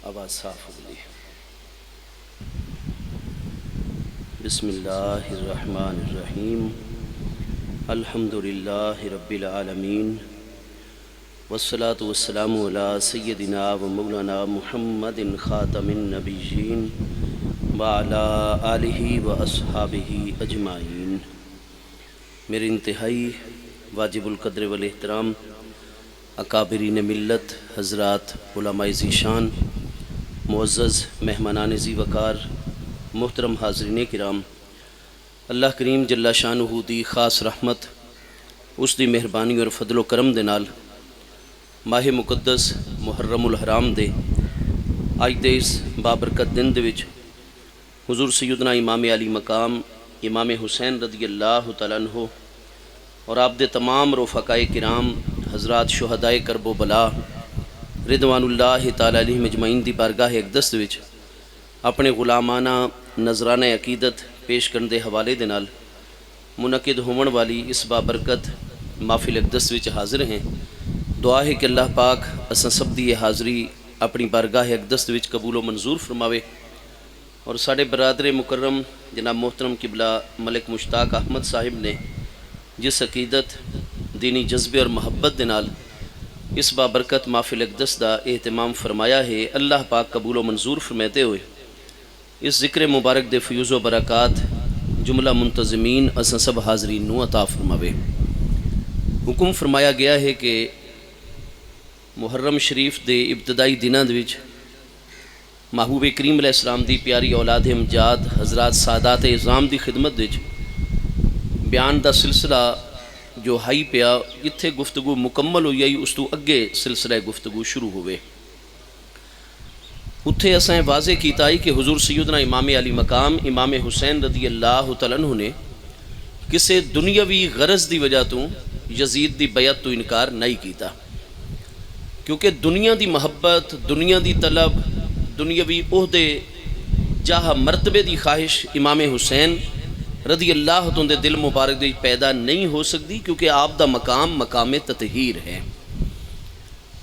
آواز صاف ہو گئی۔ بسم اللہ الرحمن الرحیم، الحمد للہ رب العالمین، والصلاة والسلام علی سیدنا و مولانا محمد خاتم النبیین وعلی آلہ و اصحابہ اجمعین۔ میرے انتہائی واجب القدر والاحترام اکابرین ملت حضرات، علماء ذیشان، معزز مہمانان ذی وقار، محترم حاضرین کرام، اللہ کریم جل شانہ دی خاص رحمت، اس دی مہربانی اور فضل و کرم دے نال ماہ مقدس محرم الحرام دے اج دے اس بابرکت دن دے وچ حضور سیدنا امام علی مقام امام حسین رضی اللہ تعالیٰ عنہ اور آپ دے تمام رفقائے کرام حضرات شہدائے کرب و بلا رضوان اللہ تعالیٰ علیہ مجمعین دی بارگاہ اقدس وچ اپنے غلامانہ نذرانہ عقیدت پیش کرن دے حوالے دے نال منعقد ہون والی اس بابرکت محفل اقدس وچ حاضر ہیں۔ دعا ہے کہ اللہ پاک اساں سب دی یہ حاضری اپنی بارگاہ اقدس وچ قبول و منظور فرماوے، اور ساڑے برادر مکرم جناب محترم قبلہ ملک مشتاق احمد صاحب نے جس عقیدت دینی جذبے اور محبت دے نال اس بابرکت محفل اقدس دا اہتمام فرمایا ہے، اللہ پاک قبول و منظور فرماتے ہوئے اس ذکر مبارک دے فیوز و برکات جملہ منتظمین اساں سب حاضرین نو عطا فرماوے۔ حکم فرمایا گیا ہے کہ محرم شریف دے ابتدائی دناں دے وچ محبوب کریم علیہ السلام دی پیاری اولاد امجاد حضرات سادات اعظام دی خدمت وچ بیان دا سلسلہ جو ہائی پیا جتھے گفتگو مکمل ہوئی آئی اس تو اگے سلسلہ گفتگو شروع ہوئے، اتھے اسائیں واضح کیتا ہے کہ حضور سیدنا امام علی مقام امام حسین رضی اللہ تعالیٰ عنہ نے کسے دنیاوی غرض دی وجہ تو یزید دی بیعت تو انکار نہیں کیتا، کیونکہ دنیا دی محبت، دنیا دی طلب، دنیاوی عہدے جاہ مرتبے دی خواہش امام حسین رضی اللہ عنہ دے دل مبارک دی پیدا نہیں ہو سکتی، کیونکہ آپ دا مقام مقام تطہیر ہے۔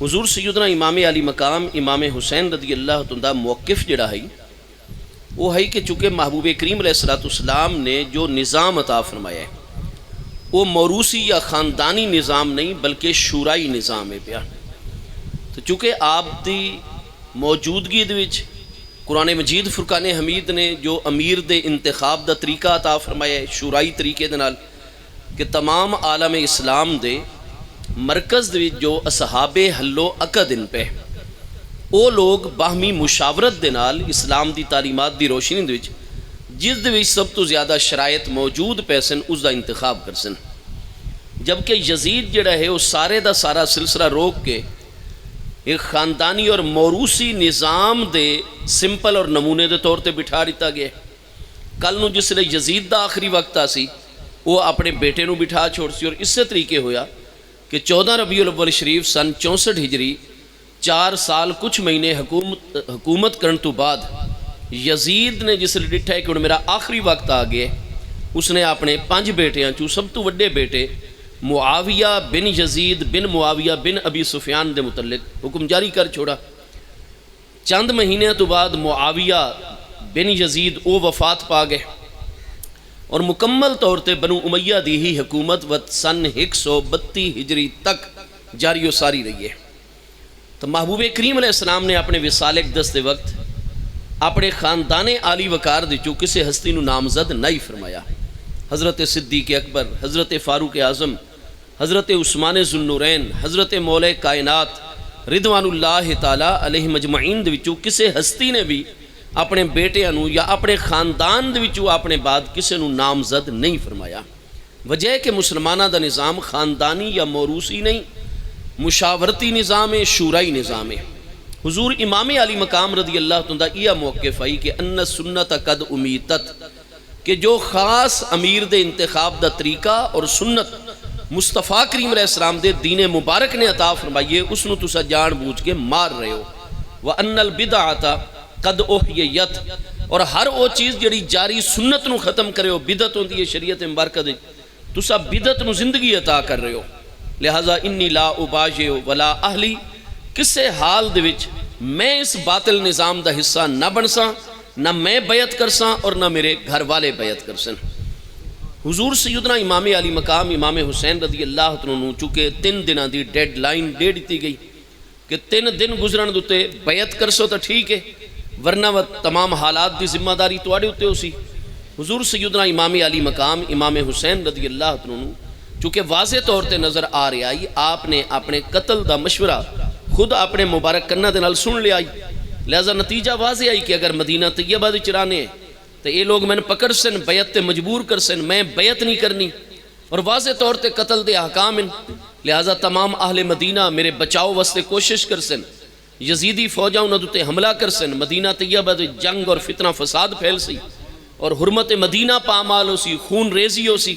حضور سیدنا امام علی مقام امام حسین رضی اللہ عنہ دا موقف جڑا ہے وہ ہے کہ چونکہ محبوب کریم علیہ السلام نے جو نظام عطا فرمایا ہے وہ موروثی یا خاندانی نظام نہیں بلکہ شورائی نظام ہے پیا، تو چونکہ آپ دی موجودگی دے وچ قرآن مجید فرقان حمید نے جو امیر دے انتخاب دا طریقہ عطا فرمایا ہے شورائی طریقے دے نال کہ تمام عالم اسلام دے مرکز دے وچ جو اصحاب حل و عقد ان پہ وہ لوگ باہمی مشاورت دے نال اسلام دی تعلیمات دی روشنی دے وچ جس دے وچ سب تو زیادہ شرائط موجود پیسن اس دا انتخاب کرسن، جبکہ یزید جڑا ہے وہ سارے دا سارا سلسلہ روک کے ایک خاندانی اور موروثی نظام دے سمپل اور نمونے دے طور تے بٹھا دیتا گیا۔ کل نو جس لئے یزید دا آخری وقت آسی وہ اپنے بیٹے نو بٹھا چھوڑ سی، اور اس سے طریقے ہویا کہ 14 ربیع الاول شریف سن 64 ہجری 4 سال کچھ مہینے حکومت کرن تو بعد یزید نے جس لئے ڈٹھا ہے کہ میرا آخری وقت آ گئے، اس نے اپنے 5 بیٹیاں چوں سب تو وڈے بیٹے معاویہ بن یزید بن معاویہ بن ابی سفیان دے متعلق حکم جاری کر چھوڑا۔ چند مہینے تو بعد معاویہ بن یزید او وفات پا گئے، اور مکمل طور تے بنو امیہ دی ہی حکومت سن 132 ہجری تک جاری و ساری رہی ہے۔ تو محبوب کریم علیہ السلام نے اپنے وصال اقدس دے وقت اپنے خاندان عالی وقار دے چوں کسے ہستی نو نامزد نہیں فرمایا۔ حضرت صدیق اکبر، حضرت فاروق اعظم، حضرت عثمان ذو النورین، حضرت مولا کائنات رضوان اللہ تعالیٰ علیہ مجمعین دے وچوں کسے ہستی نے بھی اپنے بیٹے انو یا اپنے خاندان دے وچوں اپنے بعد کسے نو نامزد نہیں فرمایا۔ وجہ ہے کہ مسلمانہ دا نظام خاندانی یا موروثی نہیں، مشاورتی نظام ہے، شورائی نظام ہے۔ حضور امام علی مقام رضی اللہ عنہ دا یہ موقف آئی کہ ان سنت قد امیتت، کہ جو خاص امیر دے انتخاب دا طریقہ اور سنت مصطفیٰ کریم علیہ السلام دے دین مبارک نے عطا فرمائیے اس نو تسا جان بوجھ کے مار رہے ہو۔ وَأَنَّ الْبِدْعَةَ قَدْ أُحْيِيَتْ، اور ہر وہ چیز جڑی جاری سنت نو ختم کرے ہو بدعت ہوندی ہے شریعت مبارکہ دے، تسا بدعت نو زندگی عطا کر رہے ہو۔ لہذا انی لا اباجع ولا اہلی، کسے حال دے وچ میں اس باطل نظام دا حصہ نہ بن سا، نہ میں بیعت کر سا اور نہ میرے گھر والے بیعت کر سن۔ حضور سیدنا امام علی مقام امام حسین رضی اللہ عنہ چونکہ 3 دنوں دی ڈیڈ لائن دے دیتی گئی کہ 3 دن گزرن دوتے بیعت کر سو تو ٹھیک ہے، ورنہ وہ تمام حالات دی ذمہ داری تواڈے اوتے ہوسی۔ حضور سیدنا امام علی مقام امام حسین رضی اللہ عنہ چونکہ واضح طور تے نظر آ رہا ہے آپ نے اپنے قتل دا مشورہ خود اپنے مبارک کناں دے نال سن لیا، لہذا نتیجہ واضح آئی کہ اگر مدینہ طیبہ دے چرانے ہیں تو یہ لوگ میں پکڑ سن، بیعت تے مجبور کر سن، میں بیعت نہیں کرنی، اور واضح طور تے قتل دے احکام ہیں، لہذا تمام اہل مدینہ میرے بچاؤ واسطے کوشش کر سن، یزیدی فوجاں انہاں تے حملہ کر سن، مدینہ طیبہ دے جنگ اور فتنہ فساد پھیل سی اور حرمت مدینہ پامال ہو سی، خون ریزی ہو سی،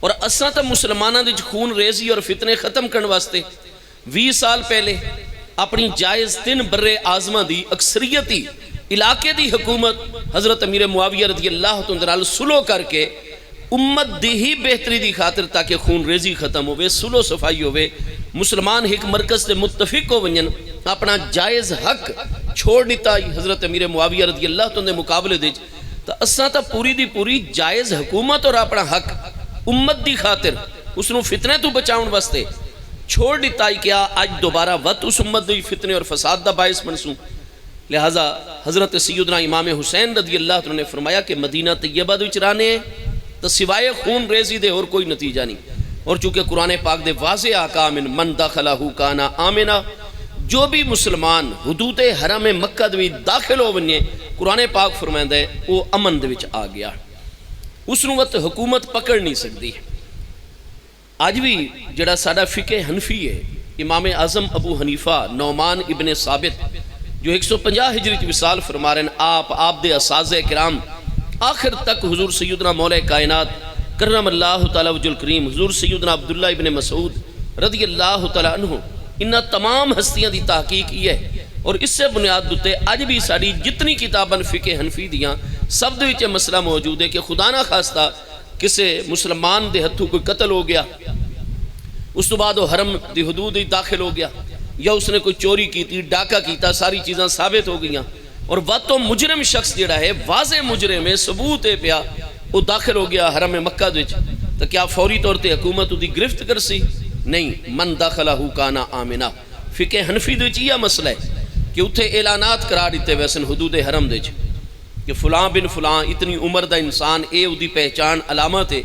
اور اساں تا مسلماناں دے خون ریزی اور فتنے ختم کرن واسطے 20 سال پہلے اپنی جائز 3 برے آزمہ دی اکثریتی علاقے دی حکومت حضرت امیر معاویہ رضی اللہ عنہ سلو کر کے امت دی ہی بہتری دی خاطر تاکہ خون ریزی ختم ہوئے، سلو صفائی ہوئے، مسلمان ایک مرکز سے متفق ہو ونجن، اپنا جائز حق چھوڑ دیتا حضرت امیر معاویہ رضی اللہ عنہ مقابلے دے، تو اساں تا پوری دی پوری جائز حکومت اور اپنا حق امت دی خاطر اس نو فتنے تو بچاؤن واسطے چھوڑ دیتا ہی کیا آج دوبارہ وقت اس امت دی فتنے اور فساد دا باعث بنسوں۔ لہذا حضرت سیدنا امام حسین رضی اللہ عنہ نے فرمایا کہ مدینہ طیبہ دے وچ رانے تو سوائے خون ریزی دے اور کوئی نتیجہ نہیں، اور چونکہ قرآن پاک دے واضح احکام من دخلہ کان آمنا، جو بھی مسلمان حدود حرم مکہ دے داخل ہو ونجے قرآن پاک فرمائندا ہے وہ امن دے وچ آ گیا، اس نو وقت حکومت پکڑ نہیں سکتی۔ آج بھی جڑا ساڈا فقہ حنفی ہے، امام اعظم ابو حنیفہ نعمان ابن ثابت جو 150 ہجری کی وصال فرما رہے ہیں، آپ دے اساتذہ کرام آخر تک حضور سیدنا مولا کائنات کرم اللہ تعالی وجہ الکریم، حضور سیدنا عبداللہ ابن مسعود رضی اللہ تعالی عنہ، انہاں تمام ہستیاں دی تحقیق یہ ہے، اور اس سے بنیاد دوتے آج بھی ساری جتنی کتاباں فقہ حنفی دیاں سب دے وچ مسئلہ موجود ہے کہ خدا نہ خواستہ کسے مسلمان دے ہتھوں کوئی قتل ہو گیا، اس تو بعد وہ حرم دی حدود ہی داخل ہو گیا، یا اس نے کوئی چوری کی تھی، ڈاکہ کیتا، ساری چیزاں ثابت ہو گئیاں، اور وہ تو مجرم شخص جڑا ہے واضح مجرم ہے، ثبوت ہے پیا، وہ داخل ہو گیا حرم مکہ وچ، تو کیا فوری طور تے حکومت دی گرفت کر سی؟ نہیں، من دخلہ کان آمنا۔ فقہ حنفی دے وچ یہ مسئلہ ہے کہ اتھے اعلانات قرار دیتے ویسن حدود حرم دے کہ فلاں بن فلاں اتنی عمر دا انسان اے دی پہچان علامت ہے،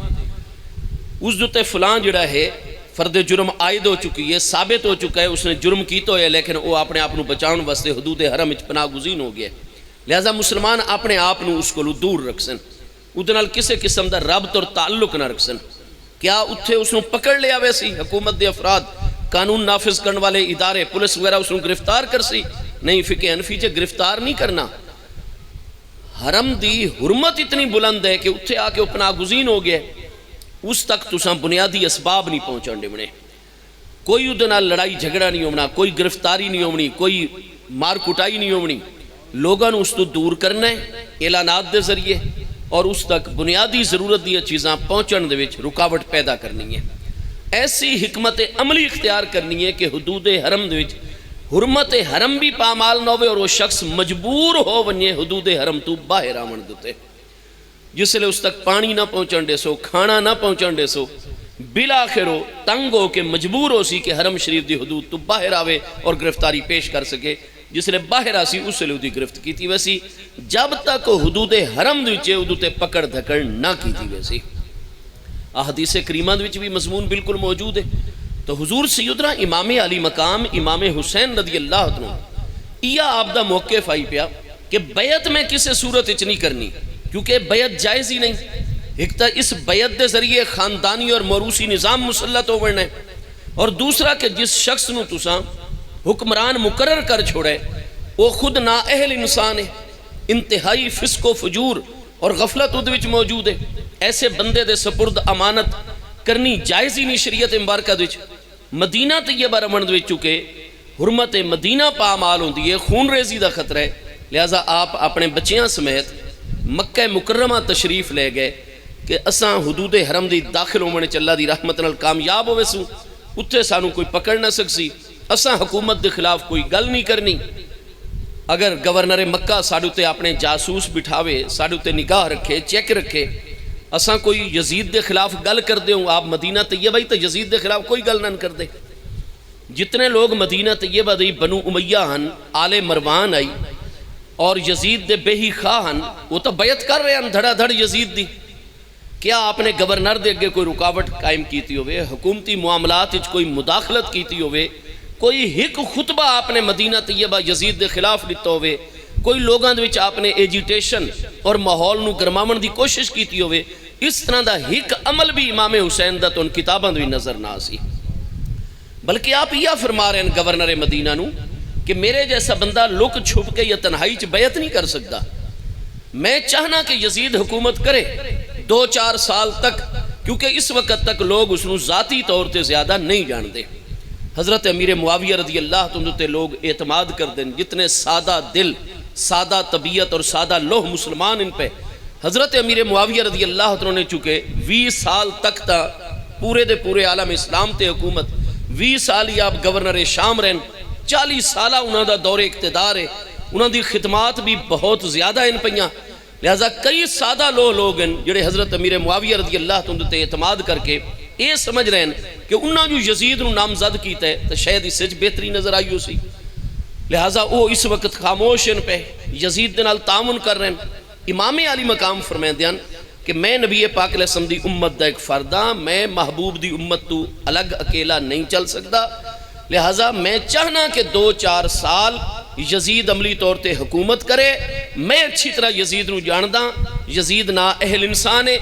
اس دوتے فلاں جڑا ہے فرد جرم عائد ہو چکی ہے، ثابت ہو چکا ہے، اس نے جرم کیتا ہے، لیکن وہ اپنے آپ نو بچاؤن واسطے حدود حرم وچ پناہ گزین ہو گیا، لہذا مسلمان اپنے آپ نو اس کو دور رکھ سن، ادھے نال کسے قسم دا ربط اور تعلق نہ رکھ سن۔ کیا اتھے اس نو پکڑ لیا ویسی حکومت دے افراد، قانون نافذ کرنے والے ادارے، پولیس وغیرہ اس نو گرفتار کر سی؟ نہیں، فقہ حنفی چے گرفتار نہیں کرنا۔ حرم دی حرمت اتنی بلند ہے کہ اتھے آ کے پناہ گزین ہو گیا، اس تک تساں بنیادی اسباب نہیں پہنچان دے بنے، کوئی ادھے نال لڑائی جھگڑا نہیں ہونا، کوئی گرفتاری نہیں ہونی، کوئی مار کٹائی نہیں ہونی، لوگاں اس تو دور کرنا ہے اعلانات دے ذریعے، اور اس تک بنیادی ضرورت دیا چیزاں پہنچن دے وچ رکاوٹ پیدا کرنی ہے۔ ایسی حکمت عملی اختیار کرنی ہے کہ حدود حرم دے وچ حرمت حرم بھی پامال نہ ہوئے اور وہ شخص مجبور ہو ونجے حدود حرم تو باہر آمن دیتے، جس لئے اس تک پانی نہ پہنچن دے سو، کھانا نہ پہنچن دے سو، بالآخر ہو تنگ ہو کے مجبور ہو سی کہ حرم شریف دی حدود تو باہر آوے اور گرفتاری پیش کر سکے، جس لئے باہر آسی اس لئے دی گرفت کی تھی ویسی، جب تک حدود حرم دوچے حدود پکڑ دھکڑ نہ کی تھی ویسی۔ احادیث کریمہ دوچ بھی مضمون بالکل موجود ہے۔ تو حضور سیدنا امام علی مقام امام حسین رضی اللہ عنہ یہ آپ دا موقف آئی پیا کہ بیعت میں کسے صورت اچ نہیں کرنی، کیونکہ بیعت جائز ہی نہیں، ایک تا اس بیعت دے ذریعے خاندانی اور موروثی نظام مسلط ہو ورنا ہے، اور دوسرا کہ جس شخص نو تساں حکمران مقرر کر چھوڑے وہ خود نااہل انسان ہے، انتہائی فسق و فجور اور غفلت ادھ وچ موجود ہے، ایسے بندے دے سپرد امانت کرنی جائز ہی نہیں شریعت مبارکہ دے وچ۔ مدینہ طیبہ رمن دے وچ چکے حرمت مدینہ پامال ہوندی ہے، خون ریزی دا خطرہ ہے، لہذا آپ اپنے بچیاں سمیت مکہ مکرمہ تشریف لے گئے کہ اساں حدود حرم دی داخل ہونے چ اللہ دی رحمت نال کامیاب ہوئے سوں، اتھے سانو کوئی پکڑ نہ سکسی، اساں حکومت دے خلاف کوئی گل نہیں کرنی. اگر گورنر مکہ ساڈے تے اپنے جاسوس بٹھاوے، ساڈے تے نگاہ رکھے، چیک رکھے، اساں کوئی یزید دے خلاف گل کر دے ہوں آپ مدینہ طیبہ ہی تو یزید دے خلاف کوئی گل نہ کر دے. جتنے لوگ مدینہ طیبہ دی بنو امیہ ہن، آل مروان آئی اور یزید دے بے ہی خواہ ہن، وہ تو بیعت کر رہے ہیں دھڑا دھڑ یزید دی. کیا آپ نے گورنر دے اگے کوئی رکاوٹ قائم کیتی ہوئے، حکومتی معاملات وچ کوئی مداخلت کیتی ہوئے، کوئی ایک خطبہ آپ نے مدینہ طیبہ یزید دے خلاف دیتا ہوئے، کوئی لوگاں دے وچ آپ نے ایجیٹیشن اور ماحول نو گرماون دی کوشش کیتی ہوئے، اس طرح دا ایک عمل بھی امام حسین دا تو ان کتاباں بھی نظر نہ سی. بلکہ آپ یہ فرما رہے ہیں گورنر مدینہ نو کہ میرے جیسا بندہ لک چھپ کے یا تنہائی چ بیعت نہیں کر سکتا. میں چاہنا کہ یزید حکومت کرے 2-4 سال تک، کیونکہ اس وقت تک لوگ اس نو ذاتی طور تے زیادہ نہیں جانتے. حضرت امیر معاویہ رضی اللہ عنہ تے لوگ اعتماد کر دیں، جتنے سادہ دل، سادہ طبیعت اور سادہ لوح مسلمان ان پہ. حضرت امیر معاویہ رضی اللہ عنہ نے چونکہ 20 سال تک تا پورے دے پورے عالم اسلام تے حکومت، 20 سال ہی آپ گورنر شام رہن، 40 سالہ انہوں دا دور اقتدار ہے، انہوں دی خدمات بھی بہت زیادہ ان پہیاں. لہذا کئی سادہ لوگ ہیں جڑے حضرت امیر معاویہ رضی اللہ عنہ تے اعتماد کر کے یہ سمجھ رہے ہیں کہ انہوں جو یزید نو نامزد کیتا ہے تو شاید اس سے بہتری نظر آئی ہو سی. لہذا وہ اس وقت خاموش ان پہ یزید دے نال تعاون کر رہے ہیں. امام علی مقام فرمائے ہیں کہ میں نبی پاک علیہ السلام دی امت دا ایک فرداں، میں محبوب دی امت تو الگ اکیلا نہیں چل سکتا. لہذا میں چاہنا کہ 2-4 سال یزید عملی طور تے حکومت کرے. میں اچھی طرح یزید نو جاندہ، یزید نا اہل انسان ہے.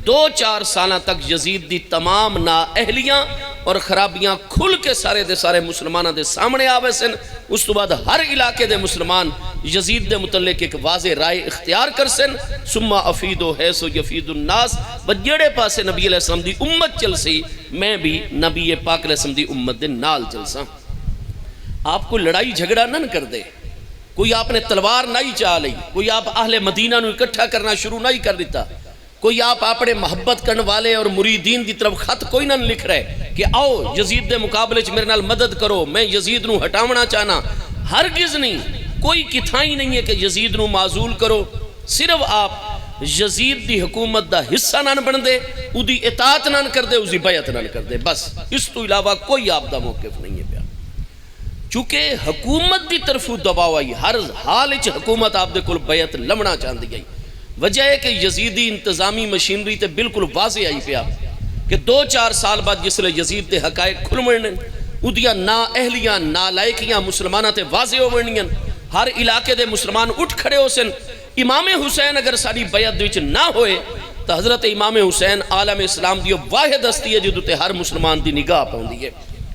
2-4 سالہ تک یزید دی تمام نا اہلیاں اور خرابیاں کھل کے سارے دے سارے مسلمانہ دے سامنے آوے سن. اس تو بعد ہر علاقے دے مسلمان یزید دے متعلق ایک واضح رائے اختیار کر سن. ثم افیدو حیث یفید الناس، بجڑے پاسے نبی علیہ السلام دی امت چل سی، میں بھی نبی پاک علیہ السلام دی امت دے نال چل سا. آپ کو لڑائی جھگڑا نہ کر دے، کوئی آپ نے تلوار نہیں چاہ لی، کوئی آپ اہل مدینہ نو اکٹھا کرنا شروع نہیں کر دیتا، کوئی آپ اپنے محبت کرنے والے اور مریدین دی طرف خط کوئی نہ لکھ رہے کہ آؤ یزید دے مقابلے چ میرے نال مدد کرو، میں یزید نو ہٹاونا چاہنا. ہرگز نہیں، کوئی کتھائی نہیں ہے کہ یزید نو معزول کرو. صرف آپ یزید دی حکومت دا حصہ نہ بن دے، او دی اطاعت نہ کر دے، اس دی بیعت نہ کر دے، بس اس تو علاوہ کوئی آپ دا موقف نہیں ہے. پیا چونکہ حکومت دی طرف دباؤ آئی، ہر حال وچ حکومت آپ دے کول بیعت لمنا چاہندی گئی. وجہ ہے کہ یزیدی انتظامی مشینری تے بالکل واضح آئی پیا کہ 2-4 سال بعد جس لئے یزید دے حقائق کھل مرنے، ادیاں نا اہلیاں نا لائقیاں مسلمانہ تے واضح ہو مرنیاں، ہر علاقے دے مسلمان اٹھ کھڑے ہو سن. امام حسین اگر ساری بیعت دوچ نہ ہوئے تو حضرت امام حسین عالم اسلام دی واحد ہستی ہے جدو تے ہر مسلمان دی نگاہ پاؤندی ہے.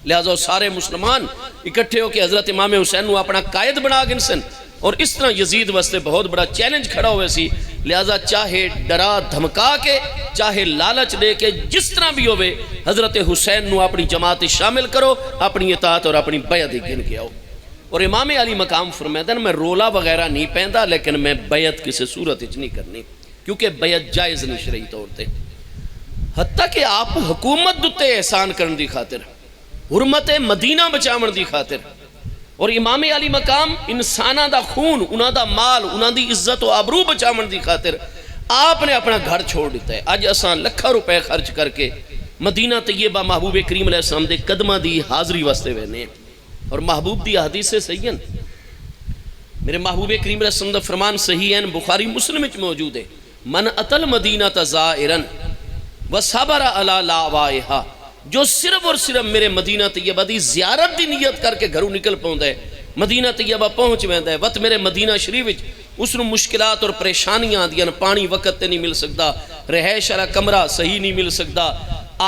لہذا سارے مسلمان اکٹھے ہو کہ حضرت امام حسین نو اپنا قائد بنا گن سن، اور اس طرح یزید واسطے بہت بڑا چیلنج کھڑا ہوئے سی. لہذا چاہے ڈرا دھمکا کے، چاہے لالچ دے کے، جس طرح بھی ہوئے حضرت حسین نو اپنی جماعت شامل کرو، اپنی اطاعت اور اپنی بیعت گن کے آؤ. اور امام علی مقام فرمائے میں رولا وغیرہ نہیں پہندا، لیکن میں بیعت کسی صورت اچ نہیں کرنی، کیونکہ بیعت جائز نہیں شرعی طور تے. حتیٰ کہ آپ حکومت دتے احسان کرن دی خاطر، حرمت مدینہ بچاون دی خاطر، اور امام علی مقام انسانہ دا خون، انہاں دا مال، انہاں دی عزت و آبرو بچاون دی خاطر آپ نے اپنا گھر چھوڑ دیتا ہے. آج اساں لکھا روپے خرچ کر کے مدینہ طیبہ محبوب کریم علیہ السلام دے قدمہ دی حاضری واسطے وینے، اور محبوب دی حدیث سے صحیح ہیں. میرے محبوب کریم علیہ السلام دا فرمان صحیح ہیں، بخاری مسلم میں موجود ہے، من اتل مدینہ تزائرن وصبر علی لاوائہا، جو صرف اور صرف میرے مدینہ طیبہ دی زیارت دی نیت کر کے گھروں نکل پاؤں ہے، مدینہ طیبہ پہنچ ویندہ ہے، وقت میرے مدینہ شریف اس نو مشکلات اور پریشانیاں دیاں، پانی وقت تے نہیں مل سکتا، رہائش والا کمرہ صحیح نہیں مل سکتا،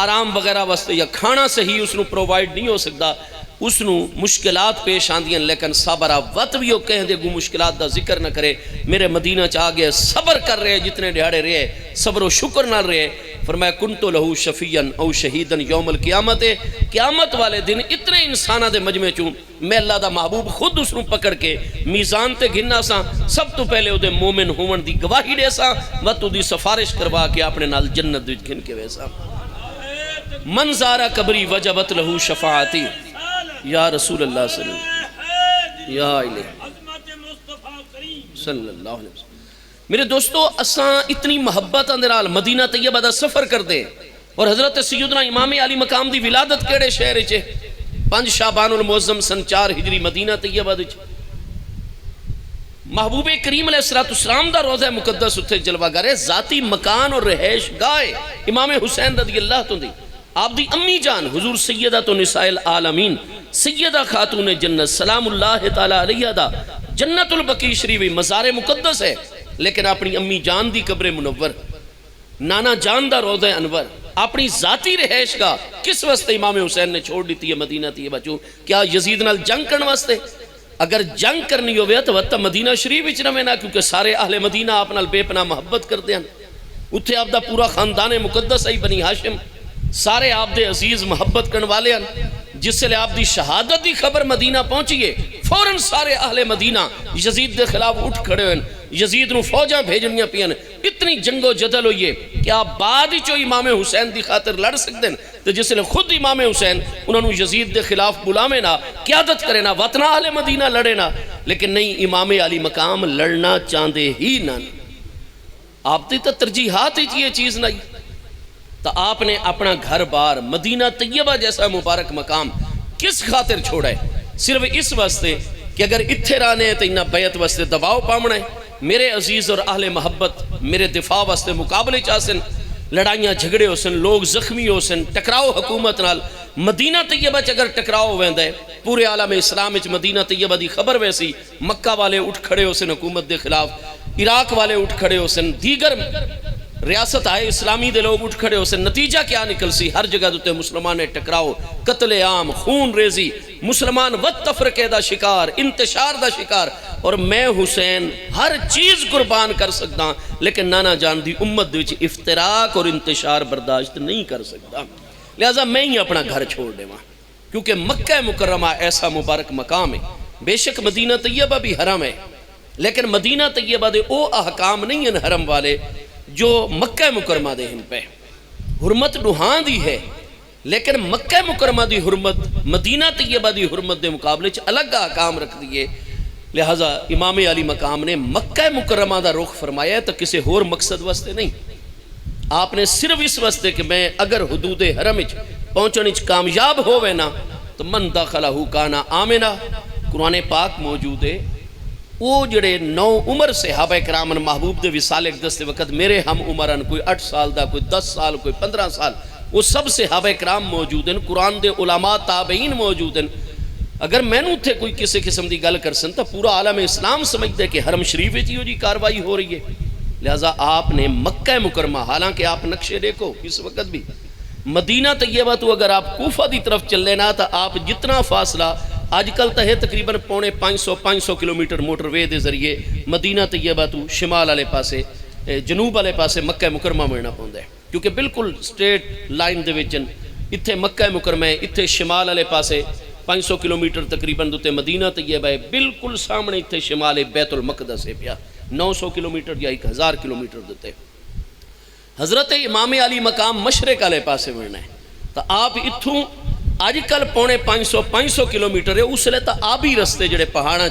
آرام وغیرہ واسطے یا کھانا صحیح اس نو پرووائڈ نہیں ہو سکتا، اس نو مشکلات پیش آندیاں، لیکن صبرہ وقت بھی وہ کہہ دے گو مشکلات دا ذکر نہ کرے، میرے مدینہ چاہ گئے صبر کر رہے جتنے دیہڑے رہے، صبر و شکر نہ رہے. فرمایا کنتو لہو شفیعن او شہیدن یوم القیامت، قیامت والے دن اتنے انسانہ دے مجمع چوں میں اللہ دا محبوب خود اس نو پکڑ کے میزان تے گھننا سا، سب تو پہلے او دے مومن ہون دی گواہی دے سا، وقت دی سفارش کروا کے اپنے نال جنت دی گھن کے ویسا. من زارا قبری وجبت لہو شفاعتی یا رسول اللہ صلی اللہ علیہ وسلم، یا الہ صلی اللہ علیہ وسلم۔ میرے دوستو اساں اتنی محبت دے نال مدینہ طیبہ دا سفر کر دے، اور حضرت سیدنا امام علی مقام دی ولادت کیڑے شہر چے؟ 5 شعبان المعظم سن 4 ہجری مدینہ طیبہ دے محبوب کریم علیہ السلام دا روضہ مقدس اتھے جلوہ گر ہے، ذاتی مکان اور رہائش گاہ امام حسین رضی اللہ تو دی۔ آپ دی امی جان حضور سیدہ تو نساء العالمین سیدہ خاتون جنت سلام اللہ تعالیٰ علیہ دا جنت البقیع شریف مزار مقدس ہے، لیکن اپنی امی جان دی قبر منور، نانا جان دا روضہ انور، اپنی ذاتی رہائش گاہ کس واسطے امام حسین نے چھوڑ دیتی ہے مدینہ طیبہ چوں؟ کیا یزید نال جنگ کرنے واسطے؟ اگر جنگ کرنی ہوئے تو وقت مدینہ شریف وچ رہے نا، کیونکہ سارے اہل مدینہ آپ نال بے پناہ محبت کر دیں، اتھے آپ دا پورا خاندان مقدس ہے بنی ہاشم، سارے آپ دے عزیز محبت کرنے والے ہیں۔ جس سے آپ دی شہادت دی خبر مدینہ پہنچیے فوراً سارے اہل مدینہ یزید دے خلاف اٹھ کھڑے ہوئے، یزید نو فوجاں بھیجنیاں پیا، اتنی جنگ و جدل ہوئی ہے کہ آپ بعد ہی چو امام حسین دی خاطر لڑ سکتے ہیں، تو جس لئے خود امام حسین انہوں نے یزید دے خلاف بلامے نا، قیادت کرے نا، وطنہ اہل مدینہ لڑے نا، لیکن نہیں، امام علی مقام لڑنا چاندے ہی نا۔ آپ دی تو ترجیحات ہی یہ چیز نہیں، تو آپ نے اپنا گھر بار مدینہ طیبہ جیسا مبارک مقام کس خاطر چھوڑا ہے؟ صرف اس واسطے کہ اگر اتھے رانے تو انہا بیعت واسطے دباؤ پامنا ہے، میرے عزیز اور اہل محبت میرے دفاع واسطے مقابلے چاہسن، لڑائیاں جھگڑے ہو سن، لوگ زخمی ہو سن، ٹکراؤ حکومت نال۔ مدینہ طیبہ اگر ٹکراؤ ویندہ ہے پورے عالم اسلام مدینہ طیبہ دی خبر ویسی، مکہ والے اٹھ کھڑے ہو سن حکومت دے خلاف، عراق والے اٹھ کھڑے ہو سن، دیگر ریاست آئے اسلامی دے لوگ اٹھ کھڑے ہو سن، نتیجہ کیا نکل سی؟ ہر جگہ دوتے مسلمان ٹکراؤ، قتل عام، خون ریزی، مسلمان وقت تفرقے دا شکار، انتشار دا شکار، اور میں حسین ہر چیز قربان کر سکتا لیکن نانا جان دی امت دے وچ افتراق اور انتشار برداشت نہیں کر سکتا، لہذا میں ہی اپنا گھر چھوڑ دے وہاں، کیونکہ مکہ مکرمہ ایسا مبارک مقام ہے۔ بے شک مدینہ طیبہ بھی حرم ہے، لیکن مدینہ طیبہ دے او احکام نہیں ہیں حرم والے جو مکہ مکرمہ دے ہن پہ۔ حرمت نوحان دی ہے، لیکن مکہ مکرمہ دی حرمت مدینہ طیبہ دی حرمت دے مقابلے چ الگ احکام رکھ دیئے، لہذا امام علی مقام نے مکہ مکرمہ دا رخ فرمایا ہے تو کسی اور مقصد واسطے نہیں، آپ نے صرف اس واسطے کہ میں اگر حدود حرم پہنچنے کامیاب ہوئے نا تو من داخلہ کانا آمنا۔ قرآن پاک موجود ہے، وہ جڑے 9 عمر صحابہ کرامن محبوب دے وصال اقدس دے وقت میرے ہم عمرن، کوئی 8 سال دا، کوئی 10 سال، کوئی 15 سال، وہ سب صحابہ کرام موجود ہیں، قرآن دے علماء تابعین موجود ہیں۔ اگر میں نے اتھے کوئی کسی قسم دی گل کرسن تو پورا عالم اسلام سمجھ دے کہ حرم شریف جی کاروائی ہو رہی ہے، لہذا آپ نے مکہ مکرمہ، حالانکہ آپ نقشے دیکھو اس وقت بھی مدینہ طیبہ تو اگر آپ کوفہ دی طرف چل لینا تو آپ جتنا فاصلہ آج کل تو ہے تقریباً 500 کلومیٹر موٹر وے دے ذریعے مدینہ طیبہ تو شمال والے پاسے جنوب والے پاسے مکہ مکرمہ ملنا پوندا ہے، کیونکہ بالکل سٹریٹ لائن دے وچ اتھے مکہ مکرمہ ہے، اتھے شمال والے پاسے 500 کلومیٹر تقریباً دوتے مدینہ طیبہ ہے، بالکل سامنے اتھے شمال بیت المقدس ہے پیا 900 کلومیٹر یا 1000 کلومیٹر دوتے۔ حضرت امام علی مقام مشرق والے پاسے ملنا ہے، تو آپ اتھوں آج کل 500 کلومیٹر ہے، اس لئے تا آبی رستے جڑے پہاڑاں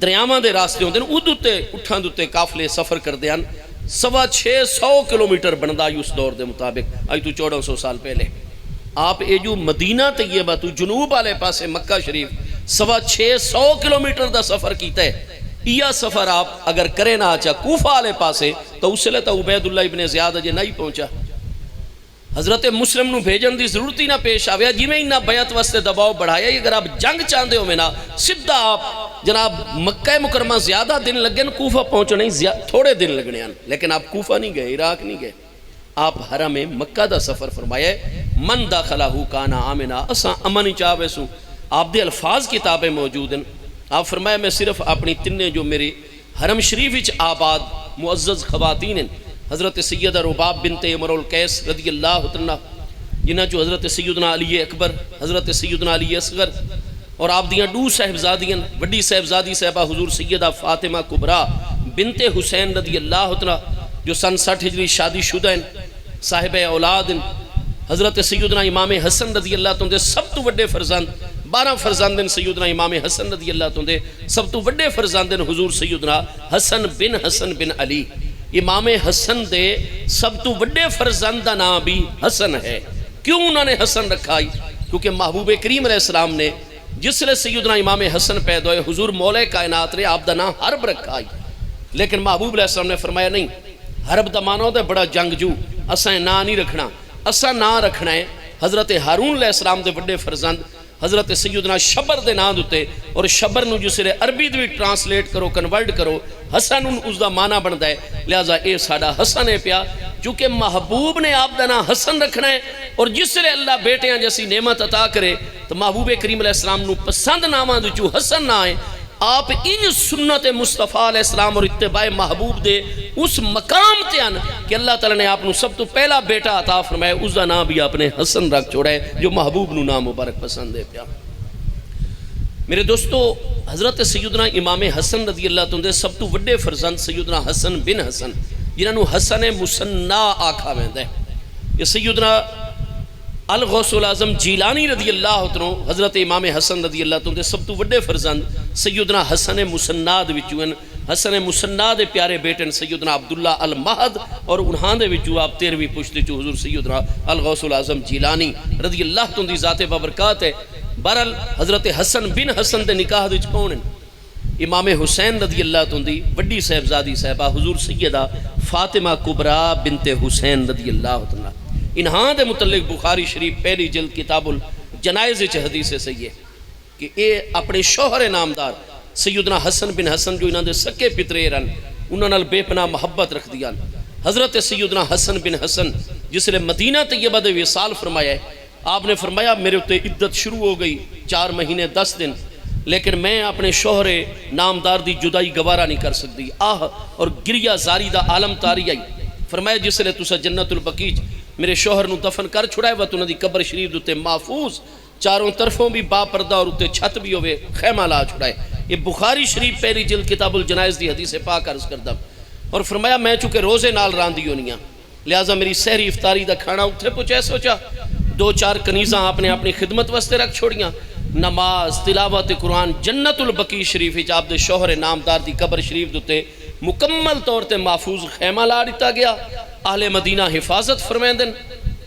دریاواں دے راستے ہوندے ہیں، ادھتے اٹھاں دوتے کافلے سفر کر دیاں 650 کلومیٹر بندہ اس دور دے مطابق، آج تو 1400 سال پہلے۔ آپ اے جو مدینہ طیبہ تو جنوب والے پاسے مکہ شریف 650 کلومیٹر دا سفر کیتا ہے، یہ سفر آپ اگر کرے نہ آچا کوفہ والے پاسے تو اس لئے تا عبید اللہ ابن زیاد اجے نہیں پہنچا، حضرت مسلم نو بھیجن دی ضرورت ہی نہ پیش آویا، جی میں انہا بیعت واسطے دباؤ بڑھایا، اگر آپ جنگ چاندے ہو میں نا سدھا آپ جناب مکہ مکرمہ زیادہ دن لگن، کوفہ پہنچنے تھوڑے دن لگنے ہیں، لیکن آپ کوفہ نہیں گئے، عراق نہیں گئے، آپ حرم مکہ دا سفر فرمایا ہے، من داخلہ کانا آمنا، اساں امن ہی چاہوے سوں۔ آپ دے الفاظ کتابیں موجود ہیں، آپ فرمایا میں صرف اپنی تنے جو میری حرم شریف وچ آباد معزز خواتین ہیں، حضرت سیدہ رباب بنت امرؤ القیس رضی اللہ عنہ، جنہاں جو حضرت سیدنا علی اکبر، حضرت سیدنا علی اصغر، اور آپ دیاں 2 صاحبزادیاں، وڈی صاحبزادی صاحبہ حضور سیدہ فاطمہ کبریٰ بنت حسین رضی اللہ عنہ جو سن 60 ہجری شادی شدہ ہیں، صاحب اولاد ہیں، حضرت سیدنا امام حسن رضی اللہ عنہ سب تو وڈے فرزند 12 فرزند سیدنا امام حسن رضی اللہ تو دے سب تو وڈے فرزند حضور سیدنا حسن بن علی امام حسن دے سب تو وڈے فرزند دا نام بھی حسن ہے کیوں انہوں نے حسن رکھا کیونکہ محبوب کریم علیہ السلام نے جس لئے سیدنا امام حسن پیدا ہوئے حضور مولا کائنات نے آپ دا نام حرب رکھا لیکن محبوب علیہ السلام نے فرمایا نہیں حرب دا مانا ہوتا ہے بڑا جنگجو اساں نا نہیں رکھنا اساں نا رکھنا ہے حضرت ہارون علیہ السلام دے بڑے فرزند حضرت سیدنا شبر دے نام دوتے اور شبر نو جس لئے عربی دوی ٹرانسلیٹ کرو کنورٹ کرو حسن اس دا معنی بن دائے لہذا اے ساڑا حسن ہے پیا چونکہ محبوب نے آپ دا نام حسن رکھنا ہے اور جس لئے اللہ بیٹیاں جیسی نعمت عطا کرے تو محبوب کریم علیہ السلام نو پسند نامہ دو چو حسن نہ آئے آپ ان سنت مصطفیٰ علیہ السلام اور اتباع محبوب دے اس مقام تے آن کہ اللہ تعالیٰ نے آپ نو سب تو پہلا بیٹا عطا فرمائے اس دا نام بھی آپ نے حسن رکھ چھوڑا ہے جو محبوب نو نام مبارک پسند ہے پیا میرے دوستو حضرت سیدنا امام حسن رضی اللہ تعالیٰ دے سب تو وڈے فرزند سیدنا حسن بن حسن جنہاں نو حسن مسنہ آکھا میں دے یہ سیدنا الغوث العظم جیلانی رضی اللہ عنہ حضرت امام حسن رضی اللہ عنہ دے سب تو وڈے فرزند سیدنا حسن مسناد وچوئن حسن مسناد پیارے بیٹن سیدنا عبداللہ المہد اور انہاں دے وچو آپ 13ویں پشتے چو حضور سیدنا الغوث العظم جیلانی رضی اللہ عنہ دی ذات بابرکات ہے بہرحال حضرت حسن بن حسن دے نکاح دے کون ہیں امام حسین رضی اللہ عنہ دی وڈی صاحبزادی صاحبہ حضور سیدہ فاطمہ کبرا بنت حسین رضی اللہ عنہ انہاں دے متعلق بخاری شریف پہلی جلد کتاب الجنائز حدیث سے یہ کہ اے اپنے شوہر نامدار سیدنا حسن بن حسن جو انہاں دے سکے پترے رن انہاں نال بے پناہ محبت رکھ دیا حضرت سیدنا حسن بن حسن جس نے مدینہ طیبہ دے وصال فرمایا ہے آپ نے فرمایا میرے اتے عدت شروع ہو گئی 4 مہینے 10 دن لیکن میں اپنے شوہر نامدار دی جدائی گوارا نہیں کر سکتی آہ اور گریہ زاری دا عالم تاری آئی فرمایا جس نے تسا جنت البقیع میرے شوہر نو دفن کر چھڑائے وقت انہوں دی قبر شریف دوتے محفوظ چاروں طرفوں بھی با پردہ اور اتے چھت بھی ہوئے خیمہ لا چھڑائے یہ بخاری شریف پہلی جلد کتاب الجنائز دی حدیث پاک عرض کردہ اور فرمایا میں چونکہ روزے نال راندی ہونیاں لہٰذا میری سحری افطاری دا کھانا اتھے پوچھے سوچا 2-4 کنیزاں آپ نے اپنی خدمت واسطے رکھ چھوڑیاں نماز تلاوت قرآن جنت البقیع شریف آپ دے شوہر نامدار دی قبر شریف دوتے مکمل طور تے محفوظ خیمہ لا دیتا گیا اہل مدینہ حفاظت فرمیندن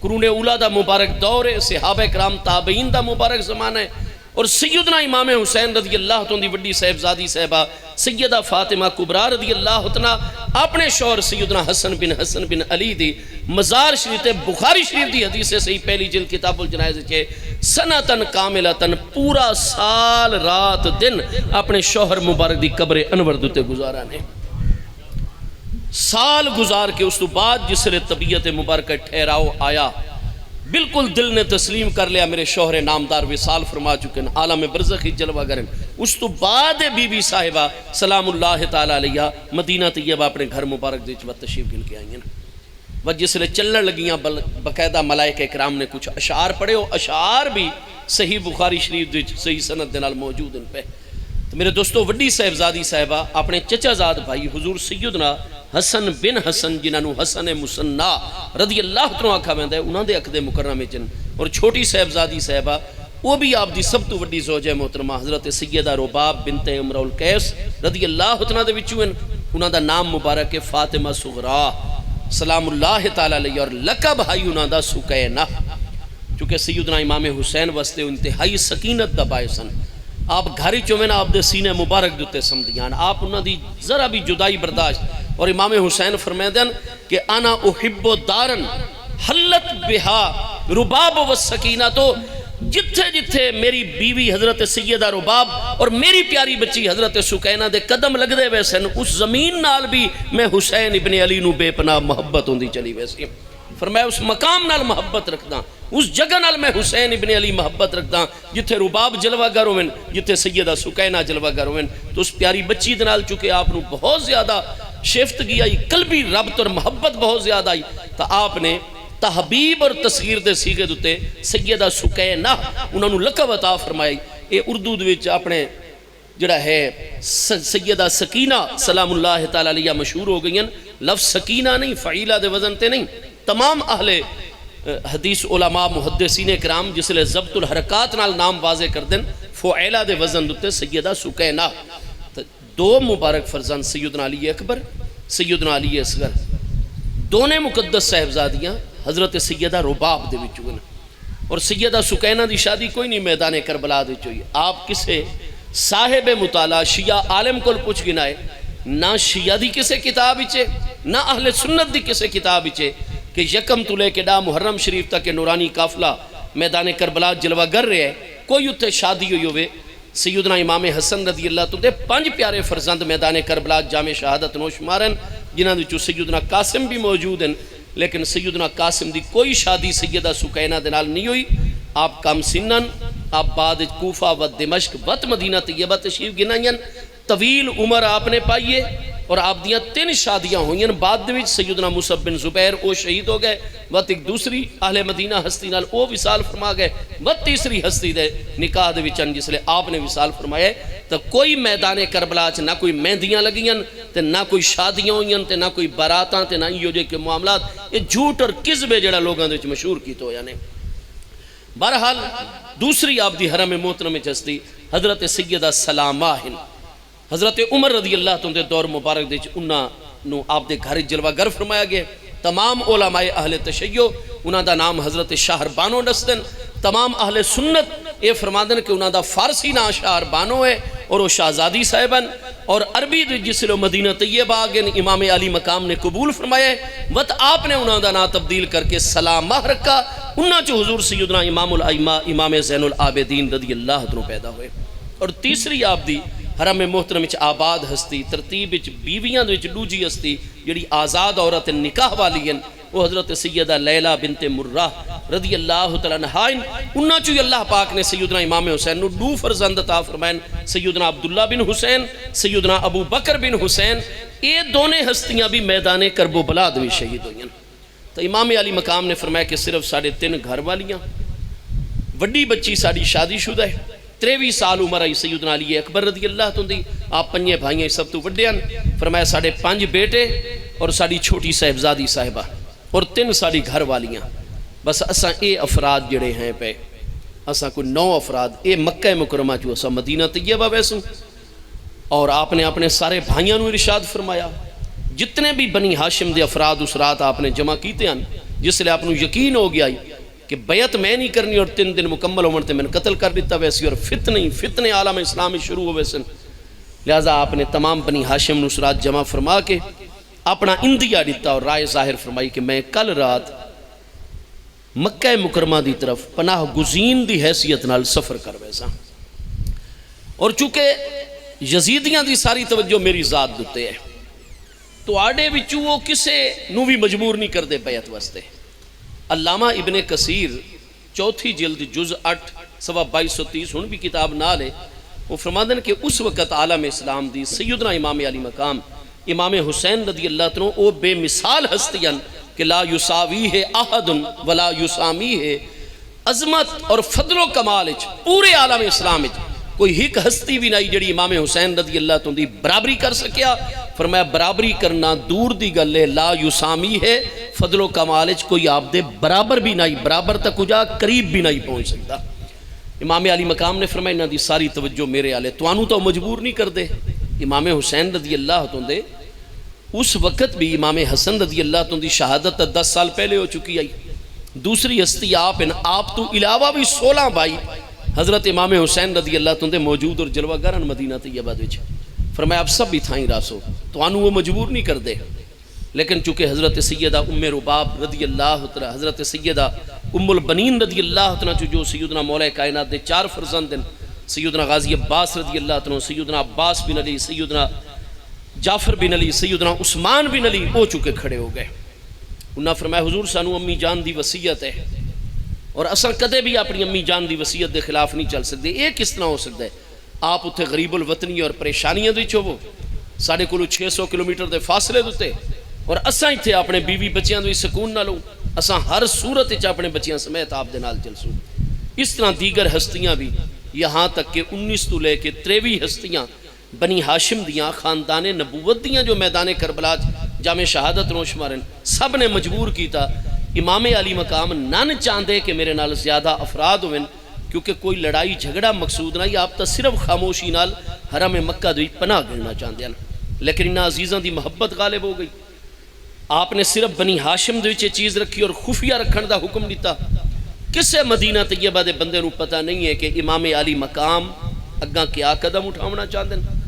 قرون اولا دا مبارک دور ہے صحابہ کرام تابعین دا مبارک زمانہ ہے اور سیدنا امام حسین رضی اللہ عنہ دی وڈی صاحبزادی صاحبہ سیدہ فاطمہ کبرا رضی اللہ عنہ اپنے شوہر سیدنا حسن بن علی دی مزار شریف بخاری شریف دی حدیث سے صحیح پہلی جلد کتاب الجنائز کے سنتن کاملتن پورا سال رات دن اپنے شوہر مبارک دی قبر انور دوتے گزارا نے سال گزار کے اس تو بعد جس نے طبیعت مبارکہ ٹھہراؤ آیا بالکل دل نے تسلیم کر لیا میرے شوہر نامدار وصال فرما چکن عالم برزخی جلوہ گرن اس تو بعد بی بی صاحبہ سلام اللہ تعالیٰ علیہ مدینہ طیبہ اپنے گھر مبارک دیچ وقت تشریف گل کے آئیں وہ جس نے چلن لگیاں بقیدہ ملائکہ اکرام نے کچھ اشعار پڑھے ہو اشعار بھی صحیح بخاری شریف دیچ صحیح سند دنال موجود ان پہ تو میرے دوستو وڈی صاحبزادی صاحبہ اپنے چچا زاد بھائی حضور سیدنا حسن بن حسن جنہوں حسن مسنہ رضی اللہ عنہ آکھا میں دے انہوں دے عقد مکرم میں جن اور چھوٹی صاحبزادی صاحبہ وہ بھی آپ دی سب تو وڈی زوجہ محترمہ حضرت سیدہ رباب بنت عمر القیس رضی اللہ عنہ دے وچوئن انہوں دا نام مبارک فاطمہ صغرا سلام اللہ تعالیٰ علیہ اور لقب بھائی انہوں دا سکینہ چونکہ سیدنا امام حسین واسطے انتہائی سکینت دا باعثن آپ گھری چومیں آپ دے سینے مبارک دوتے سمدیان آپ انہوں دی ذرا بھی جدائی برداشت اور امام حسین فرمیدن کہ انا احب دارن حلت بہا رباب و سکینہ تو جتھے جتھے میری بیوی حضرت سیدہ رباب اور میری پیاری بچی حضرت سکینہ دے قدم لگ دے ویسن اس زمین نال بھی میں حسین ابن علی نو بے پناہ محبت ہوندی چلی ویسی فرمایا اس مقام نال محبت رکھدا اس جگہ نال میں حسین ابن علی محبت رکھدا جتھے رباب جلوہ گر ہوئن جتھے سیدہ سکینہ جلوہ گر ہوئن تو اس پیاری بچی دنال چکے آپ نو بہت زیادہ شیفتگی آئی قلبی ربط اور محبت بہت زیادہ آئی تو آپ نے تحبیب اور تصغیر دے سیگے دوتے سیدہ سکینہ انہوں نے لقب عطا فرمائی اے اردو دوچ اپنے جڑا ہے سیدہ سکینہ سلام اللہ تعالیٰ علیہ مشہور ہو گئی ہیں لفظ سکینہ نہیں فعیلہ دے وزن تے نہیں تمام اہل حدیث علماء محدثین کرام جس لئے ضبط الحرکات نال نام واضح کر دن فعیلہ دے وزن دوتے سیدہ سکینہ دو مبارک فرزند سیدنا علی اکبر سیدنا علی اصغر دونے مقدس صاحبزادیاں حضرت سیدہ رباب دے وچ ہوئے اور سیدہ سکینہ دی شادی کوئی نہیں میدان کربلا دے چوئی آپ کسے صاحب مطالعہ شیعہ عالم کو پوچھ گنائے نہ شیعہ دی کسے کتاب اچے نہ اہل سنت دی کسے کتاب اچے کہ یکم تلے کے ڈا محرم شریف تک نورانی قافلہ میدان کربلا جلوہ گر رہے ہیں کوئی اتھے شادی ہوئی ہوئے سیدنا امام حسن رضی اللہ تو دے 5 پیارے فرزند میدان کربلا جامع شہادت نوش مارن جنہاں دے چو سیدنا قاسم بھی موجود ہیں لیکن سیدنا قاسم دی کوئی شادی سیدہ سکینہ دنال نہیں ہوئی آپ کام سنن آپ بعد کوفہ و دمشق و مدینہ طیبہ تشریف گنائیں طویل عمر آپ نے پائیے اور آپ دیاں 3 شادیاں ہوئیں بعد دوچ سیدنا مصعب بن زبیر او شہید ہو گئے وقت ایک دوسری اہل مدینہ ہستی نال او وصال فرما گئے وقت تیسری ہستی دے نکاح دے وچن جس لئے آپ نے وصال فرمائے تو کوئی میدان کربلا نہ کوئی مہندیاں لگیاں تے نہ کوئی شادیاں ہوئیں تے نہ کوئی براتاں تے نہ یہ جو کہ معاملات یہ جھوٹ اور کذب جڑا لوگاں دے مشہور کی تو یعنی بہرحال دوسری آپ دی حرم محترم ہستی حضرت سیدہ سلامہ ہیں حضرت عمر رضی اللہ تم دے دور مبارک دے انہاں نو آپ دے گھر جلوہ گر فرمایا گئے تمام علماء اہل تشیع انہاں دا نام حضرت شاہر بانو ڈستن تمام اہل سنت اے فرمادن کہ انہاں دا فارسی نا شاہر بانو ہے اور وہ شہزادی صاحبن اور عربی جس لئے مدینہ طیبہ آگن امام علی مقام نے قبول فرمایا وقت آپ نے انہاں دا نا تبدیل کر کے سلامہ رکھا انہاں چو حضور سیدنا امام الائمہ امام زین العابدین رضی اللہ عنہ پیدا ہوئے اور تیسری آپ دی حرم محترم وچ آباد ہستی ترتیب وچ بیویاں وچ دوجی ہستی جڑی آزاد عورت نکاح والی ہیں وہ حضرت سیدہ لیلہ بنت مرہ رضی اللہ تعالیٰ عنہ انہاں چوی اللہ پاک نے سیدنا امام حسین نو 2 فرزند عطا فرمائن سیدنا عبداللہ بن حسین سیدنا ابو بکر بن حسین یہ دونے ہستیاں بھی میدان کرب و بلا میں شہید ہوئیں تو امام علی مقام نے فرمایا کہ صرف 3.5 گھر والیاں وڈی بچی ساڑی شادی شدہ ہے 23 سال عمر آئی سیدنا علی اکبر رضی اللہ تو دی آپ 5 بھائیاں سب تو وڈے ہیں فرمایا 5.5 بیٹے اور ساڑی چھوٹی صاحبزادی صاحبہ اور 3 ساڑی گھر والیاں بس اساں اے افراد جڑے ہیں پہ اساں کوئی 9 افراد اے مکہ مکرمہ جو اساں مدینہ طیبہ ویسوں اور آپ نے اپنے سارے بھائیاں نو ارشاد فرمایا جتنے بھی بنی ہاشم دے افراد اس رات آپ نے جمع کیتے ہیں جس لئے آپ نے یقین ہو گیا کہ بیعت میں نہیں کرنی اور 3 دن مکمل ہومنتے میں نے قتل کر دیتا ویسی اور فتنے عالم اسلامی شروع ہوئے سن لہذا آپ نے تمام بنی ہاشم نصرات جمع فرما کے اپنا اندیا دیتا اور رائے ظاہر فرمائی کہ میں کل رات مکہ مکرمہ دی طرف پناہ گزین دی حیثیت نال سفر کر ویسا اور چونکہ یزیدیاں دی ساری توجہ میری ذات دیتے ہیں تو آڑے وچو وہ کسے نو بھی مجبور نہیں کر دے بیعت واسطے علامہ ابن کثیر 4 جلد جز 8 سوا 2230 ہن بھی کتاب نہ لے وہ فرمادن کہ اس وقت عالم اسلام دی سیدنا امام علی مقام امام حسین رضی اللہ عنہ او بے مثال ہستیاں کہ لا یساوی ہے احد ولا یسامی ہے عظمت اور فضل و کمال پورے عالم اسلام کوئی ہک ہستی بھی نہیں جڑی امام حسین رضی اللہ عنہ دی برابری کر سکیا فرمایا برابری کرنا دور دی گل ہے لا یسامی ہے فضل و کمال کوئی آپ دے برابر بھی نہیں برابر تک کجا قریب بھی نہیں پہنچ سکتا امام علی مقام نے فرمایا انہاں دی ساری توجہ میرے آلے توانو تو مجبور نہیں کر دے امام حسین رضی اللہ عنہ دے اس وقت بھی امام حسن رضی اللہ عنہ دی شہادت 10 سال پہلے ہو چکی آئی دوسری ہستی آپ تو علاوہ بھی 16 بھائی حضرت امام حسین رضی اللہ عنہ موجود اور جلوہ گرن مدینہ طیبہ وچ فرمایا آپ سب بھی تھائیں راسو تو انہوں وہ مجبور نہیں کر دے لیکن چونکہ حضرت سیدہ ام رباب رضی اللہ عنہ حضرت سیدہ ام البنین رضی اللہ عنہ جو سیدنا مولا کائنات دے 4 فرزند ہیں سیدنا غازی عباس رضی اللہ عنہ سیدنا عباس بن علی سیدنا جعفر بن علی سیدنا عثمان بن علی ہو چکے کھڑے ہو گئے انہاں فرمایا حضور سانو امی جان دی وصیت ہے اور اساں کدے بھی اپنی امی جان دی وصیت دے خلاف نہیں چل سکتے یہ کس طرح ہو سکتا ہے آپ اتھے غریب الوطنی اور پریشانیاں دی چھو ساڑھے کلو 600 کلومیٹر دے فاصلے دوتے اور اساں اتھے اپنے بیوی بچیاں دوی سکون نہ لوں اساں ہر صورت اچھا اپنے بچیاں سمیت آپ دے نال چلسوں اس طرح دیگر ہستیاں بھی یہاں تک کہ 19 تو لے کے 23 ہستیاں بنی ہاشم دیاں خاندان نبوت دیاں جو میدان کربلا جامع شہادت نوش مارن سب نے مجبور کیتا امام علی مقام نہ چاہتے کہ میرے نال زیادہ افراد ہوئیں، کیونکہ کوئی لڑائی جھگڑا مقصود نہ، آپ تو صرف خاموشی نال حرم مکہ دی پناہ گھلنا چاہتے ہیں، لیکن انہاں عزیزاں دی محبت غالب ہو گئی۔ آپ نے صرف بنی ہاشم دے وچ چیز رکھی اور خفیہ رکھن دا حکم دیتا۔ کسے مدینہ طیبہ دے بندے نو پتہ نہیں ہے کہ امام علی مقام اگاں کیا قدم اٹھاونا چاہتے ہیں،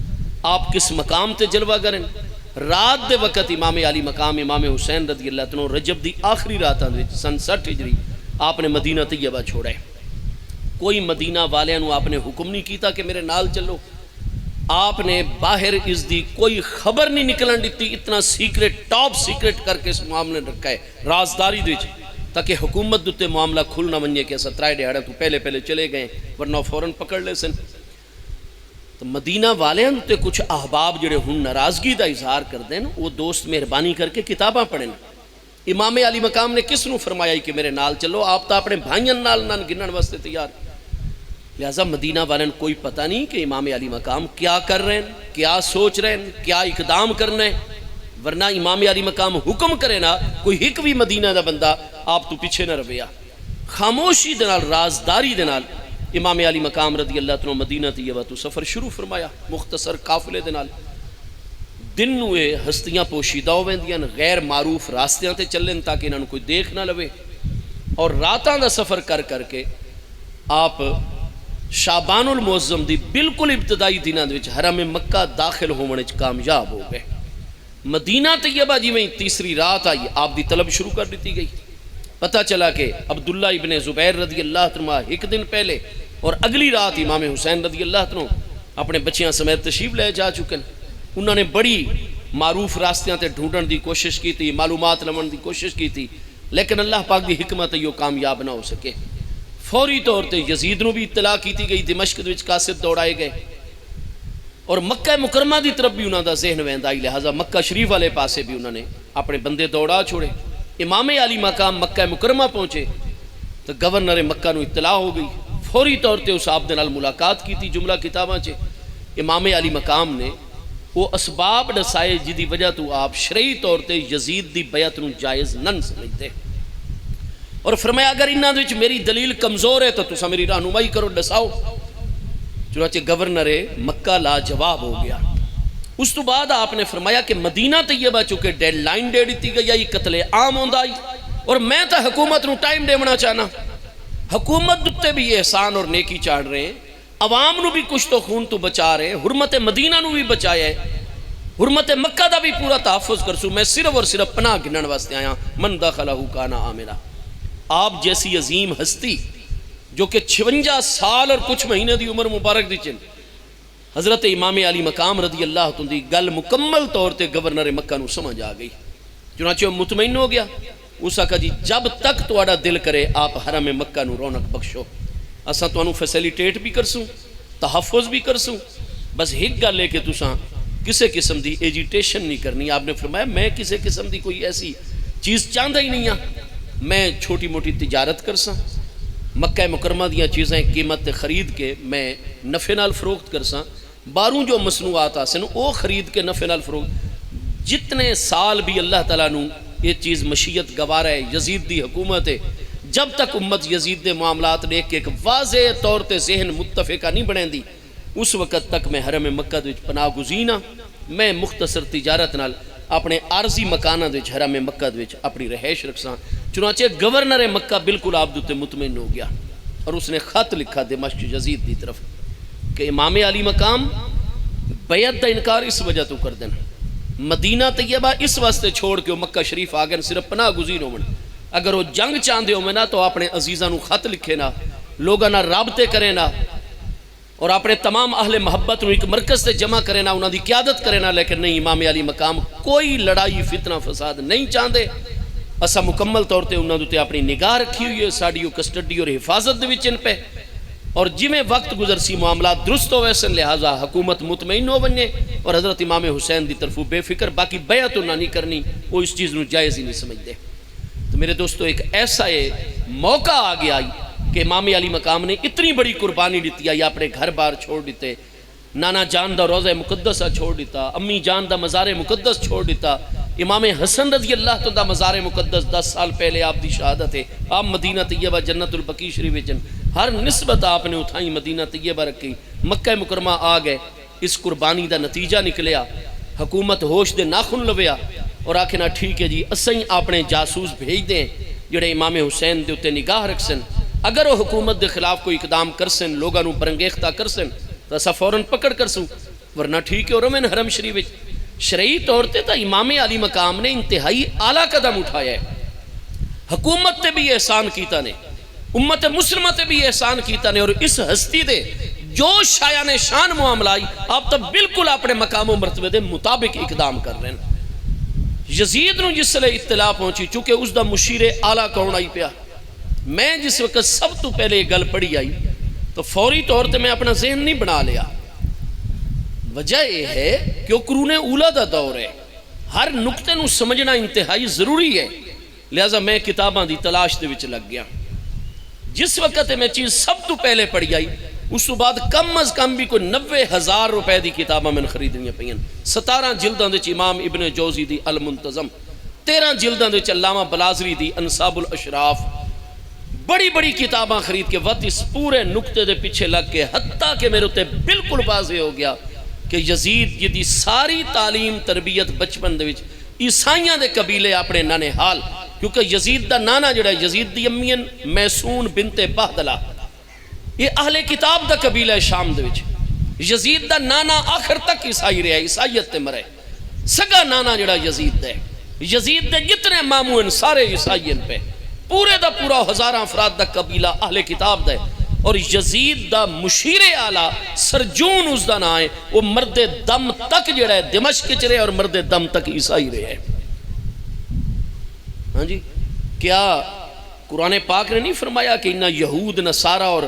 آپ کس مقام تے جلوہ کریں۔ رات دے وقت امام علی مقام امام حسین رضی اللہ عنہ رجب دی آخری راتاں دے سن 60 ہجری آپ نے مدینہ طیبہ چھوڑا ہے۔ کوئی مدینہ والیاں نو آپ نے حکم نہیں کیتا کہ میرے نال چلو، آپ نے باہر اس دی کوئی خبر نہیں نکلن دیتی، اتنا سیکرٹ ٹاپ سیکرٹ کر کے اس معاملے رکھا ہے رازداری دے وچ، تاکہ حکومت دوتے معاملہ کھل نہ ونجے کہ 17 دہاڑے تو پہلے چلے گئے ورنہ فوراً پکڑ لے سن۔ تو مدینہ والے تے کچھ احباب جڑے ہن ناراضگی دا اظہار کر دیں، وہ دوست مہربانی کر کے کتاباں پڑھیں۔ امام علی مقام نے کس نو فرمایا کہ میرے نال چلو، آپ تا اپنے بھائیاں نال نہ گنن واسطے تیار۔ لہذا مدینہ والے کوئی پتہ نہیں کہ امام علی مقام کیا کر رہے ہیں، کیا سوچ رہے ہیں، کیا اقدام کرنا ہے، ورنہ امام علی مقام حکم کرے نا، کوئی ایک بھی مدینہ دا بندہ آپ تو پیچھے نہ رویا۔ خاموشی دے نال رازداری دے نال امام علی مقام رضی اللہ عنہ مدینہ طیبہ تو سفر شروع فرمایا، مختصر قافلے دے نال۔ دن نوے ہستیاں پوشیدہ ہوویندیاں، غیر معروف راستیاں تے چلن تاکہ انہاں کوئی دیکھ نہ لوے، اور راتاں دا سفر کر کے آپ شعبان المعظم دی بالکل ابتدائی دنوں وچ حرم مکہ داخل ہونے وچ کامیاب ہو گئے۔ مدینہ طیبہ جی میں تیسری رات آئی، آپ دی طلب شروع کر دیتی گئی۔ پتہ چلا کہ عبداللہ ابن زبیر رضی اللہ عنہ ایک دن پہلے اور اگلی رات امام حسین رضی اللہ عنہ اپنے بچیاں سمیت تشریف لے جا چکے ہیں۔ انہوں نے بڑی معروف راستیاں تے ڈھونڈن دی کوشش کی تھی، معلومات لمن دی کوشش کی تھی، لیکن اللہ پاک دی حکمت یہ کامیاب نہ ہو سکے۔ فوری طور تے یزید نو بھی اطلاع کیتی گئی، دمشق وچ قاصد دوڑائے گئے، اور مکہ مکرمہ دی طرف بھی انہوں دا ذہن ویندا آئی، لہذا مکہ شریف والے پاسے بھی انہوں نے اپنے بندے دوڑا چھوڑے۔ امام علی مقام مکہ مکرمہ پہنچے تو گورنر مکہ نو اطلاع ہو گئی، فوری طور تے اس آپ دے نال ملاقات کی تھی۔ جملہ کتاباں چے امام علی مقام نے وہ اسباب دسائے جدی وجہ تو آپ شرعی طور تے یزید دی بیعت نو جائز نہ سمجھتے، اور فرمایا اگر انہاں وچ میری دلیل کمزور ہے تو تساں میری رہنمائی کرو، دساؤ۔ چنانچہ گورنر مکہ لا جواب ہو گیا۔ اس تو بعد آپ نے فرمایا کہ مدینہ طیبہ چونکہ ڈیڈ لائن دے دیتی گئی، یہ قتل عام ہوندا آئی، اور میں تو حکومت نو ٹائم دیونا چاہنا۔ حکومت دتے بھی احسان اور نیکی چاڑ رہے ہیں، عوام نو بھی کچھ تو خون تو بچا رہے ہیں، حرمت مدینہ نو بھی بچایا ہے، حرمت مکہ دا بھی پورا تحفظ کرسوں، میں صرف اور صرف پناہ گنن واسطے آیا، من دخلہ کان آمنا۔ آپ جیسی عظیم ہستی جو کہ 56 سال اور کچھ مہینے دی عمر مبارک دی چن، حضرت امام علی مقام رضی اللہ عنہ دی گل مکمل طور تے گورنر مکہ نو سمجھ آ گئی، چنانچہ وہ مطمئن ہو گیا۔ اس کہا جی جب تک تواڈا دل کرے آپ حرم مکہ نو رونق بخشو، اساں تانوں فیسیلیٹیٹ بھی کرسوں، تحفظ بھی کرسوں، بس ایک گل ہے کہ تساں کسے قسم دی ایجیٹیشن نہیں کرنی۔ آپ نے فرمایا میں کسے قسم دی کوئی ایسی چیز چاہتا ہی نہیں ہاں، میں چھوٹی موٹی تجارت کرساں، مکہ مکرمہ دیاں چیزیں قیمت خرید کے میں نفع نال فروخت کرساں، باروں جو مصنوعات آسن وہ خرید کے نفع نال فروخت۔ جتنے سال بھی اللہ تعالیٰ نو یہ چیز مشیت گوارا ہے، یزید دی حکومت ہے، جب تک امت یزید دے معاملات دیکھ کے ایک واضح طور تے ذہن متفقہ نہیں بنے دی، اس وقت تک میں حرم مکہ دے پناہ گزینا، میں مختصر تجارت نال اپنے عارضی مکانہ دے حرم مکہ دے اپنی رہائش رکھساں۔ چنانچہ گورنر مکہ بالکل آپ دوتے مطمئن ہو گیا، اور اس نے خط لکھا دمشق یزید دی طرف کہ امام علی مقام بیعت دا انکار اس وجہ تو کر دینا، مدینہ طیبہ اس واسطے چھوڑ کے وہ مکہ شریف آگئے صرف پناہ گزین ہو من، اگر وہ جنگ چاندے ہو میں نا تو اپنے عزیزاں نو خط لکھے نا، لوگاں نا رابطے کرے نا، اور اپنے تمام اہل محبت نو ایک مرکز سے جمع کرے نا، انہاں دی قیادت کرے نا، لیکن نہیں، امام علی مقام کوئی لڑائی فتنہ فساد نہیں چاندے، اسا مکمل طور تے انہاں دوتے اپنی نگاہ رکھی ہوئی ہے، ساڑیو کسٹڈی اور حفاظت دے وچ ان پہ، اور جویں وقت گزر سی معاملات درست ہو ویسن، لہذا حکومت مطمئن ہو بننے، اور حضرت امام حسین دی طرف بے فکر، باقی بیعت نہ نہیں کرنی، وہ اس چیز نو جائز ہی نہیں سمجھتے۔ تو میرے دوستو ایک ایسا موقع آ گیا کہ امام علی مقام نے اتنی بڑی قربانی دیتی ہے، یا اپنے گھر بار چھوڑ دیتے، نانا جان دا روضہ مقدسہ چھوڑ دیتا، امی جان دا مزار مقدس چھوڑ دیتا، امام حسن رضی اللہ تو دا مزار مقدس 10 سال پہلے آپ دی شہادت ہے. آپ مدینہ طیبہ جنت البقیع شریف وچن ہر نسبت آپ نے اٹھائی مدینہ طیبہ رکھی. مکہ مکرمہ آ گئے. اس قربانی دا نتیجہ نکلیا. حکومت ہوش دے ناخن لویا اور آکھنا ٹھیک ہے جی اسیں اپنے جاسوس بھیج دیں جڑے امام حسین دے اتے نگاہ رکھ سن. اگر وہ حکومت دے خلاف کوئی اقدام کر سن لوگاں نو برنگیختہ کر سن تو اسا فوراً پکڑ کر سوں. ورنہ ٹھیک ہے. اور میں حرم شریف شرعی طور تے تا امام علی مقام نے انتہائی اعلیٰ قدم اٹھایا ہے. حکومت تے بھی احسان کیتا نے, امت مسلمہ تے بھی احسان کیتا نے. اور اس ہستی دے جو شایان شان معاملہ آئی آپ تو بالکل اپنے مقام و مرتبے دے مطابق اقدام کر رہے ہیں. یزید نو جس لئے اطلاع پہنچی چونکہ اس دا مشیر اعلیٰ کون آئی پیا. میں جس وقت سب تو پہلے یہ گل پڑھی آئی تو فوری طور تے میں اپنا ذہن نہیں بنا لیا. وجہ یہ ہے کہ وہ قرون اولا دا دور ہے. ہر نقطے نو سمجھنا انتہائی ضروری ہے. لہذا میں کتاباں دی تلاش دے وچ لگ گیا. جس وقت میں چیز سب تو پہلے پڑھی آئی اس تو بعد کم از کم بھی کوئی 90,000 روپے دی کتاباں میں خریدنیاں پئیاں. 17 جلداں دے امام ابن جوزی دی المنتظم, 13 جلداں دے علامہ بلازری دی انصاب الاشراف, بڑی بڑی کتاباں خرید کے وقت اس پورے نقطے دے پیچھے لگ کے حتیٰ کہ میرے تے بالکل واضح ہو گیا کہ یزید یہ دی ساری تعلیم تربیت بچپن دے وچ عیسائیاں دے قبیلے اپنے نانے حال, کیونکہ یزید دا نانا جڑا یزید دی امین میسون بنت بہدلہ یہ اہل کتاب دا قبیلہ ہے شام دے وچ. یزید دا نانا آخر تک عیسائی رہا, عیسائیت تے مرے. سگا نانا جڑا یزید دے, یزید دے جتنے ماموں ہیں سارے عیسائین پہ, پورے دا پورا ہزاراں افراد دا قبیلہ اہل کتاب دے. اور یزید دا مشیر اعلیٰ سرجون اس دا نام ہے, وہ مرد دم تک جڑا ہے دمشق چ رہے اور مرد دم تک عیسائی رہے. ہاں جی, کیا قرآن پاک نے نہیں فرمایا کہ انہا یہود نصارہ اور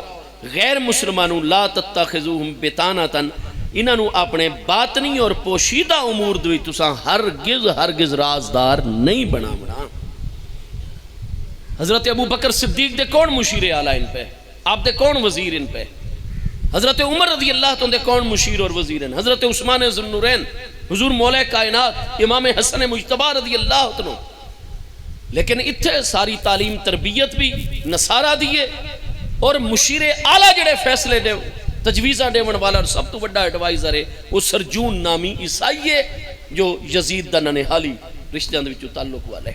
غیر مسلمانوں لا تتخذوہم بطانتاً, انہوں اپنے باطنی اور پوشیدہ امور دوئی تساں ہرگز رازدار نہیں بنا. حضرت ابو بکر صدیق دے کون مشیر اعلیٰ ان پہ, آپ دے کون وزیر ان پہ. حضرت عمر رضی اللہ تو دے کون مشیر اور وزیر ہیں. حضرت عثمان ذو النورین, حضور مولا کائنات, امام حسن مجتبی رضی اللہ عنہ. لیکن اتھے ساری تعلیم تربیت بھی نصارہ دیئے اور مشیر اعلیٰ جڑے فیصلے دے تجویزہ دے والا اور سب تو بڑا ایڈوائزر ہے وہ سرجون نامی عیسائی ہے جو یزید دا ننہالی رشتہ دے وچوں تعلق والے.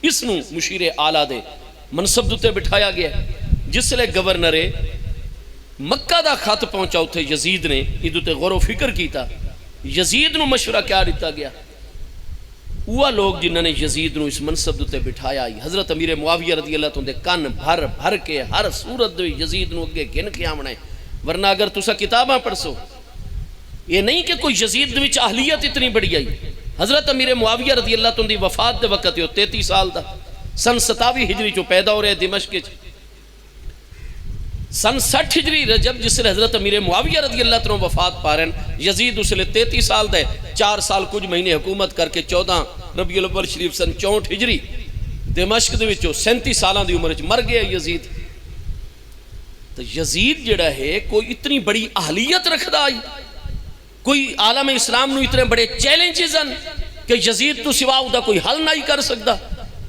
اس نو مشیر اعلیٰ دے منصب دوتے بٹھایا گیا. جس لئے گورنر مکہ دا خط پہنچا اتھے یزید نے ادھو تے غور و فکر کیتا. یزید نو مشورہ کیا دیتا گیا, وہ لوگ جنہوں نے یزید نو اس منصب دوتے بٹھایا. حضرت امیر معاویہ رضی اللہ عنہ دے کان بھر بھر کے ہر صورت دے یزید نو اگے گن کے آمنا ہے. ورنہ اگر تسا کتاباں پڑھ سو یہ نہیں کہ کوئی یزید وچ اہلیت اتنی بڑی آئی. حضرت امیر معاویہ رضی اللہ عنہ دی وفات دے وقت 33 سال دا سن 27 ہجری چو پیدا ہو رہے دمشق چ. سن 60 ہجری رجب جس لئے حضرت امیر معاویہ رضی اللہ عنہ وفات پا رہے ہیں. یزید اس لئے 33 سال دے 4 سال کچھ مہینے حکومت کر کے 14 ربیع الاول شریف سن 64 ہجری دمشق دے وچوں 37 سالاں دی عمر وچ مر گیا یزید. تو یزید جڑا ہے کوئی اتنی بڑی اہلیت رکھدا آئی, کوئی عالم اسلام نو اتنے بڑے چیلنجز ہیں کہ یزید تو سوا دا کوئی حل نہیں کر سکتا.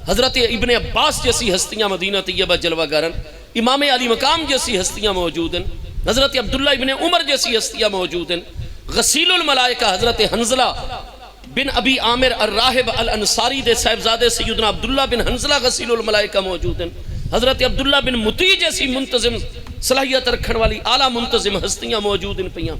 حضرت ابن عباس جیسی ہستیاں مدینہ طیبہ جلوہ گرن, امام علی مقام جیسی ہستیاں موجود ہیں, حضرت عبداللہ ابن عمر جیسی ہستیاں موجود ہیں, غسیل الملائکہ حضرت حنزلہ بن ابی عامر الراہب الانصاری دے صاحبزادے سیدنا عبداللہ بن حنزلہ غسیل الملائکہ موجود ہیں, حضرت عبداللہ بن مطیع جیسی منتظم صلاحیت رکھن والی اعلیٰ منتظم ہستیاں موجود ہیں پیاں.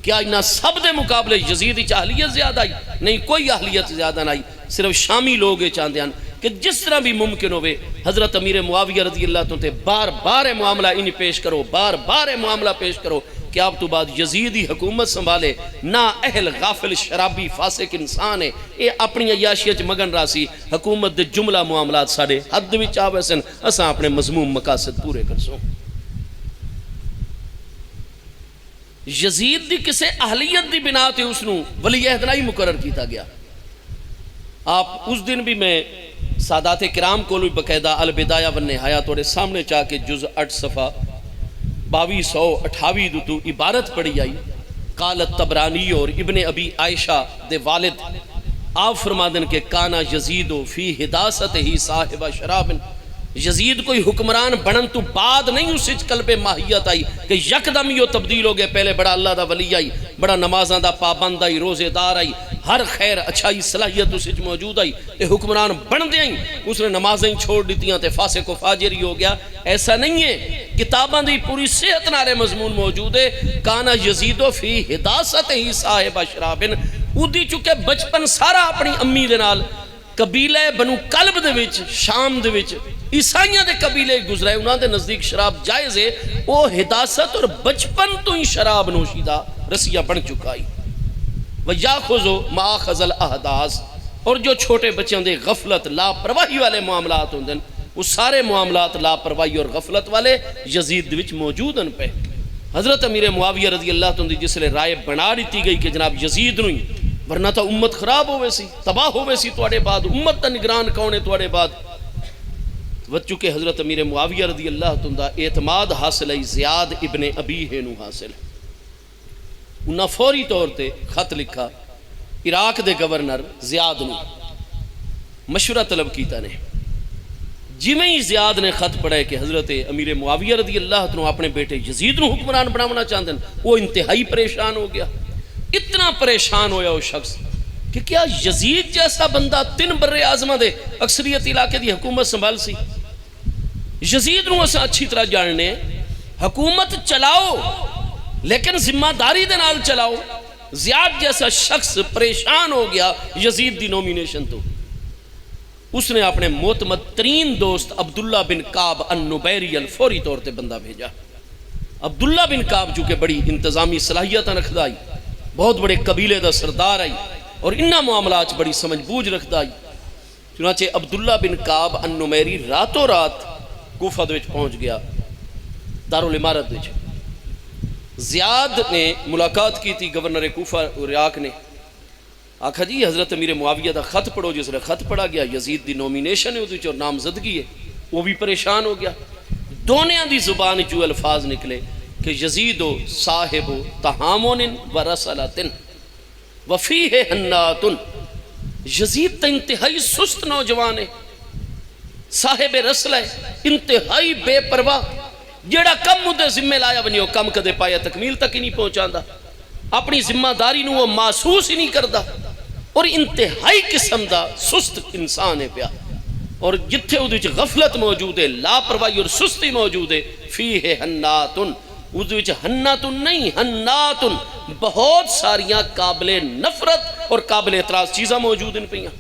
کیا انہا سب دے مقابلے یزید کی اہلیت زیادہ آئی؟ نہیں, کوئی اہلیت زیادہ نہیں. صرف شامی لوگ چاہتے ہیں کہ جس طرح بھی ممکن ہوئے حضرت امیر معاویہ رضی اللہ عنہ تے بار بار معاملہ انہی پیش کرو, بار بار معاملہ پیش کرو کہ آپ تو بعد یزیدی حکومت سنبھالے. نا اہل غافل شرابی فاسق انسان ہے, اے اپنی عیاشیت مگن راسی. حکومت دے جملہ معاملات ساڑے حد وچ آوے سن, اساں اپنے مضموم مقاصد پورے کر سوں. یزید دی کسے اہلیت دی بنا تے اس نو ولی عہد نہیں مقرر کیتا گیا. آپ اس دن بھی میں سادات کرام کو بھی بقیدہ البدایہ والنہایہ توڑے سامنے چاہ کے جز 8 صفحہ 2228 دو عبارت پڑھی آئی. قالت طبرانی اور ابن ابی عائشہ دے والد آپ فرما دیں کہ کانا یزید فی حداثت ہی صاحب شراب، یزید کوئی حکمران بنن تو بعد نہیں اس قلب ماہیت آئی کہ یکدم یہ تبدیل ہو گئے، پہلے بڑا اللہ دا ولی آئی، بڑا نمازاں دا پابند آئی، روزے دار آئی، ہر خیر اچھائی صلاحیت اس وچ موجود آئی، تے حکمران بن دے آئی، اس نے نمازیں چھوڑ دیتیاں تے فاسق و فاجر ہو گیا۔ ایسا نہیں ہے، کتاباں دی پوری صحت نالے مضمون موجود ہے۔ کانا یزید فی حداثت ہی صاحب شراب، اودی چکے بچپن سارا اپنی امی دے نال قبیلہ بنو کلب دے وچ، شام دے وچ عیسائیاں دے قبیلے گزرے، انہاں دے نزدیک شراب جائز ہے، وہ حداثت اور بچپن تو ہی شراب نوشیدہ رسیہ بن چکائی۔ وَيَأْخُذُ مَأْخَذَ الْأَحْدَاثِ، اور جو چھوٹے بچوں دے غفلت لاپرواہی والے معاملات ہوندے ہیں، وہ سارے معاملات لاپرواہی اور غفلت والے یزید وچ موجود ہیں پہ۔ حضرت امیر معاویہ رضی اللہ عنہ دی جس لئے رائے بنا دیتی گئی کہ جناب یزید نوئی، ورنہ تا امت خراب ہوئے سی، تباہ ہوئے سی توڑے بعد، امت تا نگران کونے توڑے بعد۔ وچو کہ حضرت امیر معاویہ رضی اللہ عنہ دا اعتماد حاصل ہے زیاد ابن ابی ہے نو حاصل، انہاں فوری طور تے خط لکھا عراق دے گورنر زیاد نو، مشورہ طلب کیتا نے۔ جی میں ہی زیاد نے خط پڑھا ہے کہ حضرت امیر معاویہ رضی اللہ عنہ اپنے بیٹے یزید نو حکمران بناونا چاہتے ہیں، وہ انتہائی پریشان ہو گیا۔ اتنا پریشان ہویا وہ شخص کہ کیا یزید جیسا بندہ 3 بر اعظمہ دے اکثریت علاقے دی حکومت سنبھال سی؟ یزید نو اسا اچھی طرح جاننے، حکومت چلاؤ لیکن ذمہ داری دے نال چلاؤ۔ زیاد جیسا شخص پریشان ہو گیا یزید دی نومینیشن تو، اس نے اپنے معتمد ترین دوست عبداللہ بن کعب النبیری الفوری طور تے بندہ بھیجا۔ عبداللہ بن کعب جو کہ بڑی انتظامی صلاحیت رکھدا آئی، بہت بڑے قبیلے دا سردار آئی اور انہاں معاملات بڑی سمجھ بوجھ رکھدا آئی۔ چنانچہ عبداللہ بن کعب النمیری راتوں رات کوفہ دے وچ پہنچ گیا، دارالامارت وچ۔ زیاد نے ملاقات کی تھی گورنر کوفہ عراق نے، آکھا جی حضرت امیر معاویہ دا خط پڑھو، جس نے خط پڑھا گیا یزید دی نومینیشن ہے اور نامزدگی ہے، وہ بھی پریشان ہو گیا۔ دونوں دی زبان جو الفاظ نکلے کہ یزید صاحب تہامون و رسلۃ وفیہ حنات، یزید تا انتہائی سست نوجوان ہے، صاحب رسل ہے، انتہائی بے پرواہ، جیڑا کم مدے ذمہ لایا بنی ہو کم کدے پایا تکمیل تک ہی نہیں پہنچاندہ، اپنی ذمہ داری نو وہ محسوس ہی نہیں کردا، اور انتہائی قسم دا سست انسان ہے پیا۔ اور جتھے وہ غفلت موجود ہے، لاپرواہی اور سستی موجود ہے، فیہ حناتن، اردو وچ حناتن نہیں حناتن، بہت ساریاں قابل نفرت اور قابل اعتراض چیزاں موجود ہیں پئیاں۔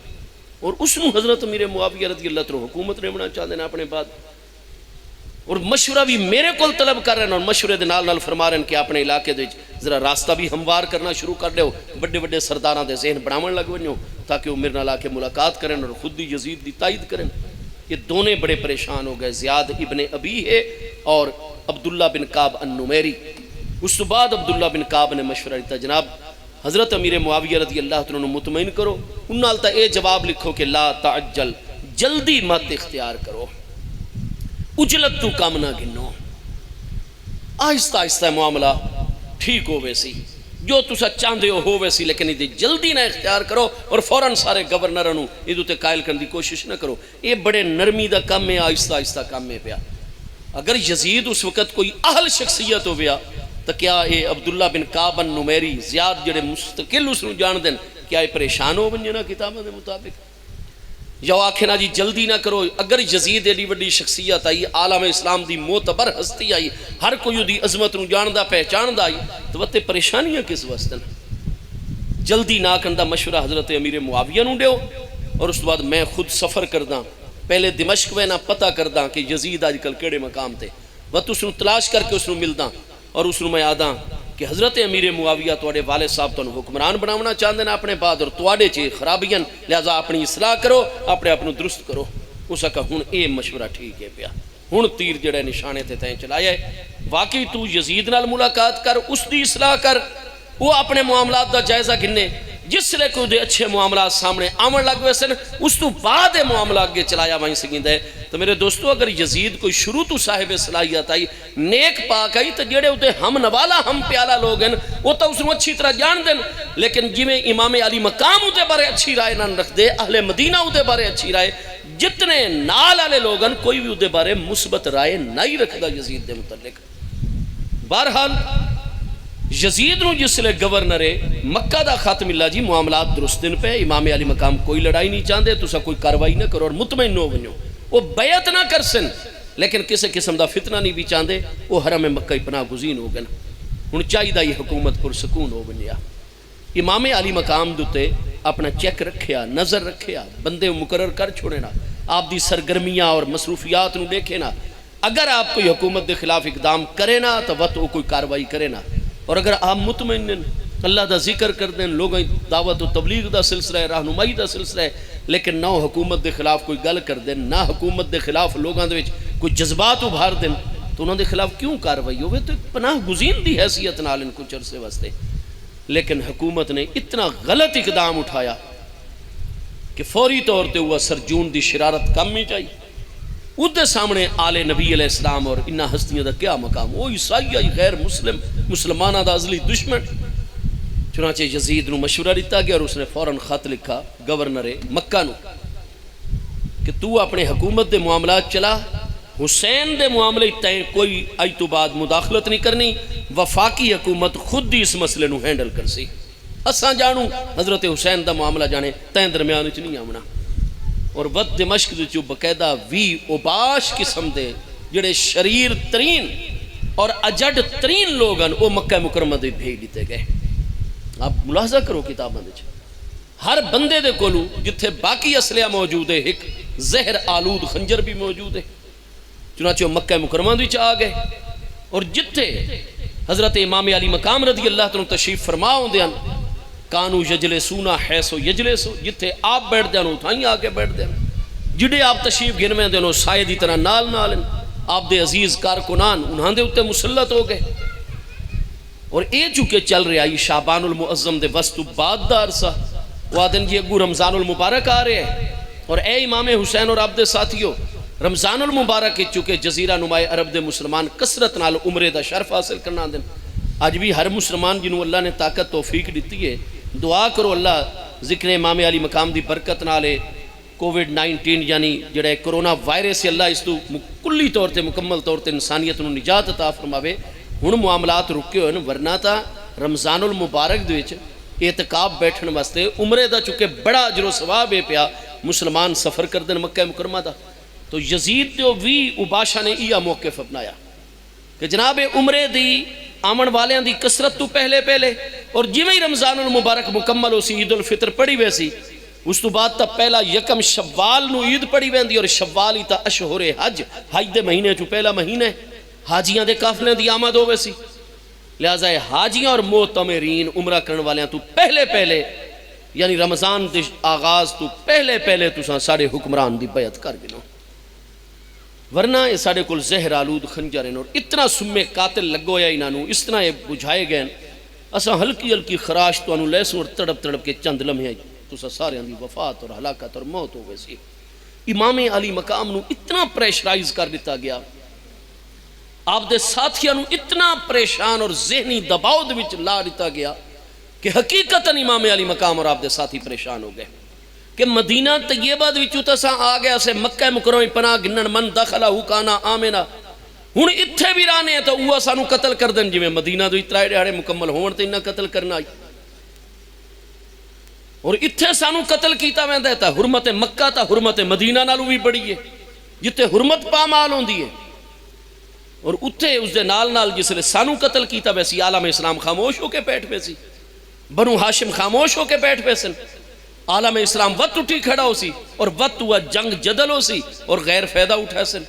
اور اس نو حضرت امیر معاویہ رضی اللہ عنہ حکومت نے بنا چاہتے ہیں اپنے بعد، اور مشورہ بھی میرے کول طلب کر رہے ہیں، اور مشورے دے نال فرما رہے ہیں کہ اپنے علاقے دے ذرا راستہ بھی ہموار کرنا شروع کر دے ہو، بڑے بڑے سرداراں دے ذہن بناون لگ ونجو تاکہ وہ میرے نال آ کے ملاقات کریں اور خود بھی یزید دی تائید کریں۔ یہ دونوں بڑے پریشان ہو گئے، زیاد ابن ابی ہے اور عبداللہ بن کعب النمیری۔ اس تو بعد عبداللہ بن کعب نے مشورہ دیتا، جناب حضرت امیر معاویہ رضی اللہ عنہ مطمئن کرو، انہاں تا اے جواب لکھو کہ لا تعجل، جلدی مت اختیار کرو، اجلت تو کام نہ گنو، آہستہ آہستہ معاملہ ٹھیک ہوئے سی، جو تسا چاندے ہو ویسی، لیکن یہ جلدی نہ اختیار کرو اور فوراً سارے گورنروں یہ تے قائل کرنے دی کوشش نہ کرو۔ یہ بڑے نرمی دا کم ہے، آہستہ آہستہ کم ہے پیا۔ اگر یزید اس وقت کوئی اہل شخصیت ہو گیا تو کیا یہ عبداللہ بن کعب النمیری زیاد جڑے مستقل اس نو جان دیں، کیا یہ پریشان ہو بنجنا کتابوں دے مطابق؟ یا آکھنا جی جلدی نہ کرو، اگر یزید ایڈی وڈی شخصیت آئی، عالم اسلام دی معتبر ہستی آئی، ہر کوئی دی عظمت نو جاندہ پہچاندہ آئی، تو وہ پریشانیاں کس واسطے ہیں؟ جلدی نہ کرنا مشورہ حضرت امیر معاویہ نو دیو، اور اس بعد میں خود سفر کرداں، پہلے دمشق میں نہ پتہ کرداں کہ یزید آج کل کیڑے مقام تے، وہ اس نو تلاش کر کے اس نو ملداں، اور اس نو میں آداں کہ حضرت امیر معاویہ توڑے والد صاحب تو حکمران بناونا چاہتے ہیں اپنے بعد، اور توڑے چے خرابیاں، لہذا اپنی اصلاح کرو، اپنے اپنو درست کرو۔ اسا کہا ہون اے مشورہ ٹھیک ہے پیا، ہون تیر جڑے نشانے تے تین چلایا ہے، واقعی تو یزید نال ملاقات کر، اس دی اصلاح کر، وہ اپنے معاملات دا جائزہ گھنے، جس لے کوئی دے اچھے معاملات سامنے آمن لگ وے سن اس تو بعد معاملہ آگے چلایا وہیں سکیند ہے. تو میرے دوستو اگر یزید کوئی شروع تو صاحب صلاحیت آئی نیک پاک آئی تو جڑے ہوتے ہم نوالا ہم پیالا لوگ ہیں وہ تو اس نے اچھی طرح جان دیں. لیکن جی میں امام علی مقام ہوتے بارے اچھی رائے نہ رکھ دے اہل مدینہ ہوتے بارے اچھی رائے جتنے نال آلے لوگ ہیں کوئی بھی ہوتے بارے مثبت رائے نہیں رکھ دا یزید دے متعلق. بہرحال یزید نو جس لئے گورنر مکہ دا خاتم اللہ جی معاملات درست دن پہ امام علی مقام کوئی لڑائی نہیں چاہتے تو سا کوئی کاروائی نہ کرو اور مطمئن نہ بنو وہ بیعت نہ کر سن لیکن کسی قسم دا فتنہ نہیں بھی چاہتے وہ حرم مکہ پناہ گزین ہو گئے ہن چاہیے دا یہ حکومت پر سکون ہو بنیا. امام علی مقام دوتے اپنا چیک رکھیا نظر رکھیا بندے مقرر کر چھوڑے نا آپ دی سرگرمیاں اور مصروفیات نو دیکھے نا اگر آپ کوئی حکومت دے خلاف اقدام کرے نا تو وقت وہ کوئی کاروائی کرے نا اور اگر آپ مطمئن اللہ دا ذکر کر دیں لوگوں دعوت و تبلیغ دا سلسلہ ہے رہنمائی دا سلسلہ ہے لیکن نہ حکومت دے خلاف کوئی گل کر دیں نہ حکومت دے خلاف لوگوں دے کوئی جذبات ابھار دیں تو انہوں دے خلاف کیوں کاروائی ہوئے تو پناہ گزین دی حیثیت نال ان کچھ عرصے واسطے. لیکن حکومت نے اتنا غلط اقدام اٹھایا کہ فوری طور تے ہوا سرجون دی شرارت کم نہیں چاہیے. ادھے سامنے آل نبی علیہ السلام اور انہا ہستیاں دا کیا مقام وہ عیسائی غیر مسلم مسلمانہ دا ازلی دشمن. چنانچہ یزید نو مشورہ دیتا گیا اور اس نے فوراً خط لکھا گورنر مکہ نو کہ تو اپنے حکومت دے معاملات چلا حسین دے معاملے تائیں کوئی آئی تو بعد مداخلت نہیں کرنی وفاقی حکومت خود دی اس مسئلے نو ہینڈل کر سی اساں جانوں حضرت حسین دا معاملہ جانے تائیں درمیان اچھ نہیں آمنا. اور وقت دمشق جو بقیدہ وی اوباش قسم دے جڑے شریر ترین اور اجڑ ترین لوگ ہیں وہ مکہ مکرمہ دے بھیج دیتے گئے. آپ ملاحظہ کرو کتاباں دے ہر بندے دے کولو جتھے باقی اسلحہ موجود ہے ایک زہر آلود خنجر بھی موجود ہے. چنانچہ وہ مکہ مکرمہ دے آ گئے اور جتھے حضرت امام علی مقام رضی اللہ تعالیٰ تشریف فرما ہوندے ہیں کانو یجلسونا حیثو یجلسو جتھے آپ بیٹھ دیں اتھائیں آگے بیٹھ دیں جڑے آپ تشریف گھنویں دیں سائے دی طرح نال نال آپ دے عزیز کارکنان انہاں دے اتے مسلط ہو گئے. اور اے چکے چل رہے آئی شعبان المعظم دے وسط بعد دا عرصہ وعدن جی اگو رمضان المبارک آ رہے ہیں اور اے امام حسین اور آپ دے ساتھیوں رمضان المبارک چکے جزیرہ نمائے عرب دے مسلمان کسرت نال عمرے دا شرف حاصل کرنا دیں. آج بھی ہر مسلمان جنہوں اللہ نے طاقت توفیق دیتی ہے دعا کرو اللہ ذکر امام علی مقام دی برکت نالے کووڈ-19 یعنی جڑا کرونا وائرس سے اللہ اس تو کلی طور تے مکمل طور تے انسانیت نو نجات عطا فرماوے. ہن معاملات رکے ہوئے ورنہ تا رمضان المبارک دے وچ اعتکاف بیٹھن واسطے عمرے دا چکے بڑا اجر و ثواب ہے پیا مسلمان سفر کر دن مکہ مکرمہ دا. تو یزید جو وی اباشا نے یہ موقف اپنایا کہ جناب عمرے دی آمن والیاں دی کسرت تو پہلے اور جویں رمضان المبارک مکمل ہو سی عید الفطر پڑھی ویسی اس تو بعد تا پہلا یکم شوال نو عید پڑھی ویندی اور شوال ہی تا اشہر حج حج دے مہینے چو پہلا مہینے حاجیاں دے قافلے دی آمد ہو ویسی. لہذا حاجیاں اور معتمرین عمرہ کرن والیاں تو پہلے یعنی رمضان دے آغاز تو پہلے تو ساڑے حکمران دی بیعت کر گنو ورنہ یہ ساڑے کل زہر آلود خنجر ہیں اور اتنا سمے قاتل لگو یا انہوں اس طرح یہ بجھائے گئے اساں ہلکی خراش تو انہوں لیسوں اور تڑپ کے چند لمحے تو سارے اندھی وفات اور ہلاکت اور موت ہو گئے سی. امام علی مقام نو اتنا پریشرائز کر دیتا گیا آپ دے ساتھیاں نو اتنا پریشان اور ذہنی دباؤ دے وچ لا دیتا گیا کہ حقیقتاً امام علی مقام اور آپ دے ساتھی پریشان ہو گئے کہ مدینہ طیبہ وچوں تساں آ گیا سے مکہ مکرمہ پناہ گنن من دخلہ کانا آمنا ہن اتھے بھی رانے ہیں تو اوہ سانو قتل کر دن جی میں مدینہ دو اترائے ڈیڑے مکمل ہون تے انہاں قتل کرنا آئی اور اتھے سانو قتل کیتا میں دیتا حرمت مکہ تا حرمت مدینہ نالو بھی بڑی ہے جتے حرمت پامال ہوں دیئے اور اتھے اس دے نال جس لئے سانو قتل کیتا ویسی عالم اسلام خاموش ہو کے بیٹھ ویسی بنو ہاشم خاموش ہو کے بیٹھ ویسن عالم اسلام وقت اٹھی کھڑا ہو سی اور وقت ہوا جنگ جدل ہو سی اور غیر فائدہ اٹھا سن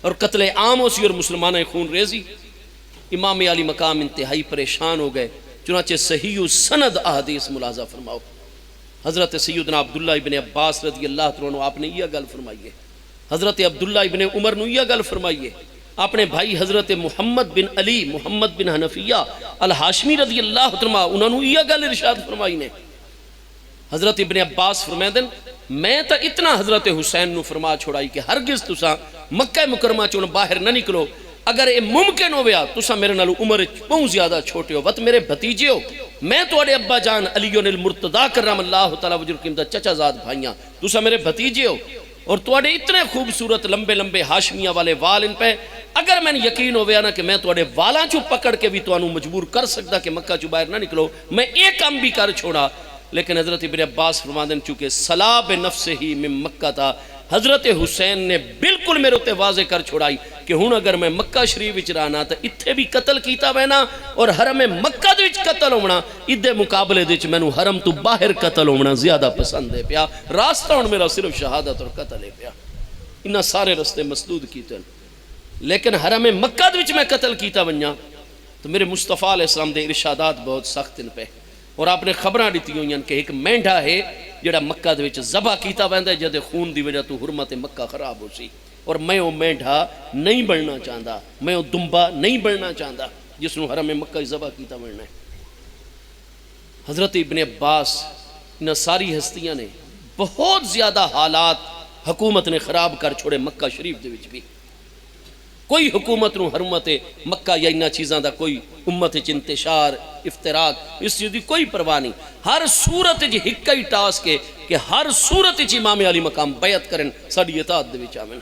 اور قتل عام ہو سی اور مسلمان خون ریزی. امام علی مقام انتہائی پریشان ہو گئے. چنانچہ صحیح سند احادیث ملاحظہ فرماؤ حضرت سیدنا عبداللہ ابن عباس رضی اللہ عنہ آپ نے یہ گل فرمائیے حضرت عبداللہ ابن عمر نے یہ گل فرمائیے اپنے بھائی حضرت محمد بن علی محمد بن حنفیہ الہاشمی رضی اللہ عنہ انہوں نے یہ گل ارشاد فرمائی نے حضرت ابن عباس فرمائیں میں تا اتنا حضرت حسین نو فرما چھوڑائی کہ ہرگز تسا مکہ مکرمہ چون باہر نہ نکلو، اگر یہ ممکن ہو گیا تسا میرے نالو عمر بہت زیادہ چھوٹے ہو، وقت میرے بھتیجے ہو، میں توڑے ابا جان علی المرتضیٰ کرم اللہ تعالیٰ وجہ القیم دا چچا زاد بھائیاں، تسا میرے بھتیجے ہو، اور توڑے اتنے خوبصورت لمبے لمبے ہاشمیہ والے وال ان پہ، اگر میں یقین ہو گیا نا کہ میں توڑے والاں چو پکڑ کے بھی توانو مجبور کر سکتا کہ مکہ چو باہر نہ نکلو، میں ایک کام بھی کر چھوڑا۔ لیکن حضرت ابن عباس فرمادن چونکہ صلاح بنفس ہی من مکہ تھا، حضرت حسین نے بالکل میرے تے واضح کر چھوڑائی کہ ہون اگر میں مکہ شریف وچ رہنا تو اتھے بھی قتل کیتا وینا، اور حرم مکہ دے وچ قتل ہونا ادھے مقابلے دے وچ مینوں حرم تو باہر قتل ہونا زیادہ پسند ہے پیا، راستہ ہن میرا صرف شہادت اور قتل ہے پیا، انہاں سارے رستے مسدود کیتے لیکن حرم مکہ دے وچ میں قتل کیتا ونجا تو میرے مصطفیٰ علیہ السلام دے ارشادات بہت سخت ان پہ، اور آپ نے خبریں دیتی ہوئی کہ ایک مینڈا ہے جڑا مکہ دے وچ ذبح کیتا ویندا ہے جدے خون دی وجہ تو حرمت مکہ خراب ہو سی، اور میں وہ مینڈا نہیں بننا چاہتا، میں وہ دمبا نہیں بننا چاہتا جس نو حرم مکہ ذبح کیتا بننا ہے۔ حضرت ابن عباس ان ساری ہستیاں نے بہت زیادہ حالات حکومت نے خراب کر چھوڑے مکہ شریف دے وچ بھی، کوئی حکومت نو حرمت مکہ یا انہا چیزاں دا کوئی امت انتشار افتراق اس چیز دی کوئی پرواہ نہیں، ہر صورت جی ہکا ہی ٹاس کے کہ ہر صورت جی امام علی مقام بیعت کرن ساڑی اطاعت دے وچ آمن۔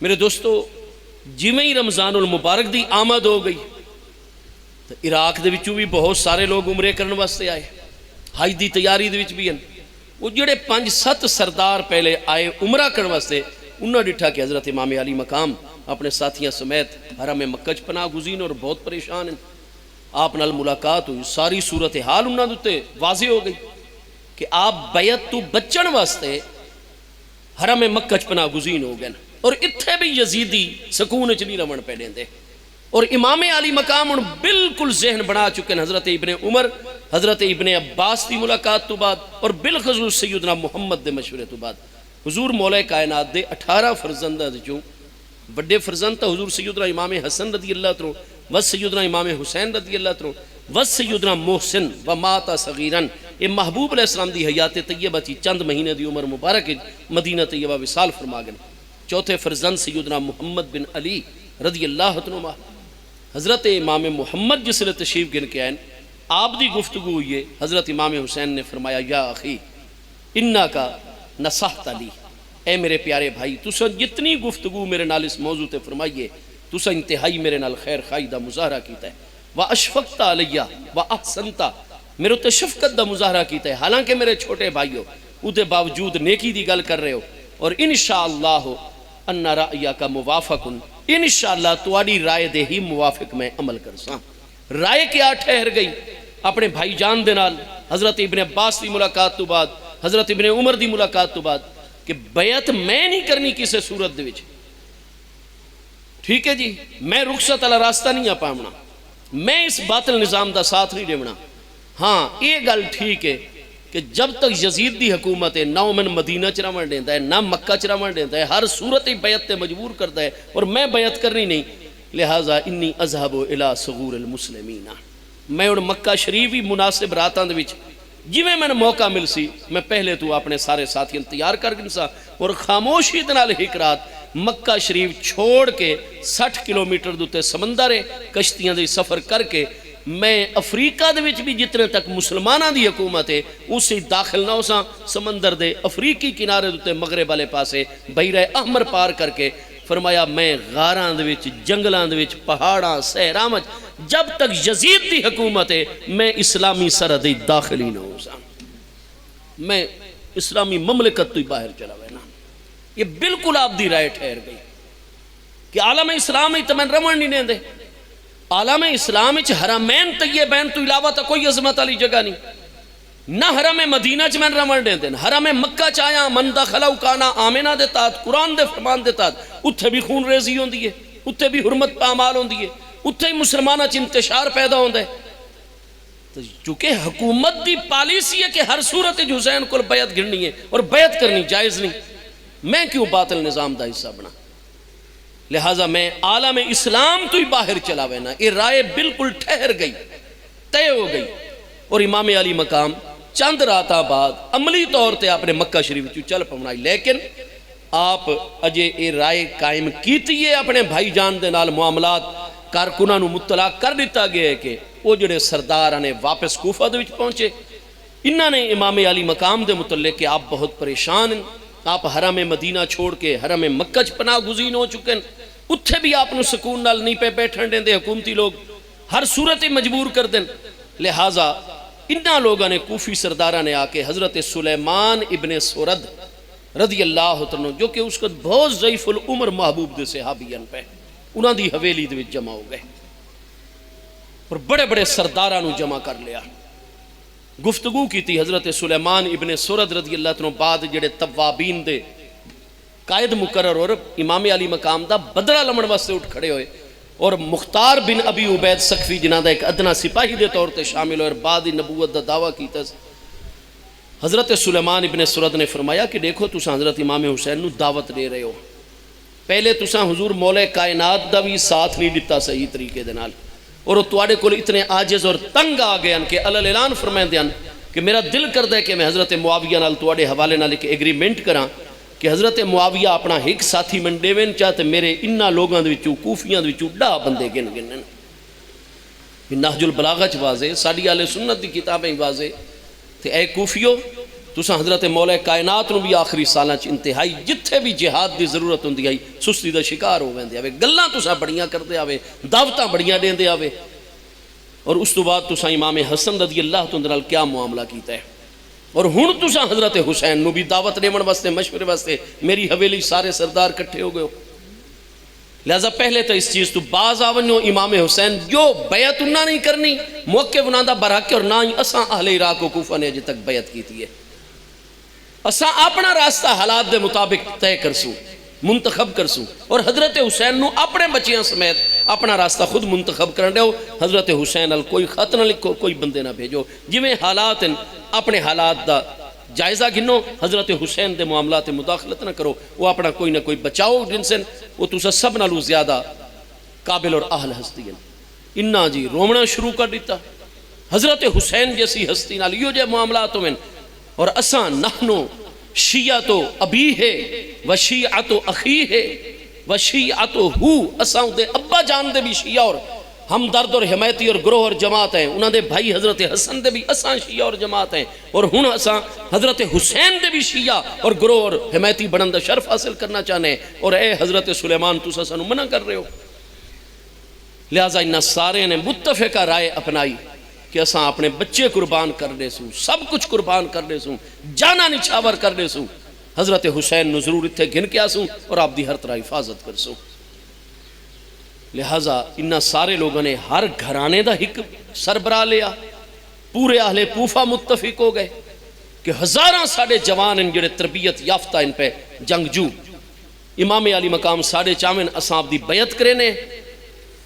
میرے دوستو جویں ہی رمضان المبارک دی آمد ہو گئی تو عراق دے وچوں بھی بہت سارے لوگ عمرے کرن واسطے آئے، حج دی تیاری دے وچ بھی ہیں، وہ جڑے 5-7 سردار پہلے آئے عمرہ کرن واسطے انہاں ڈٹھا کہ حضرت امام علی مقام اپنے ساتھیاں سمیت حرم مکہ چ پناہ گزین اور بہت پریشان ہیں، آپ نال ملاقات ہوئی، ساری صورتحال انہاں دے واضح ہو گئی کہ آپ بیعت تو بچن واسطے حرم مکہ چ پناہ گزین ہو گئے، اور اتھے بھی یزیدی سکون چ نہیں رون پہ دیندے، اور امام علی مقام ان بالکل ذہن بنا چکے ہیں حضرت ابن عمر حضرت ابن عباس دی ملاقات تو بعد، اور بالخصوص سیدنا محمد دے مشورے تو بعد حضور مولا کائنات دے 18 فرزندہ دے چوں بڑے فرزند تا حضور سیدنا امام حسن رضی اللہ عنہ و سیدنا امام حسین رضی اللہ عنہ و سیدنا محسن و ماتا صغیرن، یہ محبوب علیہ السلام دی حیات طیبہ چی چند مہینے دی عمر مبارک مدینہ طیبہ وصال فرما گئے۔ چوتھے فرزند سیدنا محمد بن علی رضی اللہ عنہ، حضرت امام محمد جس لئے تشریف گن کے آئین آپ دی گفتگو ہوئی ہے، حضرت امام حسین نے فرمایا یا اخی انہا کا نصحت علی، اے میرے پیارے بھائی تُسا جتنی گفتگو میرے نال اس موضوع تے فرمائیے تُسا انتہائی میرے نال خیر خواہی دا مظاہرہ کیتا ہے، وَأَشْفَقْتَ عَلَيَّ وَأَحْسَنْتَ میرے تے شفقت دا مظاہرہ کیتا ہے، حالانکہ میرے چھوٹے بھائی ہو ادھے باوجود نیکی دی گل کر رہے ہو، اور انشاءاللہ ان رأیک موافقن، انشاءاللہ تواڈی رائے دے ہی موافق میں عمل کرساں۔ رائے کیا ٹھہر گئی اپنے بھائی جان دے نال حضرت ابن عباس دی ملاقات تو بعد، حضرت ابن عمر دی ملاقات تو بعد کہ بیعت میں نہیں کرنی کسے صورت دے وچ، ٹھیک ہے جی، میں رخصت والا راستہ نہیں آ پاونا، میں اس باطل نظام دا ساتھ نہیں دیونا، ہاں یہ گل ٹھیک ہے کہ جب تک یزید دی حکومت ہے نہ من مدینہ چ رہن دیندا ہے نہ مکہ چ رہن دیندا ہے، ہر صورت ہی بیعت تے مجبور کرتا ہے، اور میں بیعت کرنی نہیں، لہٰذا انی اذهب الى صغور المسلمین، میں اور مکہ شریف ہی مناسب راتاں دے وچ جویں میں موقع مل سی میں پہلے تو اپنے سارے ساتھیاں تیار کر گنسا، اور خاموشی دے نال ایک رات مکہ شریف چھوڑ کے 60 کلومیٹر دوتے سمندر کشتیاں دے سفر کر کے میں افریقہ دے وچ بھی جتنے تک مسلمانہ دی حکومت ہے اسی داخل نہ ہو سا، سمندر دے افریقی کنارے دوتے مغرب والے پاسے بحیرہ احمر پار کر کے فرمایا میں غاراں دے وچ جنگلاں دے وچ پہاڑاں صحراں وچ جب تک یزید دی حکومت ہے میں اسلامی سرحد داخلی نہ ہو سا، میں اسلامی مملکت تو ہی باہر چلا وینا۔ یہ بالکل آپ دی رائے ٹھہر گئی کہ عالم اسلام ہی تمہیں رمن نہیں دیں دے، عالم اسلام اچھ حرمین طیبین تو علاوہ تا کوئی عظمت علی جگہ نہیں، نہ حرم مدینہ چ من رمن دیں دیں، حرم مکہ چایا من داخلہ کانا آمینہ دے تات قرآن دے فرمان دے تات اتھے بھی خون ریزی ہوں دیئے، اتھے بھی حرمت پامال ہوں دیئے، اتھے ہی مسلمانہ چ انتشار پیدا ہوں دے۔ چونکہ حکومت دی پالیسی ہے کہ ہر صورت حسین کو بیعت گرنی ہے اور بیعت کرنی جائز نہیں، میں کیوں باطل نظام دا حصہ بنا، لہٰذا میں عالم اسلام تو ہی باہر چلا وینا، یہ رائے بالکل ٹھہر گئی، طے ہو گئی، اور امام علی مقام چند راتاں بعد عملی طور تے آپ نے مکہ شریف چو چل پونا، لیکن آپ اجے اے رائے قائم کیتی ہے اپنے بھائی جان دے نال معاملات کارکناں نو مطلع کر دیتا گیا ہے کہ وہ جڑے سردار نے واپس کوفہ دے وچ پہنچے، انہاں نے امام علی مقام دے متعلق کہ آپ بہت پریشان ہیں، آپ حرم مدینہ چھوڑ کے حرم مکہ چ پناہ گزین ہو چکے ہیں، اتھے بھی آپ نو سکون نال نہیں پہ بیٹھن دیں دے، حکومتی لوگ ہر صورت مجبور کر دیں، لہٰذا انہاں لوگوں نے کوفی سردارہ نے آ کے حضرت سلیمان ابن سورد رضی اللہ عنہ جو کہ اس کو بہت ضعیف العمر محبوب دے صحابیان پہ انہاں دی حویلی دے وچ جمع ہو گئے اور بڑے بڑے سرداراں نو جمع کر لیا، گفتگو کی تھی حضرت سلیمان ابن سورد رضی اللہ عنہ بعد جڑے توابین دے قائد مقرر اور امام علی مقام دا بدلہ لمن واسطے اٹھ کھڑے ہوئے، اور مختار بن ابی عبید سقفی جنہ دا ایک ادنا سپاہی دے طور تے شامل ہوئے اور بعد نبوت دا دعویٰ کیتا۔ حضرت سلیمان ابن سورد نے فرمایا کہ دیکھو تساں حضرت امام حسین نو دعوت دے رہے ہو، پہلے تساں حضور مولا کائنات دا بھی ساتھ نہیں دیتا صحیح طریقے دے نال، اور وہ تواڈے کول اتنے عاجز اور تنگ آ گئے کہ علل اعلان فرمائندے ہیں کہ میرا دل کردا ہے کہ میں حضرت معاویہ نال تواڈے حوالے نال ایک ایگریمنٹ کراں کہ حضرت معاویہ اپنا ایک ساتھی من دیوین چاہتے میرے انہاں لوگاں دے وچوں کوفیاں دے وچوں 10 بندے گن گنن۔ نہج البلاغہ چ واضح، ساڈی اہل سنت دی کتابیں واضح تے اے کوفیو تساں حضرت مولا کائنات نو بھی آخری سالاں چ انتہائی جتھے بھی جہاد دی ضرورت ہوندی آئی سستی دا شکار ہو ویندے آوے، گلاں تساں بڑیاں کردے آوے، دعوتاں بڑیاں دیندے آوے، اور اس تو بعد تساں امام حسن رضی اللہ عنہ نال کیا معاملہ کیتا ہے، اور ہن تساں حضرت حسین نو بھی دعوت دیون واسطے مشورے واسطے میری حویلی سارے سردار کٹھے ہو گئے ہو، لہذا پہلے تو اس چیز تو باز آونو امام حسین جو بیعت انہاں نہیں کرنی موقع انہاں دا برحق اور نہ ہی اساں اہل عراق و کوفہ نے اجے تک بیعت کیتی ہے، اساں اپنا راستہ حالات دے مطابق طے کرسوں منتخب کرسوں، اور حضرت حسین نو اپنے بچیاں سمیت اپنا راستہ خود منتخب کرن دیو، حضرت حسین ال کوئی خط نہ لکھو، کوئی بندے نہ بھیجو، جویں حالات اپنے حالات دا جائزہ گنو، حضرت حسین دے معاملات مداخلت نہ کرو، وہ اپنا کوئی نہ کوئی بچاؤ جنسن، وہ تسا سب نالو زیادہ قابل اور اہل ہستی ہیں۔ انہاں جی رومنا شروع کر دیتا، حضرت حسین جیسی ہستی نال یہ جو معاملات ہوئے، اور اساں نحنو شیعت ابی ہے و شیعت اخی ہے و شیعت ہو، اساں دے ابا جان دے بھی شیعہ اور ہمدرد اور حمایتی اور گروہ اور جماعت ہیں، انہاں دے بھائی حضرت حسن دے بھی اساں شیعہ اور جماعت ہیں، اور ہن اساں حضرت حسین دے بھی شیعہ اور گروہ اور حمایتی بنن دا شرف حاصل کرنا چاہنے ہیں، اور اے حضرت سلیمان تساں سانو منع کر رہے ہو۔ لہٰذا انہاں سارے نے متفقہ رائے اپنائی کہ اساں اپنے بچے قربان کر دے سوں، سب کچھ قربان کر دے سوں، جانا نچھاور کر دے سوں، حضرت حسین نو ضرور اتھے گھن کے آسوں اور آپ دی ہر طرح حفاظت کر سوں۔ لہٰذا انہاں سارے لوگوں نے ہر گھرانے دا ایک سربراہ لیا، پورے اہل کوفہ متفق ہو گئے کہ ہزاراں ساڑھے جوان ان جڑے تربیت یافتہ ان پہ جنگجو، امام علی مقام ساڑھے چاوین اساں دی بیعت کرنے،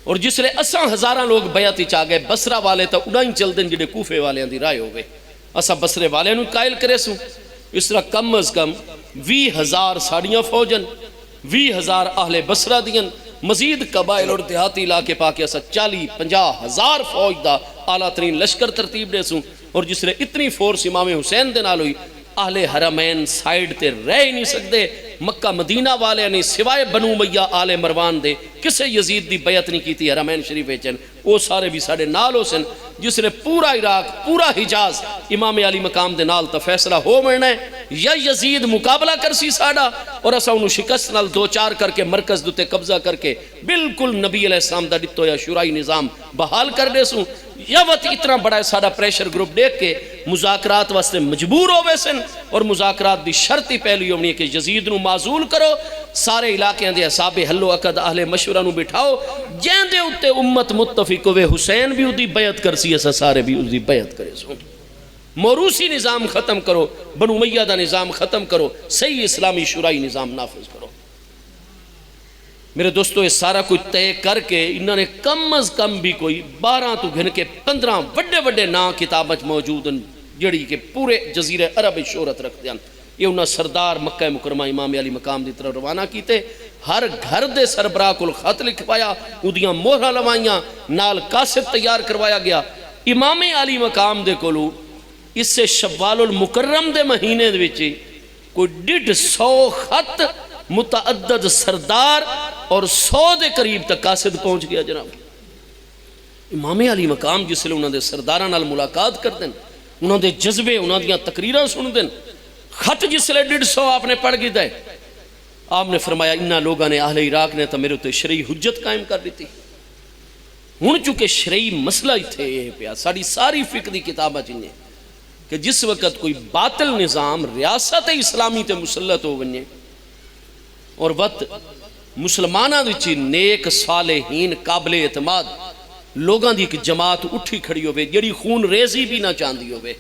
اور جس لئے اساں ہزاراں لوگ بیعت چاہ گئے، بصرہ والے تا انہاں ہی چل دیں جڑے کوفے والے دی رائے ہو گئے، اساں بصرے والے نو قائل کرے سوں، اس طرح کم از کم 20,000 ساڑیاں فوجن، 20,000 اہل بصرہ دین، مزید قبائل اور دیہاتی علاقے پاکے اسا 40-50,000 فوج دا اعلیٰ ترین لشکر ترتیب دے سوں، اور جس لئے اتنی فورس امام حسین دے نال ہوئی، اہل حرمین سائیڈ تے رہ ہی نہیں سکتے، مکہ مدینہ والے نے سوائے بنو امیہ آل مروان دے کسے یزید دی بیعت نہیں کی تھی حرمین شریف چن، وہ سارے بھی ساڑے نال ہو سن، جس لئے پورا عراق پورا حجاز امام علی مقام دے نال تا فیصلہ ہو مرنا ہے، یا یزید مقابلہ کرسی ساڑا اور اسا انہوں شکست نال 2-4 کر کے مرکز دوتے قبضہ کر کے بالکل نبی علیہ السلام دا ڈٹو یا شورائی نظام بحال کر دے سوں، یا وقت اتنا بڑا ہے ساڑا پریشر گروپ دیکھ کے مذاکرات واسطے مجبور ہوئے سن، اور مذاکرات دی شرطی پہلی ہونی ہے کہ یزید نو معزول کرو، سارے علاقے دے اصحاب حل و عقد اہل مشورہ نو بٹھاؤ، جین دے اتے امت متفق ہوئے، حسین بھی اُدھی بیعت کرسی ایسا سارے بھی اُدھی بیعت کرے سن، موروثی نظام ختم کرو، بنو امیہ دا نظام ختم کرو، صحیح اسلامی شورائی نظام نافذ کرو۔ میرے دوستو یہ سارا کچھ طے کر کے انہوں نے کم از کم بھی کوئی 12 تو گھن کے 15 وڈے وڈے نا کتابت موجود ہیں جڑی کہ پورے جزیرہ عرب شہرت رکھ دیاں، یہ انہاں سردار مکہ مکرمہ امام علی مقام دی طرف روانہ کیتے، ہر گھر دے سربراہ کو خط لکھوایا، اودیاں مہرہ لوائیاں، نال قاصد تیار کروایا گیا، امام علی مقام دے کولو اس سے شوال المکرم دے مہینے دے وچ کوئی 150 خط متعدد سردار اور 100 دے قریب تک قاصد پہنچ گیا جناب. امام علی مقام جس لئے انہوں نے سرداراں نال ملاقات کر دیں، انہوں نے جذبے انہوں نے تقریراں سن دیں، خط جس لئے 150 آپ نے پڑھ گئی دے. آپ نے فرمایا انہاں لوگاں نے اہل عراق نے تو میرے تے شرعی حجت قائم کر دیتی. ہن چونکہ شرعی مسئلہ تھے یہ پیا ساری ساری فقہ دی کتاباں چنیں کہ جس وقت کوئی باطل نظام ریاست اسلامی تے مسلط ہو ونجے اور وقت مسلماناں وچ نیک صالحین قابل اعتماد لوگاں دی ایک جماعت اٹھی کھڑی ہوئے جڑی خون ریزی بھی نہ چاندی ہوئے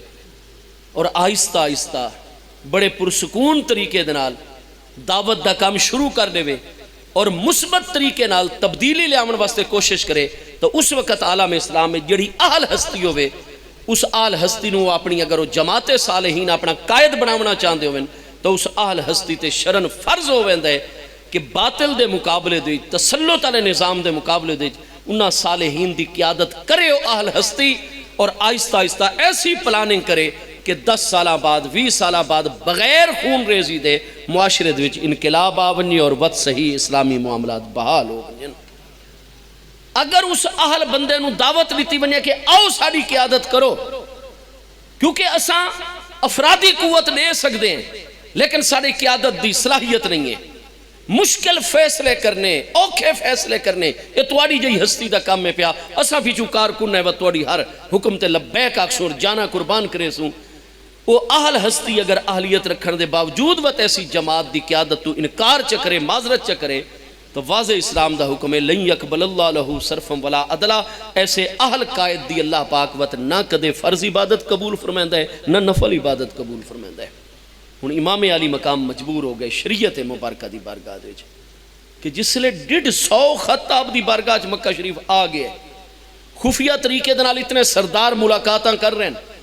اور آہستہ آہستہ بڑے پرسکون طریقے دنال دعوت دا کام شروع کر دے اور مثبت طریقے نال تبدیلی لے آمن واسطے کوشش کرے، تو اس وقت عالم اسلام میں جڑی اہل ہستی ہوئے اس اہل ہستی نو اپنی اگر وہ جماعت صالحین اپنا قائد بناونا چاہتے ہوئے تو اس اہل ہستی تے شرن فرض ہو ویندا ہے کہ باطل دے مقابلے دے تسلط علی نظام دے مقابلے دے انہاں صالحین دی قیادت کرے وہ اہل ہستی اور آہستہ آہستہ ایسی پلاننگ کرے کہ 10 سالہ بعد 20 سالہ بعد بغیر خون ریزی دے معاشرے دے وچ انقلاب آونی اور وقت صحیح اسلامی معاملات بحال ہو ونجن. اگر اس اہل بندے نو دعوت لیتی بنیا کہ آؤ ساری قیادت کرو، کیونکہ اساں افرادی قوت دے سکتے ہیں لیکن ساری قیادت دی صلاحیت نہیں ہے. مشکل فیصلے کرنے اوکھے فیصلے کرنے یہ تواڈی جئی ہستی دا کام میں پیا اساں بھی چکار کرنا ہے و تواڈی ہر حکم تے لبیک آکسوں جانا قربان کرے سوں. وہ اہل ہستی اگر اہلیت رکھن دے باوجود وقت ایسی جماعت دی قیادت تو انکار چکرے معذرت چکرے تو واضح اسلام دا حکم ہے لن یقبل اللہ لہو صرفم ولا عدلا. ایسے اہل قائد دی اللہ پاک وقت نہ کدے فرض عبادت قبول فرمائندہ ہے نہ نفل عبادت قبول فرمائندہ ہے. ہن امام علی مقام مجبور ہو گئے شریعت مبارکہ دی بارگاہ دے کہ جس لئے 150 خط آپ دی بارگاہ مکہ شریف آ گئے خفیہ طریقے دنال اتنے سردار ملاقاتاں کر رہے ہیں.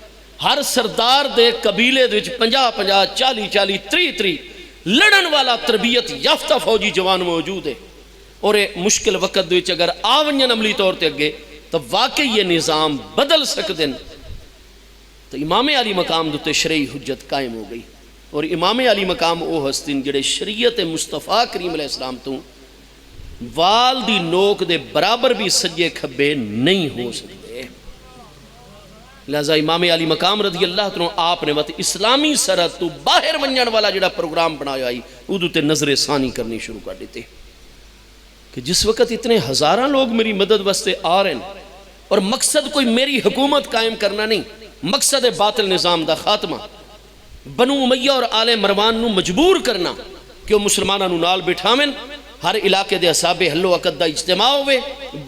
ہر سردار دے قبیلے دے 50-50 40-40 30-30 لڑن والا تربیت یافتہ فوجی جوان موجود ہے اور مشکل وقت دے اگر آونین عملی طور تے اگے تو واقعی یہ نظام بدل سکتے ہیں. تو امام علی مقام دے شرعی حجت قائم ہو گئی اور امام علی مقام او ہستین جڑے شریعت مصطفیٰ کریم علیہ السلام تو وال دی نوک دے برابر بھی سجے کھبے نہیں ہو سکتے. لہذا امام علی مقام رضی اللہ عنہ آپ نے وقت اسلامی سرحد تو باہر ونجن والا جڑا پروگرام بنایا آئی ادھو تے نظر ثانی کرنی شروع کر دیتے کہ جس وقت اتنے ہزاراں لوگ میری مدد واسطے آ رہے ہیں اور مقصد کوئی میری حکومت قائم کرنا نہیں، مقصد باطل نظام دا خاتمہ، بنو امیہ اور آل مروان نو مجبور کرنا کہ وہ مسلمانہ نو نال بٹھامن، ہر علاقے دے اصحاب حل و عقد دا اجتماع ہوئے،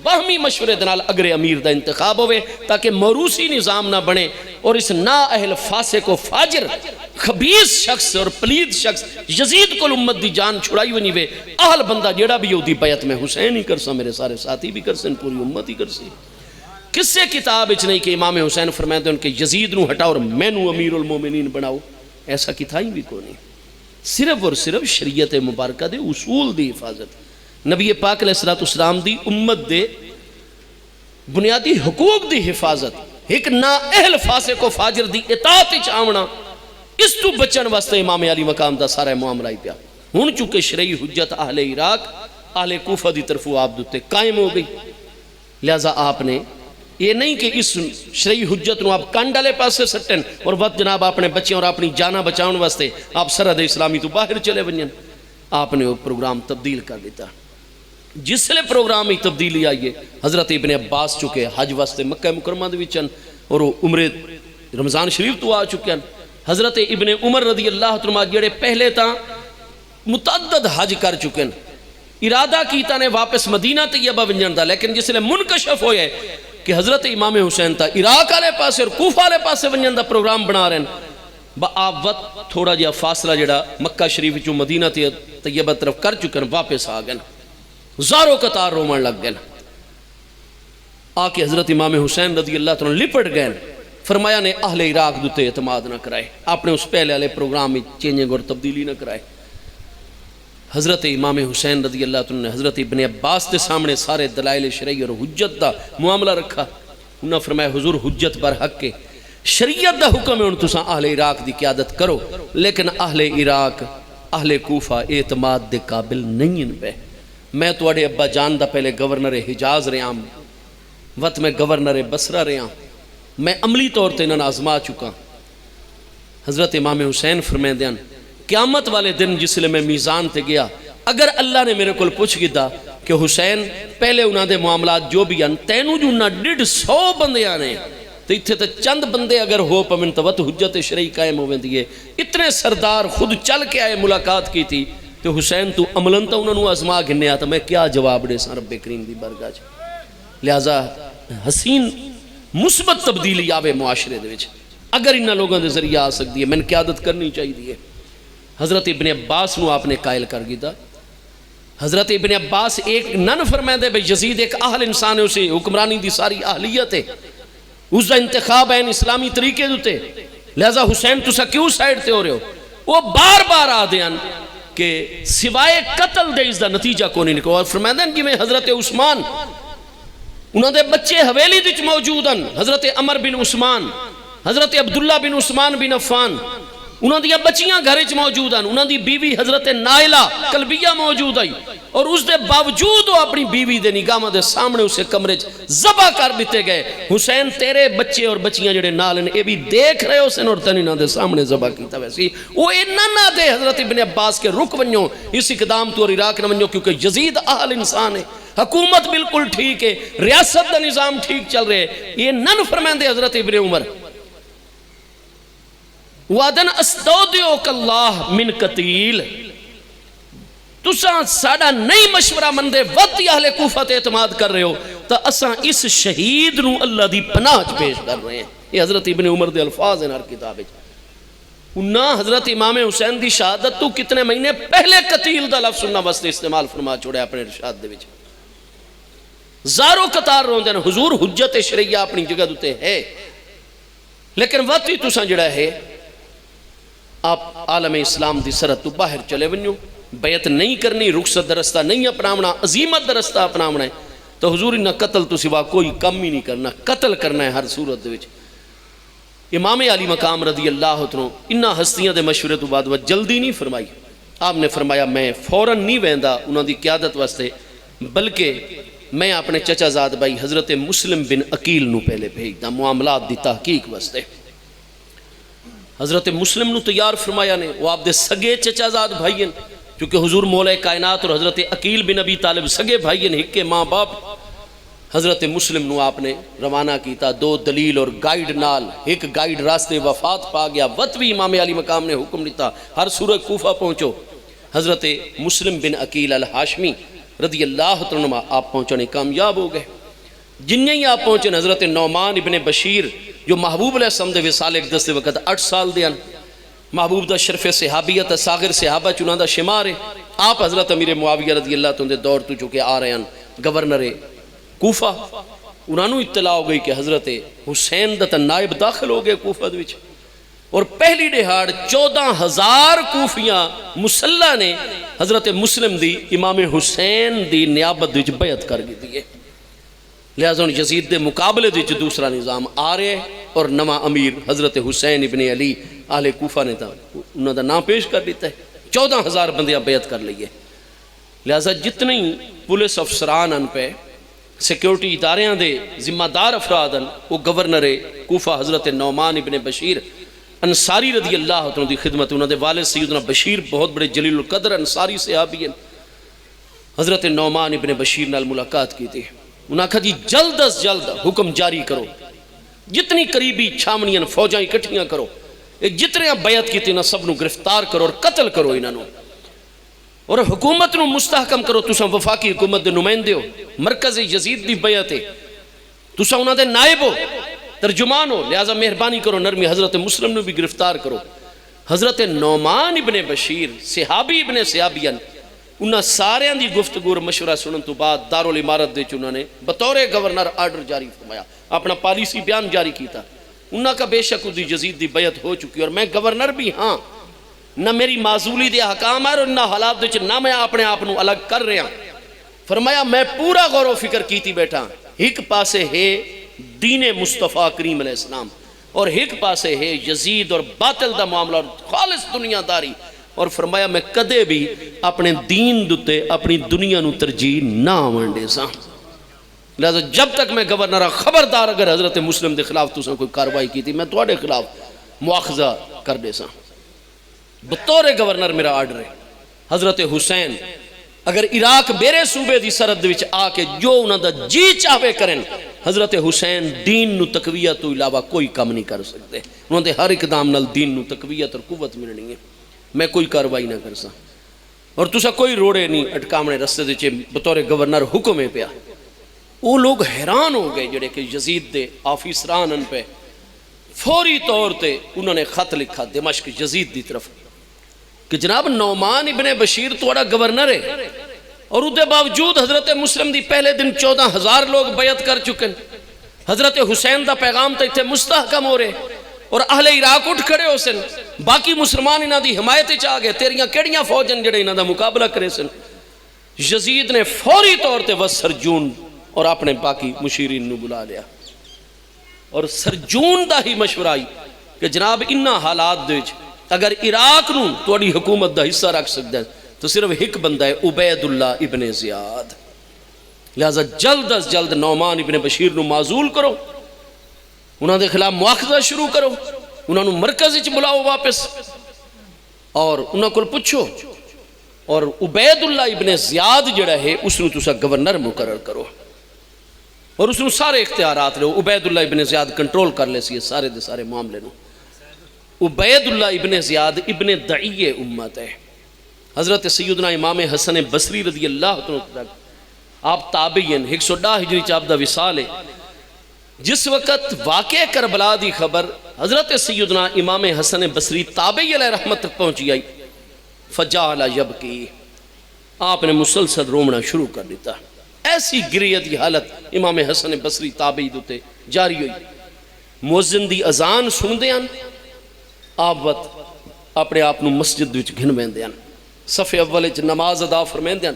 باہمی مشورے دنال اگر امیر دا انتخاب ہوئے تاکہ موروثی نظام نہ بنے اور اس نا اہل فاسق و فاجر خبیث شخص اور پلید شخص یزید کو امت دی جان چھڑائی ونی وے اہل بندہ جیڑا بھی یہودی بیعت میں حسین ہی کرسا میرے سارے ساتھی بھی کرسن پوری امت ہی کرسی. کس سے کتاب اچ نہیں کہ امام حسین فرمائے دے ان کے یزید نو ہٹا اور میں نو امیر المومنین بناؤ، ایسا کتائی بھی کو نہیں. صرف اور صرف شریعت مبارکہ دے اصول دی حفاظت، نبی پاک علیہ السلام دی امت دے بنیادی حقوق دی حفاظت، ایک نا اہل فاسق و فاجر دی اطاعت چاونا، اس تو بچن واسطے امام علی مقام دا سارا معاملہ ہی پیا. ہن چونکہ شرعی حجت اہل عراق اہل کوفہ دی طرفوں آپ دوتے قائم ہو گئی، لہذا آپ نے یہ نہیں کہ اس شرعی حجت نو آپ کانڈالے پاسے سٹن اور وقت جناب اپنے بچے اور اپنی جانا بچاؤن واسطے آپ سرحد اسلامی تو باہر چلے ونجن. آپ نے وہ پروگرام تبدیل کر دیتا. جس لئے پروگرام ہی تبدیلی آئیے حضرت ابن عباس چکے حج واسطے مکہ مکرمہ دے وچن اور وہ عمرے رمضان شریف تو آ چکے ہیں. حضرت ابن عمر رضی اللہ عنہ جڑے پہلے تا متعدد حج کر چکے ہیں، ارادہ کیتا نے واپس مدینہ طیبہ ونجن دا، لیکن جس لئے منکشف ہوئے کہ حضرت امام حسین تا عراق آلے پاسے اور کوفہ آلے پاسے ونجن دا پروگرام بنا رہے ہیں، با آپ وقت تھوڑا جا فاصلہ جڑا مکہ شریف جو مدینہ طیبہ طرف کر چکے ہیں واپس آ گئے، زاروں قطار رومن لگ گئے. آ کے حضرت امام حسین رضی اللہ عنہ لپٹ گئے، فرمایا نے اہل عراق دوتے اعتماد نہ کرائے، آپ نے اس پہلے والے پروگرام میں چینجنگ اور تبدیلی نہ کرائے. حضرت امام حسین رضی اللہ عنہ نے حضرت ابن عباس کے سامنے سارے دلائل شرعی اور حجت دا معاملہ رکھا. انہوں نے فرمایا حضور حجت بر حق کے شریعت دا حکم ہے ان تساں اہل عراق دی قیادت کرو، لیکن اہل عراق اہل کوفہ اعتماد دے قابل نہیں ان پہ۔ میں توڑے ابا جان دا پہلے گورنر حجاز رہا ہوں، وقت میں گورنر بصرہ رہا ہوں، میں عملی طور تے انہاں آزما چکا۔ حضرت امام حسین فرمائیں دیاں قیامت والے دن جس لئے میں میزان تے گیا، اگر اللہ نے میرے کل پوچھ گیا کہ حسین پہلے انہاں دے معاملات جو بھی ہیں تینوں جو انہاں 150 بندے آنے تو اتھے تو چند بندے اگر ہو پمن تو وقت حجت شرعی قائم ہوئے دیئے، اتنے سردار خود چل کے آئے ملاقات کی تھی تو حسین تو عملاً تا انہوں نے آزما گھنے آتا، میں کیا جواب دے سان رب کریم دی برگاہ جا۔ لہذا حسین مثبت تبدیلی آوے معاشرے دے وچ اگر انہاں لوگوں دے ذریعہ آ سکتی ہے، میں نے قیادت کرنی چاہیے دیئے۔ حضرت ابن عباس نو آپ نے قائل کر گیا، حضرت ابن عباس ایک نن فرمائے دے بھئی یزید ایک اہل انسان ہے، اسے حکمرانی دی ساری اہلیت ہے، اس دا انتخاب ہے اسلامی طریقے دوتے، لہذا حسین تسا کیوں سائیڈ تے ہو رہے ہو؟ وہ بار بار آدھیاں کہ سوائے قتل دے اس دا نتیجہ کو نہیں نکو، اور فرمائے دیں کہ میں حضرت عثمان انہوں نے بچے حویلی دچ موجود ہیں، حضرت عمر بن عثمان، حضرت عبداللہ بن عثمان بن عفان، انہوں نے بچیاں گھرچ موجود ہیں، انہوں نے بیوی حضرت نائلہ قلبیہ موجود ہے، اور اس دے باوجود وہ اپنی بیوی دے نگاہ دے سامنے اسے کمرے ذبح کر دیتے گئے۔ حسین تیرے بچے اور بچیاں جڑے نالن اے بھی دیکھ رہے ہو سن اور تنینا دے سامنے ذبح کیتا ویسی وہ اینا نہ دے حضرت ابن عباس کے رک ونیو اس اقدام تو اور عراق نہ ونیو، کیونکہ یزید اہل انسان ہے، حکومت بالکل ٹھیک ہے، ریاست دا نظام ٹھیک چل رہے، یہ نن فرمائیں دے حضرت ابن عمر وَعَدَنْ أَسْتَوْدِعُكَ اللَّهُ مِنْ قَتِيلٍ، تساں ساڑا نئی مشورہ مندے وقت اہل کوفہ تے اعتماد کر رہے ہو تو اساں اس شہید نو اللہ دی پناہ پیش کر رہے ہیں۔ یہ حضرت ابن عمر دے الفاظ ہیں ہر کتاب ہے۔ انہاں حضرت امام حسین دی شہادت تو کتنے مہینے پہلے قتیل دا لفظ انہاں واسطے استعمال فرما چھوڑے اپنے ارشاد دے وچ، زارو قطار روندے ہیں حضور حجت شرعیہ اپنی جگہ دوتے ہے، لیکن وقت ہی تساں جڑا ہے آپ عالم اسلام دی سرحد تو باہر چلے ونیو، بیعت نہیں کرنی، رخصت درستہ نہیں اپناونا، عظیمت درستہ اپناونا ہے تو حضور انہا قتل تو سوا کوئی کم ہی نہیں کرنا، قتل کرنا ہے ہر صورت دے وچ۔ امام علی مقام رضی اللہ عنہ انہا ہستیاں دے مشورے تو بعد وہ جلدی نہیں فرمائی، آپ نے فرمایا میں فوراً نہیں ویندا انہاں دی قیادت واسطے، بلکہ میں اپنے چچا زاد بھائی حضرت مسلم بن عقیل نو پہلے بھیج دا معاملات دی تحقیق واسطے۔ حضرت مسلم نو تیار فرمایا نے، وہ آپ دے سگے چچا زاد بھائی ہیں، کیونکہ حضور مولا کائنات اور حضرت عقیل بن ابی طالب سگے بھائی ہیں، ہکے ماں باپ۔ حضرت مسلم نو آپ نے روانہ کیتا 2 دلیل اور گائیڈ نال، ایک گائیڈ راستے وفات پا گیا، وقت بھی امام علی مقام نے حکم دیتا ہر صورت کوفہ پہنچو۔ حضرت مسلم بن عقیل الہاشمی رضی اللہ عنہ آپ پہنچنے کامیاب ہو گئے۔ جنہیں ہی آپ پہنچے حضرت نعمان ابن بشیر جو محبوب علیہ السلام دے وصال اقدس دے وقت 8 سال دیاں، محبوب دا شرف صحابیت ساغر صحابہ چنان دا شمار ہے، آپ حضرت امیر معاویہ رضی اللہ عنہ دے دور تو چکے آ رہے ہیں گورنر کوفہ، انہوں نے اطلاع ہو گئی کہ حضرت حسین دا نائب داخل ہو گئے کوفہ دے وچ، اور پہلی دہاڑ 14,000 کوفیاں مسلح نے حضرت مسلم دی امام حسین دی نیابت وچ بیعت کر دی ہے۔ لہذا یزید دے مقابلے وچ دوسرا نظام آ رہے اور نواں امیر حضرت حسین ابن علی اہل کوفہ نے تا انہوں دا نام پیش کر دیتا ہے، 14,000 بندیاں بیعت کر لئیے۔ لہذا جتنی پولیس افسران ان پہ سیکیورٹی اداریاں دے ذمہ دار افراد ان، وہ گورنر کوفہ حضرت نعمان ابن بشیر انصاری رضی اللہ عنہ دی خدمت، انہوں دے والد سیدنا بشیر بہت بڑے جلیل القدر انصاری صحابی ہیں، حضرت نعمان ابن بشیر نال ملاقات کی تھی، انہوں نے کہا جی جلد از جلد حکم جاری کرو، جتنی قریبی چھامنیاں فوجاں اکٹھیاں کرو، جتنے بیعت کی تھی نہ سب نو گرفتار کرو اور قتل کرو انہوں، اور حکومت نو مستحکم کرو، تساں وفاقی حکومت دے نمائندے ہو، مرکز یزید دی بیعت ہے، تساں انہوں دے نائب ہو، ترجمان ہو، لہذا مہربانی کرو نرمی حضرت مسلم نو بھی گرفتار کرو۔ حضرت نعمان ابن بشیر صحابی ابن صحابیان انہاں سارے دی گفتگو اور مشورہ سنن تو بعد دارالامارت دے انہوں نے بطور گورنر آرڈر جاری فرمایا، اپنا پالیسی بیان جاری کیتا، انہاں کا بے شک دی یزید دی بیعت ہو چکی اور میں گورنر بھی ہاں، نہ میری معزولی دے حکام ہے اور نہ حالات دے نہ میں اپنے آپ نو الگ کر رہا۔ فرمایا میں پورا غور و فکر کیتی بیٹھا، ایک پاسے ہے دین مصطفیٰ کریم علیہ السلام اور ایک پاسے ہے یزید اور باطل دا معاملہ اور خالص دنیا داری، اور فرمایا میں کدے بھی اپنے دین دوتے اپنی دنیا نو ترجیح نہ ونڈے سا، لہذا جب تک میں گورنر ہاں خبردار اگر حضرت مسلم دے خلاف تو کوئی کاروائی کی تھی میں تواڈے خلاف مواخذہ کر دے سا۔ بطور گورنر میرا آرڈر ہے حضرت حسین اگر عراق میرے صوبے دی سرحد وچ آ کے جو انہاں دا جی چاہے کرن، حضرت حسین دین نو تقویت تو علاوہ کوئی کام نہیں کر سکتے، انہاں دے ہر اقدام نال دین نو تقویت اور قوت ملنی ہے، میں کوئی کاروائی نہ کر سا۔ اور تسا کوئی روڑے نہیں اٹکامنے رستے دے چے بطور گورنر حکم ہے پیا۔ وہ لوگ حیران ہو گئے جڑے کہ یزید دے آفیسران ان پہ فوری طور تے انہوں نے خط لکھا دمشق یزید دی طرف کہ جناب نعمان ابن بشیر توڑا گورنر ہے، اور اس دے باوجود حضرت مسلم دی پہلے دن 14,000 لوگ بیعت کر چکے، حضرت حسین دا پیغام تا اتنے مستحکم ہو رہے، اور اہل عراق اٹھ کھڑے ہو سن، باقی مسلمان انہاں دی حمایت چاہ گئے، تیریاں کیڑیاں فوجن جڑے انہاں دا مقابلہ کرے سن۔ یزید نے فوری طور تے بس سرجون اور اپنے باقی مشیرین نو بلا لیا، اور سرجون دا ہی مشورہ آئی کہ جناب انہاں حالات دے اگر عراق نو توڑی حکومت دا حصہ رکھ سکتا ہے تو صرف ایک بندہ ہے عبید اللہ ابن زیاد، لہذا جلد از جلد نعمان ابن بشیر نو معزول کرو، انہاں دے خلاف مواخذہ شروع کرو، انہاں نو مرکز وچ بلاؤ واپس، اور انہاں کو پوچھو، اور عبید اللہ ابن زیاد جڑا ہے اس نو تسا گورنر مقرر کرو، اور اس نو سارے اختیارات لو، عبید اللہ ابن زیاد کنٹرول کر لے سی سارے دے سارے معاملے نو۔ عبید اللہ ابن زیاد ابن دعی امت ہے، حضرت سیدنا امام حسن بصری رضی اللہ عنہ آپ تابعین 110 ہجری چاپ دا وصال ہے، جس وقت واقع کربلا دی خبر حضرت سیدنا امام حسن بصری تابعی علیہ رحمت تک پہنچی آئی، فجعل یبکی، آپ نے مسلسل رومنا شروع کر دیتا، ایسی گریت کی حالت امام حسن بصری تابعی دوتے جاری ہوئی۔ مؤذن دی اذان سن دیان آپ وقت اپنے آپ نو مسجد وچ گھن بین دیان، صف اول وچ نماز ادا فرمین دیان،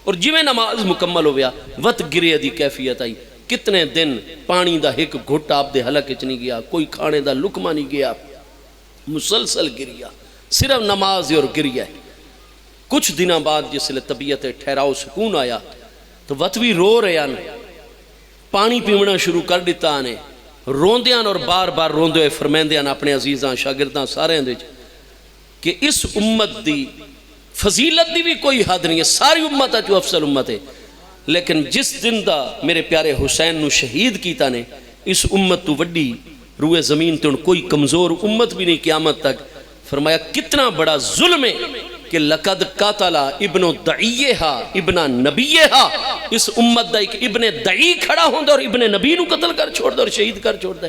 اور جویں نماز مکمل ہو گیا وقت گریہ دی کیفیت آئی، کتنے دن پانی دا ایک گھٹ آپ دے حلق وچ نہیں گیا، کوئی کھانے دا لقمہ نہیں گیا، مسلسل گریہ، صرف نماز اور گریہ۔ کچھ دنوں بعد جس لئے طبیعت ٹھہراؤ سکون آیا تو وقت بھی رو رہے ہیں، پانی پیونا شروع کر دیتا آنے، روندیاں اور بار بار روندے ہوئے فرمیندیاں اپنے عزیزاں شاگرداں سارے اندے کہ اس امت دی فضیلت دی بھی کوئی حد نہیں ہے، ساری امت ہے جو افضل امت ہے، لیکن جس دن دا میرے پیارے حسین نو شہید کیتا نے اس امت تو وڈی روئے زمین تے ان کوئی کمزور امت بھی نہیں قیامت تک۔ فرمایا کتنا بڑا ظلم ہے کہ لقد قاتلا ابن دعیہا ابن نبیہا، اس امت دا ایک ابن دعی کھڑا ہوندہ اور ابن نبی نو قتل کر چھوڑ دے اور شہید کر چھوڑ دے۔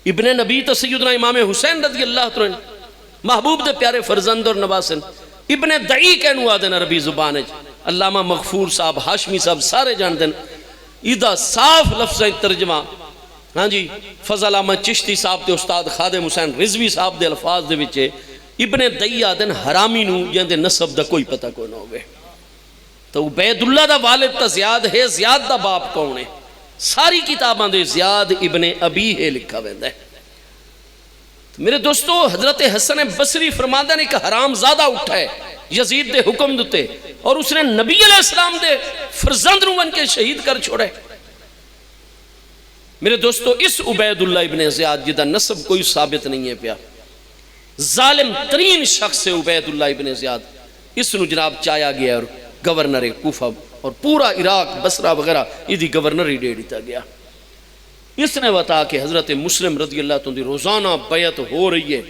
ابن نبی تو سیدنا امام حسین رضی اللہ عنہ محبوب دے پیارے فرزند اور نواسن، ابن دعی کہنو آدن عربی زبان ہے، علامہ مغفور صاحب ہاشمی صاحب سارے جان دن، ایدہ صاف لفظ ترجمہ، ہاں جی فضل احمد چشتی صاحب دے استاد خادم حسین رضوی صاحب دے الفاظ دے وچے ابن دعی آدن حرامی نو یہاں دے نصب دا کوئی پتہ کوئی نہ ہوئے۔ تو عبید اللہ دا والد تا زیاد ہے، زیاد دا باپ کون ہے؟ ساری کتاباں دے زیاد ابن ابی ہے لکھا ویندہ ہے۔ میرے دوستو حضرت حسن بصری فرماندہ نے کہ حرام زادہ اٹھا ہے یزید دے حکم دوتے، اور اس نے نبی علیہ السلام دے فرزند نو ان کے شہید کر چھوڑے۔ میرے دوستو اس عبید اللہ ابن زیاد جدہ نسب کوئی ثابت نہیں ہے پیا، ظالم ترین شخص ہے عبید اللہ ابن زیاد، اس نو جناب چایا گیا اور گورنر کوفہ اور پورا عراق بصرہ وغیرہ یہ گورنر ہی دے دیتا گیا۔ اس نے بتا کہ حضرت مسلم رضی اللہ عنہ روزانہ بیعت ہو رہی ہے،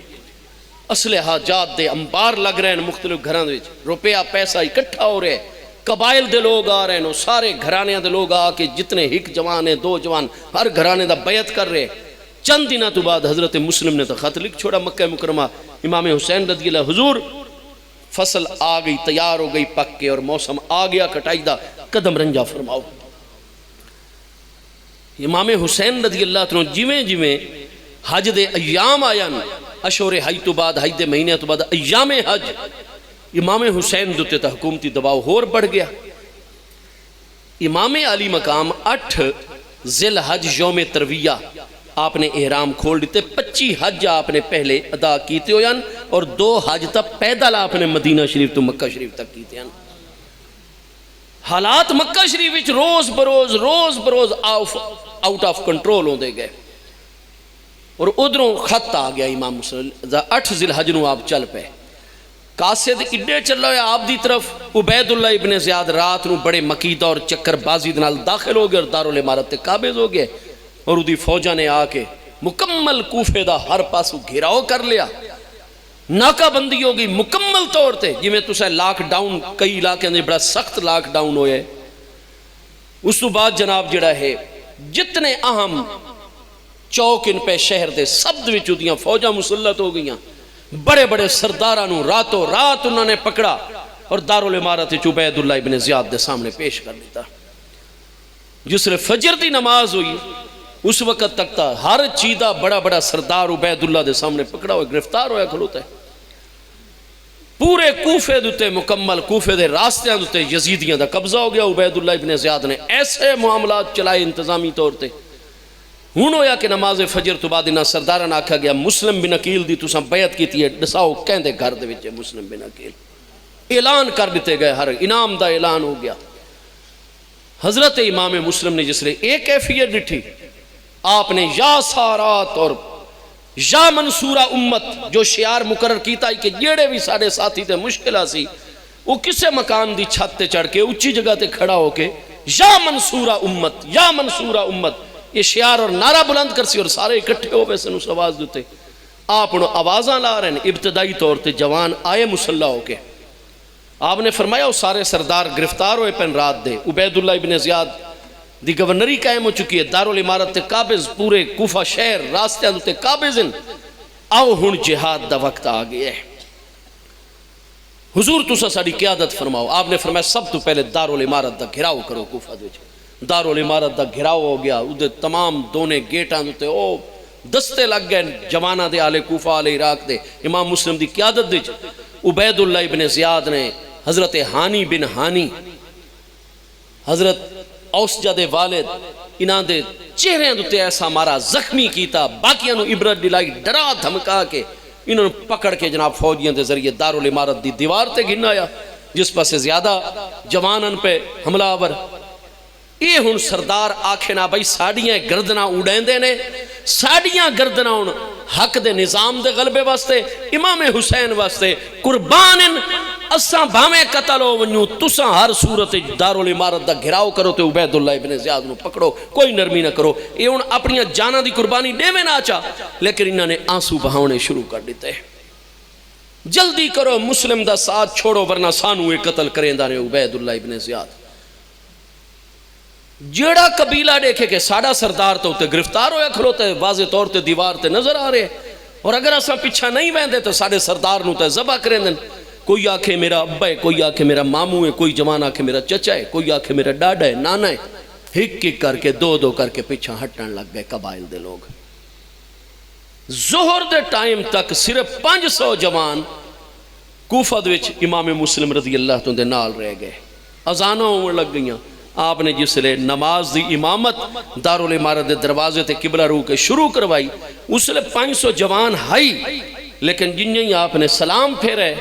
اسلحہ جات دے انبار لگ رہے ہیں مختلف گھران دے، روپیہ پیسہ اکٹھا ہو رہے ہیں، قبائل دے لوگ آ رہے ہیں، سارے گھرانے دے لوگ آ کے جتنے ایک جوان ہیں دو جوان ہر گھرانے دا بیعت کر رہے ہیں۔ چند دنوں تو بعد حضرت مسلم نے تو خط لکھ چھوڑا مکہ مکرمہ، امام حسین رضی اللہ حضور فصل آ گئی تیار ہو گئی پک کے اور موسم آ گیا کٹائی دا، قدم رنجا فرماؤ۔ امام حسین رضی اللہ عنہ جویں جویں حج دے ایام آیا اشور حج تو بعد حج دے مہینے تو بعد ایام حج، امام حسین دوتے تا حکومتی دباؤ ہور بڑھ گیا۔ امام علی مقام 8 ذی الحج یوم ترویہ آپ نے احرام کھول دیتے 25 حج آپ نے پہلے ادا کیتے ہو جان اور 2 حج تک پیدل آپ نے مدینہ شریف تو مکہ شریف تک کیتے ہیں. حالات مکہ شریف وچ روز بروز آؤٹ آف کنٹرول ہوندے گئے اور ادھروں خط آ گیا امام مسلم 8 ذی الحج نو آپ چل پے. قاصد اڈے چلا ہویا آپ دی طرف. عبید اللہ ابن زیاد رات نو بڑے مکیدہ اور چکر بازی نال داخل ہو گئے اور دارالامارت تے قابض ہو گئے اور دی فوجاں نے آ کے مکمل کوفے دا ہر پاسو گھیراؤ کر لیا. ناکہ بندی ہو گئی مکمل طور تے جی میں تسے لاک ڈاؤن کئی علاقے اندر بڑا سخت لاک ڈاؤن ہوئے. اس تو بعد جناب جڑا ہے جتنے اہم چوک ان پہ شہر دے سب وچ دیاں فوجاں مسلط ہو گئیاں. بڑے بڑے سرداراں نو راتوں رات انہوں نے پکڑا اور دارالامارت عبید اللہ ابن زیاد دے سامنے پیش کر دیتا. جس نے فجر دی نماز ہوئی اس وقت تک تا ہر چیدہ بڑا بڑا سردار عبید اللہ دے سامنے پکڑا ہوئے گرفتار ہویا کھلوتا ہے. پورے کوفے دوتے مکمل کوفے دے راستیاں دوتے یزیدیاں دا قبضہ ہو گیا. عبید اللہ ابن زیاد نے ایسے معاملات چلائے انتظامی طور تے. ہون ہویا کہ نماز فجر تو بعد انہاں سرداران آکھا گیا مسلم بن عقیل دی تساں بیعت کیتی ہے دساؤ کہندے گھر دے وچ مسلم بن عقیل. اعلان کر دیتے گئے ہر انعام دا اعلان ہو گیا. حضرت امام مسلم نے جس نے ایک کیفیت ڈٹھی آپ نے یا سارات اور یا منصورہ امت جو شعار مقرر کیتا ہے کہ جیڑے بھی ساڑے ساتھی تے مشکلہ سی وہ کسے مکان دی چھت تے چڑھ کے اچھی جگہ تے کھڑا ہو کے یا منصورہ امت یا منصورہ امت یہ شعار اور نعرہ بلند کر سی اور سارے اکٹھے ہو ویسے اس آواز دیتے. آپ انہوں آوازاں لا رہے ہیں ابتدائی طور تے جوان آئے مسلح ہو کے. آپ نے فرمایا وہ سارے سردار گرفتار ہوئے پن رات دے. عبید اللہ ابن زیاد دی گورنری قائم ہو چکی ہے. دارالامارت تے قابض پورے کوفہ شہر راستے تے قابض ہیں. آؤ ہن جہاد دا وقت آ گیا ہے. حضور تسا ساڑی قیادت فرماؤ. آپ نے فرمایا سب تو پہلے دارالامارت دا گھراؤ کرو کوفہ دے. دارالامارت دا گھراؤ ہو گیا. ادھے تمام دونے گیٹاں تے او دستے لگ گئے جوانہ دے آلے کوفہ آلے عراق دے. امام مسلم دی قیادت دے عبید اللہ ابن زیاد نے حضرت ہانی بن ہانی حضرت اوسجہ دے والد انہاں دے چہرے دوتے ایسا مارا زخمی کیتا. باقیاں نو عبرت دلائی ڈرا دھمکا کے انہوں نے پکڑ کے جناب فوجیاں دے ذریعے دارالامارت دی دیوار تے گھنایا جس پر سے زیادہ جوانن پہ حملہ آور. یہ ہن سردار آکھے نا بھائی ساڑیاں گردنا اڑین دے نے ساڑیاں گردنا ان حق دے نظام دے غلبے واسطے امام حسین واسطے قربانن اساں بھامے قتل ہو ونیو تساں ہر صورت دارالامارت دا گھراؤ کرو تے عبید اللہ ابن زیاد نو پکڑو کوئی نرمی نہ کرو. یہ ان اپنی جانہ دی قربانی دے میں نہ چاہ لیکن انہوں نے آنسو بہاؤنے شروع کر دیتے. جلدی کرو مسلم دا ساتھ چھوڑو ورنہ سانو ایک قتل کریں دانے عبید اللہ ابن زیاد. جیڑا قبیلہ دیکھے کہ ساڑا سردار تو تے گرفتار ہویا کھلوتا ہے واضح طور تے دیوار تے نظر آ رہے اور اگر اساں پیچھا نہیں ویندے تو ساڑے سردار نو تے ذبح کریں دن. کوئی آکھے میرا ابا ہے کوئی آکھے میرا ماموں ہے کوئی جوان آکھے میرا چچا ہے کوئی آکھے میرا ڈاڈا ہے نانا ہے. ہک ہک کر کے دو کر کے پیچھا ہٹن لگ گئے قبائل دے لوگ. ظہر دے ٹائم تک صرف 500 جوان کوفہ دے وچ امام مسلم رضی اللہ تو دے نال رہ گئے. اذانوں ہونے لگ گئیاں. آپ نے جس لئے نماز دی امامت دارالامارت دے دروازے تے قبلہ رو کے شروع کروائی اس لئے 500 جوان ہائی لیکن جن ہی آپ نے سلام پھیرے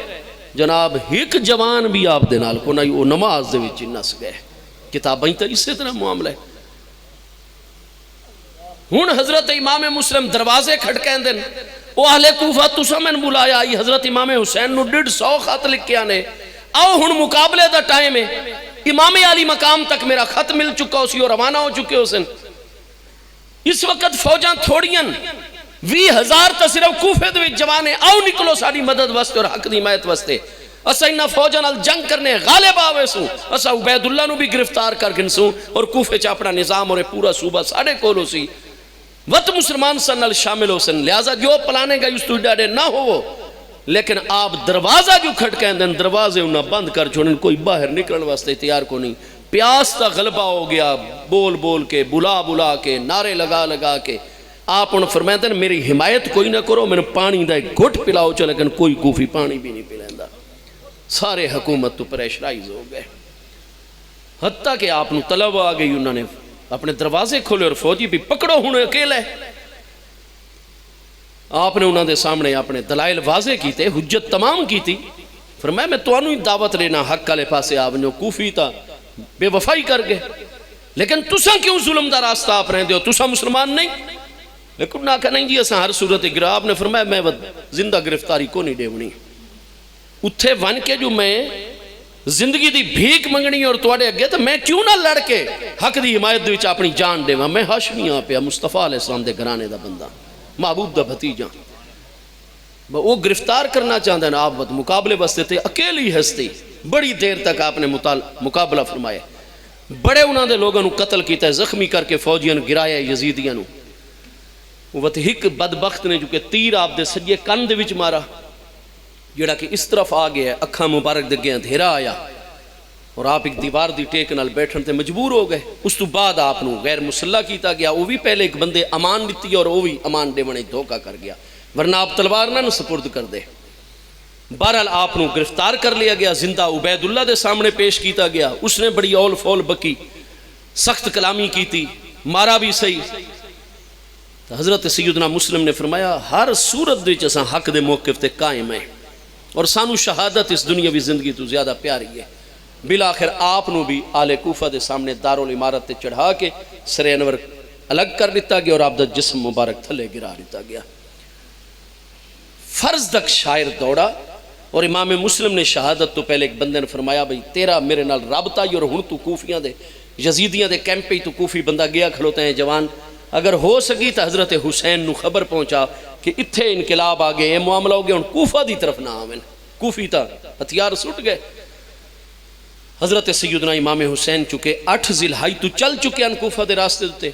جناب ایک جوان بھی آپ دے نال کو نہیں وہ نماز دے وچ نس گئے. کتابیں تو اسی طرح معاملہ ہے. ہن حضرت امام مسلم دروازے کھڑکیں دن وہ اہل کوفہ تسا میں بلایا آئی حضرت امام حسین نو 150 خط لکھ کے آنے آؤ ہن مقابلے دا ٹائم ہے. امام علی مقام تک میرا خط مل چکا اسی اور روانہ ہو چکے اسن. اس وقت فوجاں تھوڑیاں 20,000 تا صرف کوفے دے جوانے آؤ نکلو ساری مدد واسطے اور حق دی حمایت واسطے. اسا انہاں فوجاں نال جنگ کرنے غالب آوے سوں. اسا عبید اللہ نو بھی گرفتار کر گن سوں اور کوفے چ اپنا نظام اور پورا صوبہ ساڑے کولو سی وقت مسلمان سن نال شامل ہو سن. لہذا جو پلانے گا اس تو ڈاڑے نہ ہو لیکن آپ دروازہ جو کھٹکیں دن دروازے انہاں بند کر چھوڑیں کوئی باہر نکلن واسطے تیار کو نہیں. پیاس تا غلبہ ہو گیا بول بول کے بلا کے نعرے لگا کے آپ انہوں فرمائیں دن میری حمایت کوئی نہ کرو میں نے پانی دا ایک گھٹ پلاؤ چا لیکن کوئی کوفی پانی بھی نہیں پلائندہ. سارے حکومت تو پریشرائز ہو گئے حتیٰ کہ آپ نو طلب آ گئی انہوں نے اپنے دروازے کھولے اور فوجی بھی پکڑو ہوں اکیلے آپ نے انہوں نے سامنے اپنے دلائل واضح کیتے، حجت تمام کیتی. فرمایا میں تو انہوں دعوت لینا حق والے پاسے آ ونجو. کوفی تا بے وفائی کر گئے، لیکن تساں کیوں ظلم دا راستہ آپ رہے دیو؟ تساں مسلمان نہیں؟ لیکن انہاں کہا نہیں جی اساں ہر صورت گرا. آپ نے فرمایا میں زندہ گرفتاری کو نہیں دیونی. اتھے ون کے جو میں زندگی دی بھیک منگنی اور تواڈے اگے تو میں کیوں نہ لڑ کے حق دی حمایت دے وچ اپنی جان دیواں؟ میں ہاشمی ہاں پیا، مصطفیٰ علیہ السلام دے گھرانے دا بندہ، محبوب دا بھتیجا. وہ گرفتار کرنا چاہتا ہے. آپ مقابلے واسطے تھے اکیلی ہستی. بڑی دیر تک آپ نے مقابلہ فرمایا. بڑے انہوں نے لوگوں قتل کیتا ہے، زخمی کر کے فوجیاں گرایا یزیدیاں. وہ ایک بدبخت نے جو کہ تیر آپ دے سجے کن دے وچ مارا، جڑا کہ اس طرف آ گیا، اکھاں مبارک دے گیا دھیرا آیا اور آپ ایک دیوار دی ٹیک نال بیٹھن تے مجبور ہو گئے. اس تو بعد آپ نو غیر مسلح کیتا گیا. وہ بھی پہلے ایک بندے امان دیتی اور وہ بھی امان دے بنے دھوکہ کر گیا، ورنہ آپ تلوار نہ سپرد کر دے. بہرحال آپ نو گرفتار کر لیا گیا، زندہ عبید اللہ دے سامنے پیش کیتا گیا. اس نے بڑی اول فول بکی، سخت کلامی کی تھی، مارا بھی صحیح. تو حضرت سیدنا مسلم نے فرمایا ہر صورت دے چساں حق دے موقف تے قائم ہیں اور سانو شہادت اس دنیاوی زندگی تو زیادہ پیاری ہے. بالآخر آپ نو بھی آل کوفہ دے سامنے دارالعمارت تے چڑھا کے سر انور الگ کر لیتا گیا اور آپ دا جسم مبارک تھلے گرا لیتا گیا. فرض تک شاعر دوڑا اور امام مسلم نے شہادت تو پہلے ایک بندے نے فرمایا بھئی تیرا میرے نال رابطہ ہی اور ہن تو کوفیاں دے یزیدیاں دے کیمپ پہ تو کوفی بندہ گیا کھلوتے ہیں جوان. اگر ہو سکی تو حضرت حسین نو خبر پہنچا کہ اتھے انقلاب آگئے، یہ معاملہ ہو گیا، ان کوفہ دی طرف نہ آمین. کوفی تا ہتھیار سٹ گئے. حضرت سیدنا امام حسین چکے 8 ذی الحجہ تو چل چکے ان کوفہ دے راستے دیتے.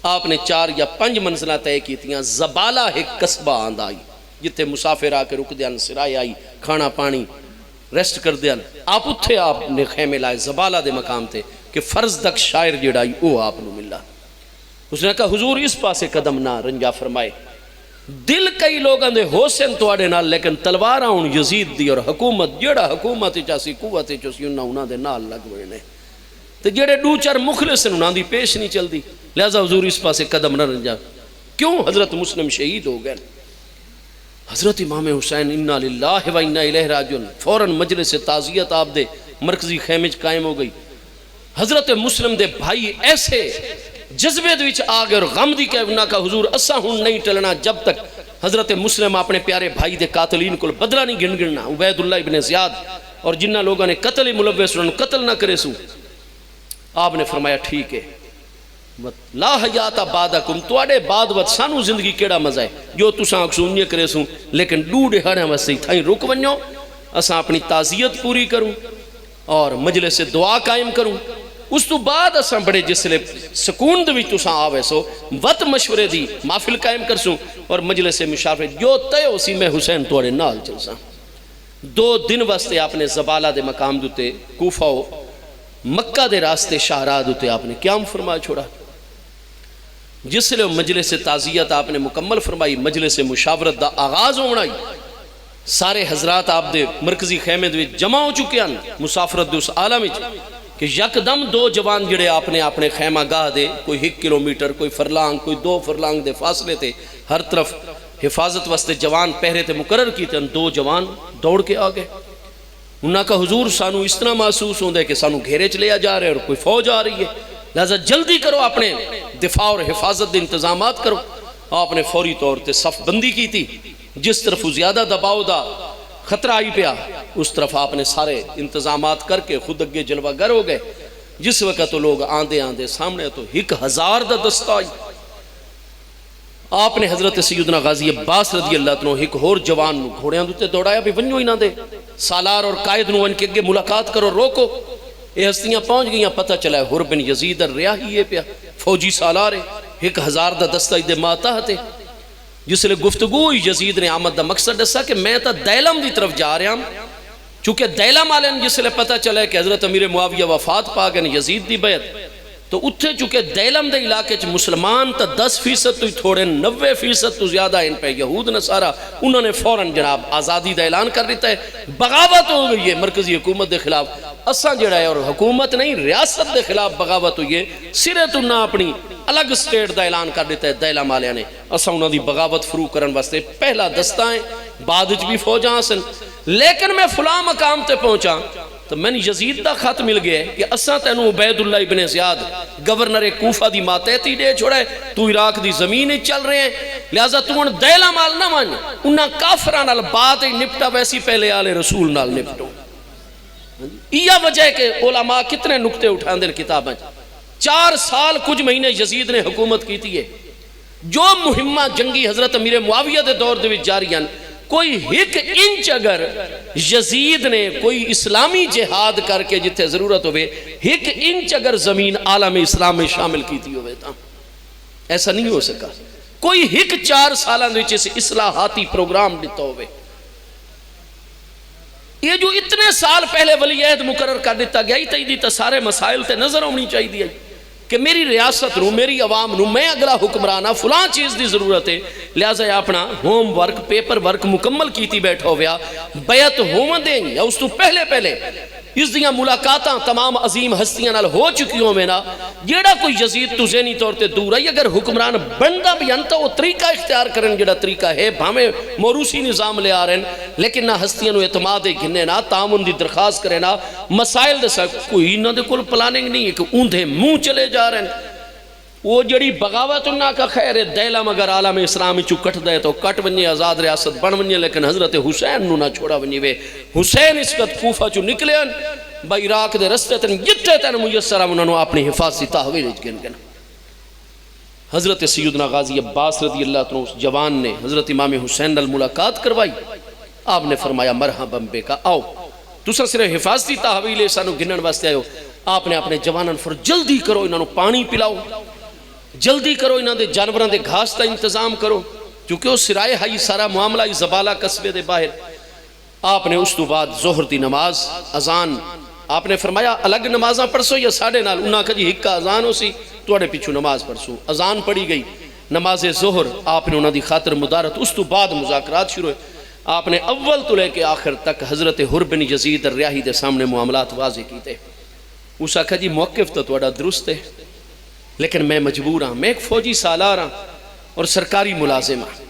آپ نے 4 یا 5 منزلہ طے کی تھیاں. زبالہ ایک قصبہ آند آئی جتے مسافر آ کے رک دیاں، سرائے آئی، کھانا پانی ریسٹ کر دیاں. آپ اتھے آپ نے خیمے لائے زبالہ دے مقام تھے کہ فرض تک شاعر جڑائی وہ آپ نو ملا. اس نے کہا حضور اس پاسے قدم نہ رنجا فرمائے. دل کئی لوگاں دے حسین تواڈے نال، لیکن تلواراں ہن یزید دی اور حکومت جڑا حکومت چاسی قوت چاسی انہاں دے نال لگ ہوئے نے تے جڑے 2-4 مخلص انہاں دی پیش نہیں چلدی. لہذا حضور اس پاسے قدم نہ رنجا. کیوں؟ حضرت مسلم شہید ہو گئے. حضرت امام حسین انا للہ و انا الیہ راجعون فوراً مجلس تعزیت آپ دے مرکزی خیمے قائم ہو گئی. حضرت مسلم دے بھائی ایسے جذبے دے وچ آ گئے اور غم دی کہ انہاں کا حضور اساں ہن نہیں ٹلنا جب تک حضرت مسلم اپنے پیارے بھائی دے قاتلین کو بدلہ نہیں گننا. عبید اللہ ابن زیاد اور جنہ لوگوں نے قتل ملوث انہوں قتل نہ کرے سو. آپ نے فرمایا ٹھیک ہے، لا حیات بعدکم، تواڈے بعد وقت سانو زندگی کیڑا مزہ ہے جو تساں اکسونیے کرے سو، لیکن ڈوڑے ہڑیاں واسطے تھائیں رک ونجو، اساں اپنی تعزیت پوری کروں اور مجلس دعا قائم کروں. اس تو بعد اساں بڑے جسلے سکون دے وچ تساں آوے سو وقت مشورے دی محفل قائم کرسوں اور مجلس مشافرت جو طے اسی میں حسین تواڈے نال چلساں. 2 دن واسطے آپ نے زبالہ دے مقام دوتے کوفہ مکہ دے راستے شاہراہ دوتے آپ نے قیام فرما چھوڑا. جس لئے مجلس تعزیت آپ نے مکمل فرمائی، مجلس مشاورت دا آغاز ہونا. سارے حضرات آپ دے مرکزی خیمے دے جمع ہو چکے ہیں مسافرت دے اس عالم کہ یکدم 2 جوان جڑے آپ نے اپنے خیمہ گاہ دے کوئی 1 کلومیٹر کوئی فرلانگ کوئی 2 فرلانگ دے فاصلے تھے ہر طرف حفاظت واسطے جوان پہرے تے مقرر کی تھے. 2 جوان دوڑ کے آگئے. انہاں کا حضور سانو اس طرح محسوس ہوندے کہ سانو گھیرے چلے جا رہے اور کوئی فوج آ رہی ہے، لہذا جلدی کرو اپنے دفاع اور حفاظت دے انتظامات کرو. آپ نے فوری طور تے صف بندی کی تھی. جس طرف زیادہ دباؤ دا خطرہ آئی پیا اس طرف آپ نے سارے انتظامات کر کے خود اگے جلوہ گر ہو گئے. جس وقت تو لوگ آندے آندے سامنے تو 1000 دا دستہ آئی. آپ نے حضرت سیدنا غازی عباس رضی اللہ عنہ ایک اور جوان نو گھوڑیاں دوتے دوڑایا بھی ونجو ہی نہ دے، سالار اور قائد نو ان کے اگے ملاقات کرو روکو. یہ ہستیاں پہنچ گئیاں، پتہ چلا ہے حر بن یزید الریاحی پیا فوجی سالار ہے، 1000 دا دستہ دے ماتحت ہے. جس لئے گفتگو یزید نے آمد دا مقصد دسا کہ میں تا دیلم دی طرف جا رہا ہوں. چونکہ دیلم آلین جس لئے پتہ چلا ہے کہ حضرت امیر معاویہ وفات پا گئے یزید دی بیعت، تو اتھے چونکہ دیلم دے علاقے چھ مسلمان تا 10% تو تھوڑے 90% تو زیادہ ان پہ یہود نصارہ، انہوں نے فوراً جناب آزادی دا اعلان کر دیتا ہے. بغاوت ہو گئی ہے مرکزی حکومت دے خلاف. اساں جڑا ہے اور حکومت نہیں ریاست دے خلاف بغاوت ہوئی ہے. سرے تو نہ اپنی الگ سٹیٹ دا اعلان کر دیتا ہے دیلا مالیہ نے اسا انہوں دی بغاوت فرو کرن واسطے پہلا دستہ ہے بعد وچ بھی فوجاں سن لیکن میں فلاں مقام تے پہنچا تو میں نے یزید دا خط مل گیا ہے کہ اساں تینوں عبید اللہ ابن زیاد گورنر کوفہ دی ماتحتی دے چھوڑا ہے تو عراق دی زمین ہی چل رہے ہیں لہذا تو ان دیلا مال نہ مان انہاں کافران نال بات ہی نپٹا ویسی پہلے آل رسول نال نپٹو یہ وجہ ہے کہ علماء کتنے نکتے اٹھان دے کتابیں 4 سال کچھ مہینے یزید نے حکومت کی تھی ہے جو مہمہ جنگی حضرت امیر معاویہ دے دور دے وچ جاری ہیں کوئی ایک انچ اگر یزید نے کوئی اسلامی جہاد کر کے جتنے ضرورت ہوئے ایک انچ اگر زمین عالم اسلام میں شامل کی تھی ہوئے تھا ایسا نہیں ہو سکا کوئی ایک 4 سالہ نیچے سے اصلاحاتی پروگرام دیتا ہوئے یہ جو اتنے سال پہلے ولی عہد مقرر کر دیتا گیا ہی تھی تو سارے مسائل تے نظر ہونی چاہیے دیا کہ میری ریاست نو میری عوام نو میں اگلا حکمرانہ فلاں چیز دی ضرورت ہے لہذا اپنا ہوم ورک پیپر ورک مکمل کیتی بیٹھا ہویا بیعت ہوم دیں یا اس تو پہلے اس دیاں ملاقاتاں تمام عظیم ہستیاں نال ہو چکی ہوں میں نا جیڑا کوئی یزید تو ذہنی طور تے دور ہے اگر حکمران بندہ بھی انتا وہ طریقہ اختیار کرن جیڑا طریقہ ہے بھامے موروثی نظام لے آ رہے ہیں لیکن نہ ہستیاں نو اعتماد گھنے نا تعاون دی درخواست کرے نا مسائل دے سا کوئی نہ دے کل پلاننگ نہیں ہے کہ اوندھے منہ چلے جا رہے ہیں وہ جڑی بغاوت انہا کا خیر دیلا مگر عالم اسلامی چو کٹ دے تو کٹ ونی آزاد ریاست بن ونی لیکن حضرت حسین نو نہ چھوڑا ونی وے حسین اس وقت کوفہ چو نکلے ہیں با عراق دے رستے تن جتے تن میسر انہوں نے اپنی حفاظتی تحویل گن گن حضرت سیدنا غازی عباس رضی اللہ عنہ اس جوان نے حضرت امام حسین نال ملاقات کروائی آپ نے فرمایا مرحبا بے کا آؤ تسا صرف حفاظتی تحویل سانو گنن واسطے آئے ہو آپ نے اپنے جوانن فر جلدی کرو انہوں نے پانی پلاؤ جلدی کرو انہوں دے جانوران دے گھاس تا انتظام کرو کیونکہ وہ سرائے ہائی سارا معاملہ زبالہ قصبے دے باہر آپ نے اس تو بعد ظہر دی نماز اذان آپ نے فرمایا الگ نمازاں پڑھسو یا ساڑھے نال انہاں کا جی ہکا اذان ہو سی توڑے پیچھو نماز پڑھسو اذان پڑھی گئی نماز ظہر آپ نے انہوں دی خاطر مدارت اس تو بعد مذاکرات شروع ہوئے آپ نے اول تو لے کے آخر تک حضرت حر بن یزید الریاحی دے سامنے معاملات واضح کیتے اس آکھا جی موقف تو توڑا درست ہے لیکن میں مجبور ہاں میں ایک فوجی سالار ہاں اور سرکاری ملازم ہاں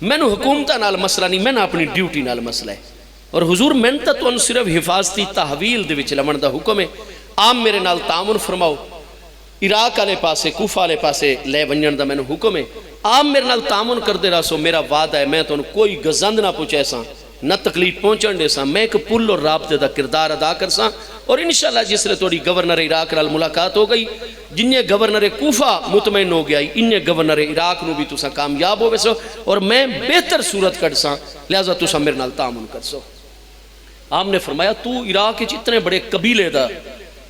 میں نے حکومتہ نال مسئلہ نہیں میں نے اپنی ڈیوٹی نال مسئلہ ہے اور حضور میں نے تو صرف حفاظتی تحویل دے وچ لمن دا حکم ہے آپ میرے نال تعاون فرماؤ عراق والے پاسے کوفہ والے پاسے لے ونجن دا میں نے حکم ہے آپ میرے نال تعاون کر دے رہا سو میرا وعدہ ہے میں تو کوئی گزند نہ پوچھے سا نہ تکلیف پہنچن دے سا میں ایک پل اور رابطے دا کردار ادا کر سا اور انشاءاللہ جس لئے توڑی گورنر عراق نال ملاقات ہو گئی جنہیں گورنر کوفہ مطمئن ہو گیا انہیں گورنر عراق نو بھی تو سا کامیاب ہو ویسو اور میں بہتر صورت کر سا لہذا تو سا میرے نال تعاون کر سو آپ نے فرمایا تو عراق اتنے بڑے قبیلے دا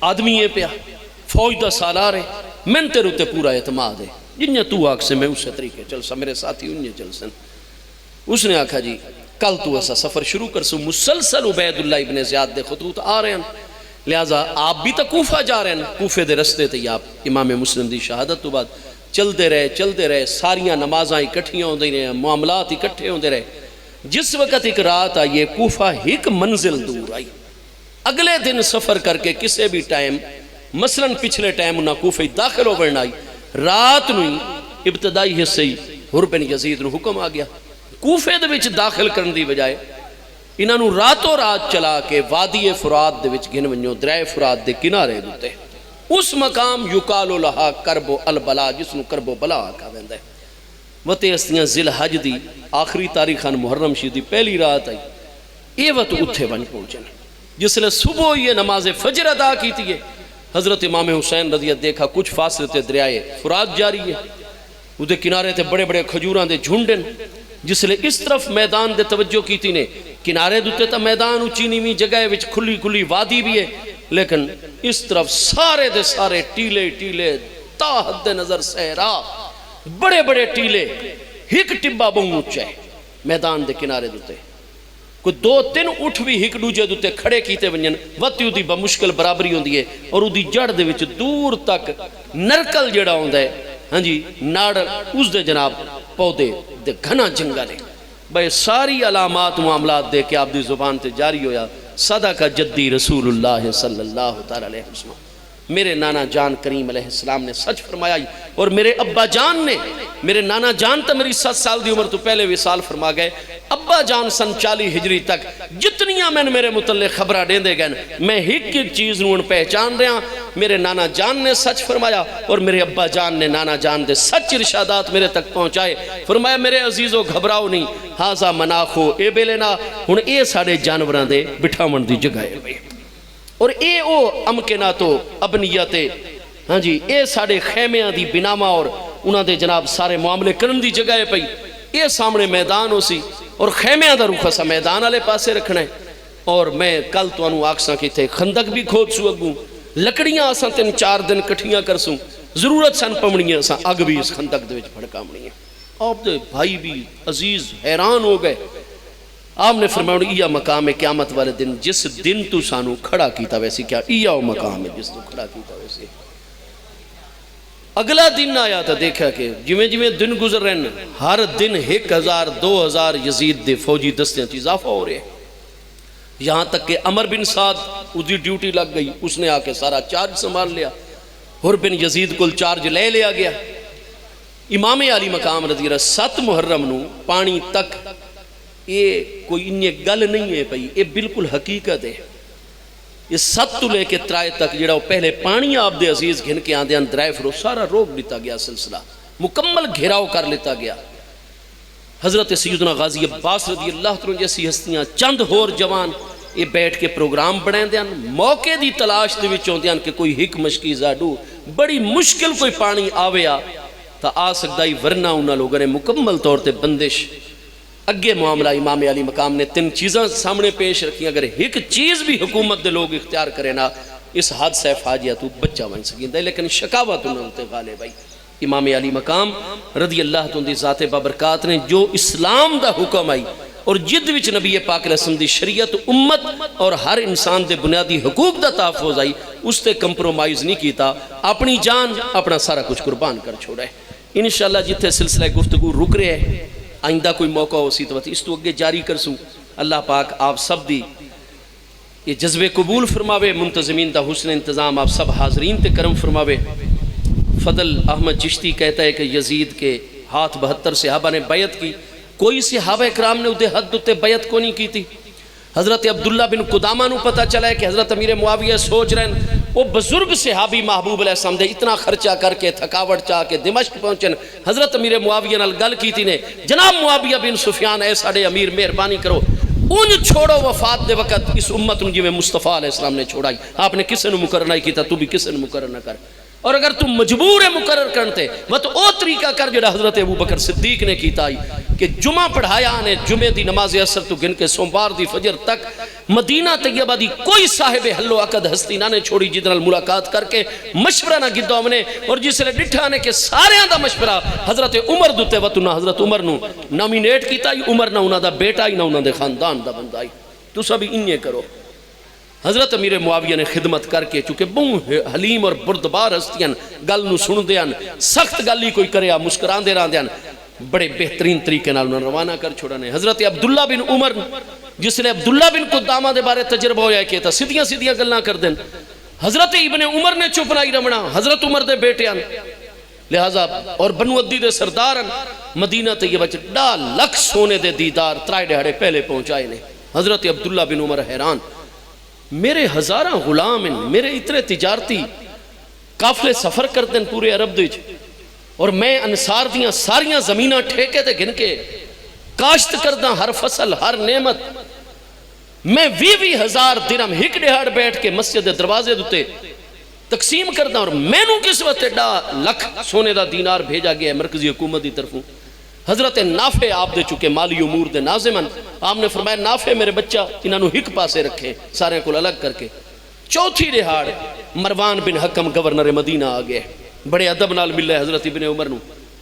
آدمی ہے پیا فوج دا سالار ہے میں تیرے تے پورا اعتماد ہے جنہیں تو آگ سے میں اسے طریقے چل سا میرے ساتھی انہیں چل سن اس نے آکھا جی کل تو ایسا سفر شروع کر سو مسلسل عبید اللہ ابن زیاد دے خطوط آ رہے ہیں لہذا آپ بھی تا کوفہ جا رہے ہیں کوفے دے رستے تھے آپ امام مسلم دی شہادت تو بعد چلتے رہے ساریاں نمازاں اکٹھیاں ہوندے رہے معاملات اکٹھے ہوندے رہے جس وقت ایک رات آئیے کوفہ ایک منزل دور آئی اگلے دن سفر کر کے کسے بھی ٹائم مثلاً پچھلے ٹائم انہاں کوفہ داخل ہو بڑھنا آئی رات نوی ابتدائی حصے حر بن یزید نو حکم آ گیا کوفے دے وچ داخل کرن دی بجائے انہاں نو راتوں رات چلا کے وادی فرات دے وچ گن ونجو درائے فرات دے کنارے دوتے اس مقام یقالو لہا کرب البلا جس نو کرب بلا آکا ویندہ ہے وطے استیاں ذی الحج دی آخری تاریخان محرم شی دی پہلی رات آئی یہ وقت اتھے بن پہنچن جس لئے صبح یہ نماز فجر ادا کی تھی حضرت امام حسین رضی اللہ دیکھا کچھ فاصلے تے دریائے فرات جاری ہے ادھے کنارے تے بڑے بڑے کھجوراں دے جھنڈن جس لئے اس طرف میدان دے توجہ کی تھی نے کنارے دوتے تا میدان اچھی نیوی جگہ وچ کھلی کھلی وادی بھی ہے لیکن اس طرف سارے دے سارے ٹیلے تا حد نظر سہرا بڑے بڑے ٹیلے ہک ٹبا بہن اچھا ہے میدان دے کنارے دوتے کوئی 2-3 اٹھ بھی ہک دوجے دوتے کھڑے کیتے ونجن وطیو دی بمشکل برابری ہوندی ہے اور دی جڑ دے وچ دور تک نرکل جڑا ہوندہ ہے ہاں جی ناڑ اس دے جناب پودے دے گھنا جنگل ہے بھئی ساری علامات معاملات دے کے آپ دی زبان تے جاری ہویا صدقہ جدی رسول اللہ صلی اللہ علیہ وسلم میرے نانا جان کریم علیہ السلام نے سچ فرمایا اور میرے ابا جان نے میرے نانا جان تا میری 7 سال دی عمر تو پہلے وصال فرما گئے ابا جان سن 40 ہجری تک جتنیاں میں میرے متعلق خبرہ دیں دے گئے میں ایک چیز نون پہچان رہا میرے نانا جان نے سچ فرمایا اور میرے ابا جان نے نانا جان دے سچ ارشادات میرے تک پہنچائے فرمایا میرے عزیزو گھبراؤ نہیں ہاضا مناخو اے بیلینا ہن اے ساڑے جانوران دے بٹھاون دی جگہ ہے اور اے او امکناتو ابنیتے ہاں جی اے ساڑے خیمیاں دی بناما اور انہاں دے جناب سارے معاملے کرن دی جگہ ہے پئی اے سامنے میدان ہو سی اور خیمیاں دا روخ سا میدان آلے پاسے رکھنا ہے اور میں کل تو انہوں آکساں کی تھے خندق بھی کھود سو اگوں لکڑیاں آساں 3-4 دن کٹھیاں کر سوں ضرورت سن پمڑیاں آساں اگ بھی اس خندق دے وچ بھڑکا مڑیاں آپ دے بھائی بھی عزیز حیران ہو گئے آپ نے فرمایا یہ مقام ہے قیامت والے دن جس دن تو سانو کھڑا کیتا ویسے کیا یہ مقام ہے جس تو کھڑا کیتا ویسے اگلا دن آیا تھا دیکھا کہ جویں جویں دن گزر رہے ہیں ہر دن 1000-2000 یزید دے فوجی دستیاں چیز اضافہ ہو رہے ہیں یہاں تک کہ عمر بن سعد اس دی ڈیوٹی لگ گئی اس نے آکے سارا چارج سنبھال لیا حر بن یزید کل چارج لے لیا گیا امام علی مقام رضی اللہ 7 محرم نو پانی تک یہ کوئی انہیں گل نہیں ہے بھئی یہ بالکل حقیقت ہے یہ 7 تو لے کے 3 تک جڑا پہلے پانی آپ دے عزیز گھن کے آندے اندرائے فرو سارا روک لیتا گیا سلسلہ مکمل گھیراؤ کر لیتا گیا حضرت سیدنا غازی عباس رضی اللہ عنہ جیسی ہستیاں چند ہور جوان یہ بیٹھ کے پروگرام بڑھیں دیاں موقع دی تلاش دے وچوں دیاں کہ کوئی حک مشکی زاڈو بڑی مشکل کوئی پانی آویا تا آ سکتا ہی ورنہ انہاں لوگوں نے مکمل طور تے بندش اگے معاملہ امام علی مقام نے 3 چیزاں سامنے پیش رکھی اگر ایک چیز بھی حکومت دے لوگ اختیار کرے نا اس حادثہ فاجعہ تو بچہ بن سکیں دے لیکن شکاوت انہوں نے غالب بھائی امام علی مقام رضی اللہ عنہ دی ذات بابرکات نے جو اسلام دا حکم آئی اور جد وچ نبی پاک علیہ السلام دی شریعت امت اور ہر انسان دے بنیادی حقوق دا تحفظ آئی اس تے کمپرومائز نہیں کیتا اپنی جان اپنا سارا کچھ قربان کر چھوڑا ہے انشاءاللہ جتھے سلسلہ گفتگو رک رہے ہیں آئندہ کوئی موقع ہو سی تو اس تو اگے جاری کر سوں اللہ پاک آپ سب دی یہ جذبے قبول فرماوے منتظمین دا حسن انتظام آپ سب حاضرین تے کرم فرماوے فضل احمد چشتی کہتا ہے کہ یزید کے ہاتھ 72 صحابہ نے بیعت کی کوئی صحابہ اکرام نے ادھے حد تے بیعت کو نہیں کی تھی حضرت عبداللہ بن قدامہ نو پتہ چلا ہے کہ حضرت امیر معاویہ سوچ رہے ہیں وہ بزرگ صحابی محبوب علیہ السلام دے اتنا خرچہ کر کے تھکاوٹ چاہ کے دمشق پہنچن حضرت امیر معاویہ نال گل کی تھی نے جناب معاویہ بن سفیان اے ساڑے امیر مہربانی کرو ان چھوڑو وفات دے وقت اس امت جی میں مصطفیٰ علیہ السلام نے چھوڑائی آپ نے کسے نو مقرر نہیں کیتا تو بھی کسے نو مقرر نہ کر اور اگر تم مجبور ہے مقرر کرتے وہ تو او طریقہ کر جڑا حضرت ابو بکر صدیق نے کیتا ہی کہ جمعہ پڑھایا نے جمعہ دی نماز اثر تو گن کے سوموار دی فجر تک مدینہ طیبہ دی کوئی صاحب حل و عقد ہستی نہ نے چھوڑی جدنال ملاقات کر کے مشورہ نہ گدو ہم نے اور جس نے ڈٹھا نے کہ سارے آن دا مشورہ حضرت عمر دوتے وطنہ حضرت عمر نو نامینیٹ کیتا ہی عمر نہ انہ دا بیٹا ہی نہ انہ دے خاندان دا بندائی تو سبھی انہیں کرو حضرت امیر معاویہ نے خدمت کر کے چونکہ بہن حلیم اور بردبار ہستیاں گل نو سن دیاں سخت گلی کوئی کریا مسکران دے رہاں دیاں بڑے بہترین طریقے نال انہوں روانہ کر چھوڑانے حضرت عبداللہ بن عمر جس نے عبداللہ بن قدامہ دے بارے تجربہ ہویا کیا تھا سیدھیاں سیدھیاں گلنا کر دیں حضرت ابن عمر نے چپ نہیں رمنا حضرت عمر دے بیٹے آن لہذا اور بنو عدی دے سردارن مدینہ طیبہ چڑا لکھ سونے دے دیدار ترائے ڈہڑے پہلے پہنچائے نے حضرت عبداللہ بن عمر حیران میرے ہزاراں غلام ہیں میرے اتنے تجارتی قافلے سفر کرتے ہیں پورے عرب دیج اور میں انصار دیاں ساریاں زمینہ ٹھیکے تے گن کے کاشت کردہ ہر فصل ہر نعمت میں 20,000 درہم ہک ڈہاڑ بیٹھ کے مسجد دروازے دوتے تقسیم کردہ اور میں نو کس وقت ڈا لکھ سونے دا دینار بھیجا گیا ہے مرکزی حکومت دی طرفوں حضرت نافع آپ دے چکے مالی امور دے ناظمن آپ نے فرمایا نافع میرے بچہ انہاں نو ہک پاسے رکھے سارے کو الگ کر کے چوتھی دہاڑ مروان بن حکم گورنر مدینہ آ گئے بڑے ادب نال مل رہے حضرت ابن عمر نو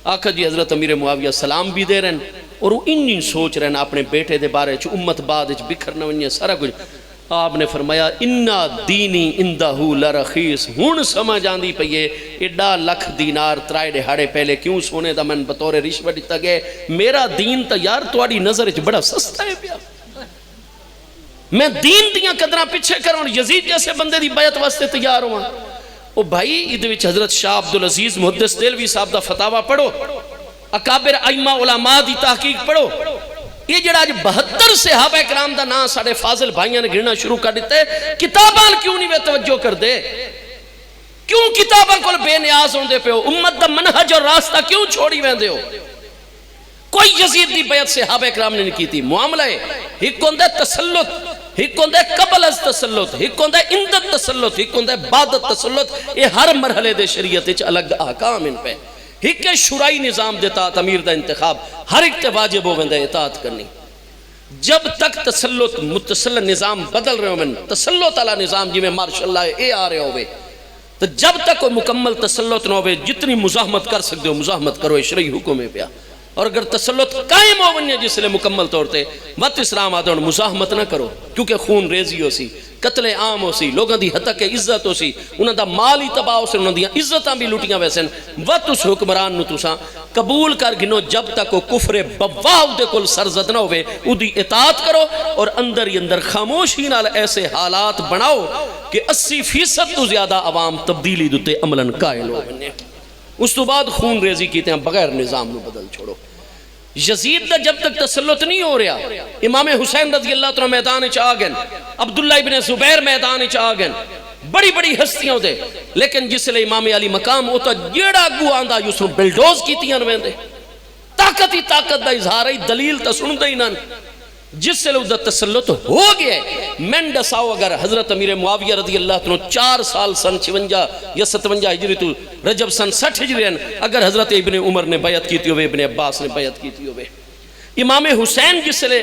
آقا جی حضرت امیر معاویہ سلام بھی دے رہے ہیں اور وہ انہیں سوچ رہے ہیں اپنے بیٹے دے بارے چو امت بعد بکھر نہ ونیے سارا کچھ آپ نے فرمایا انا دینی اندہو لرخیص ہون سمجھ آندی پئیے ایڈا لکھ دینار ترائے دہاڑے پہلے کیوں سونے دا من بطور رشوہ دیتا گئے میرا دین تا یار توڑی نظر بڑا سستا ہے پیا میں دین دیاں قدرہ پیچھے کروں یزید جیسے بندے دی بیعت واسطے تیار ہوں او بھائی ادھے وچ حضرت شاہ عبدالعزیز محدث دہلوی صاحب دا فتاوہ پڑھو، اکابر ائمہ علماء دی تحقیق پڑھو. یہ جڑا آج 72 صحابہ کرام دا نام ساڑھے فاضل بھائیاں نے گرنا شروع کر دیتے ہیں، کتابان کیوں نہیں وہ توجہ کر دے؟ کیوں کتابان کو بے نیاز ہوندے پہ ہو؟ امت دا منہج اور راستہ کیوں چھوڑی ویندے ہو؟ کوئی یزید دی بیعت صحابہ کرام نے نہیں کی تھی. معاملہ ہے ایک ہوندہ تسلط، ایک ہوندہ قبل از تسلط، ایک ہوندہ اندت تسلط، ایک ہوندہ بعد تسلط. یہ ہر مرحلے دے شریعت وچ الگ احکام ان پہ. ایک شورائی نظام دیتا امیر دا انتخاب، ہر ایک تے واجب ہو ویندہ اطاعت کرنی. جب تک تسلط متسلط نظام بدل رہے ہو من تسلط علی نظام جی میں مارشاءاللہ اے آ رہے ہوئے، تو جب تک کوئی مکمل تسلط نہ ہوئے جتنی مزاحمت کر سکتے ہو مزاحمت کرو، شرعی حکم ہے پیا. اور اگر تسلط قائم ہو ونیا جس لئے مکمل طور تے وقت اسلام آدھا مزاحمت نہ کرو، کیونکہ خون ریزی ہو سی، قتل عام ہو سی، لوگاں دی حتک عزت ہو سی، انہاں دا مال ہی تباہ ہو سی، انہاں دی عزتاں بھی لوٹیاں ویسے وقت اس حکمران نو تساں قبول کر گنو جب تک وہ کفر بواہ دے کل سرزد نہ ہوئے اودی اطاعت کرو. اور اندر ہی اندر خاموشی نال ایسے حالات بناؤ کہ 80% تو زیادہ عوام تبدیلی دوتے عملاً قائل ہو بننے. اس تو بعد خون ریزی کیتے ہیں بغیر نظام نو بدل چھوڑو. یزید دا جب تک تسلط نہیں ہو رہا، امام حسین رضی اللہ عنہ میدان چ آ گئے، عبداللہ ابن زبیر میدان چ آ گئے، بڑی بڑی ہستیاں دے. لیکن جس لئے امام علی مقام ہوتا جیڑا گو آندہ یوسف بلڈوز کیتیاں نویندے، طاقت ہی طاقت دا اظہار ہی دلیل تا سن دے انہاں. جس سے لوگ دا تسلط ہو گیا ہے. میں ڈساؤ اگر حضرت امیر معاویہ رضی اللہ عنہ 4 سال سن 56 یا 57 ہجری تو رجب سن 60 ہجری اگر حضرت ابن عمر نے بیعت کیتی ہوئے، ابن عباس نے بیعت کیتی ہوئے، امام حسین جس سے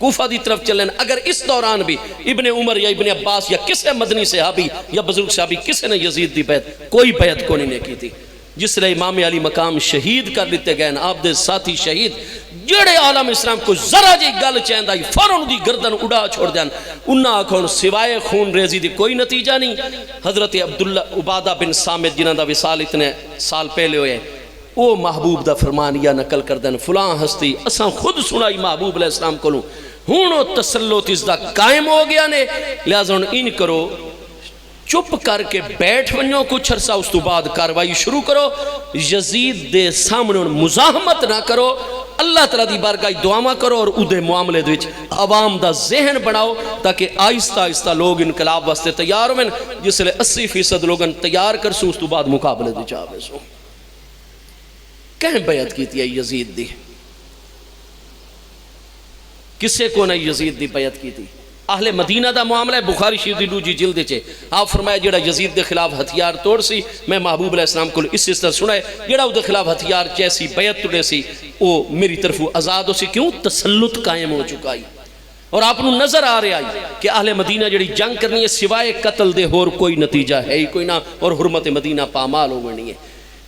کوفہ دی طرف چلیں، اگر اس دوران بھی ابن عمر یا ابن عباس یا کسے مدنی صحابی یا بزرگ صحابی کسے نے یزید دی بیعت کوئی بیعت کو نہیں کی تھی. جس لئے امام علی مقام شہید کر لیتے گئے، آپ دے ساتھی شہید جڑے عالم اسلام کو ذرا جی گل چاہندہ فوراً دی گردن اڑا چھوڑ دیں. انہاں آکھوں سوائے خون ریزی دی کوئی نتیجہ نہیں. حضرت عبداللہ عبادہ بن سامد جنہاں دا وصال اتنے سال پہلے ہوئے، وہ محبوب دا فرمانیہ نقل کر دیں فلاں ہستی اساں خود سنائی محبوب علیہ السلام کو لوں ہونو تسلط اس دا قائم ہو گیا نے، لہذا ان کرو چپ کر کے بیٹھ ونیو کچھ عرصہ، اس تو بعد کاروائی شروع کرو. یزید دے سامنے مزاحمت نہ کرو، اللہ تعالیٰ دی بارگاہ دعا کرو اور اودے معاملے دوچ عوام دا ذہن بناؤ تاکہ آہستہ آہستہ لوگ انقلاب واسطے تیار ہوئے. جس لئے 80% لوگن تیار کر سو، اس تو بعد مقابلے دے جاوے سو. کہیں بیعت کیتی ہے یزید دی؟ کسے کو نہ یزید دی بیعت کیتی؟ اہل مدینہ دا معاملہ ہے. بخاری شریف دی دوجی جلد چے آپ فرمایا جڑا یزید دے خلاف ہتھیار توڑ سی، میں محبوب علیہ السلام کو اس طرح سنائے جڑا دے خلاف ہتھیار چیسی بیعت توڑے سی وہ میری طرف آزاد ہو سی. کیوں؟ تسلط قائم ہو چکا ہی. اور آپ نو نظر آ رہا ہے کہ اہل مدینہ جڑی جنگ کرنی ہے سوائے قتل دے اور کوئی نتیجہ ہے ہی کوئی نہ، اور حرمت مدینہ پامال ہو گنی ہے.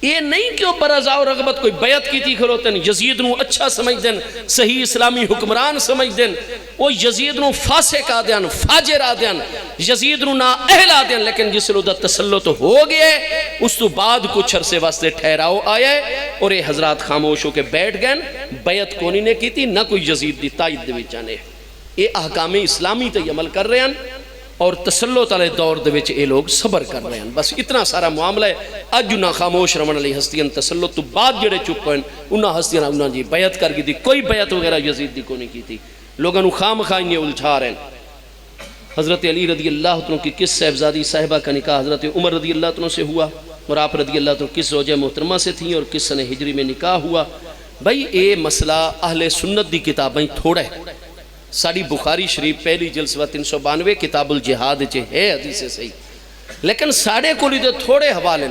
یہ نہیں کہ وہ برضا و رغبت کوئی بیعت کی تھی کھلوتے ہیں، یزید نو اچھا سمجھ دیں، صحیح اسلامی حکمران سمجھ دیں، وہ یزید نو فاسق آ دیں، فاجر آ دیں، یزید نو نا اہل آ دیں. لیکن جس لئے دا تسلط ہو گئے اس تو بعد کچھ عرصے واسطے ٹھہراؤ آئے اور یہ حضرات خاموش ہو کے بیٹھ گئے. بیعت کونی نے کی تھی، نہ کوئی یزید دی تائید دے وچانے. یہ احکام اسلامی تے عمل کر رہے ہیں اور تسلط علی دور دے وچ اے لوگ صبر کر رہے ہیں. بس اتنا سارا معاملہ ہے. اج نہ خاموش رمن علی ہستیاں تسلط تو بعد جڑے چپ ہیں انہاں ہستیاں انہاں جی بیعت کر گئی تھی. کوئی بیعت وغیرہ یزید دی کو نہیں کی تھی. لوگوں نو خام خائیں الجھا رہے ہیں. حضرت علی رضی اللہ عنہ کی کس صاحبزادی صاحبہ کا نکاح حضرت عمر رضی اللہ عنہ سے ہوا اور آپ رضی اللہ عنہ کس زوجہ محترمہ سے تھیں اور کس سنہ ہجری میں نکاح ہوا. بھائی اے مسئلہ اہل سنت دی کتابیں تھوڑا ہے. ساڑی بخاری شریف پہلی جلسہ 392 کتاب الجہاد چے ہے حدیث صحیح، لیکن ساڑے کو لیدے تھوڑے حوالے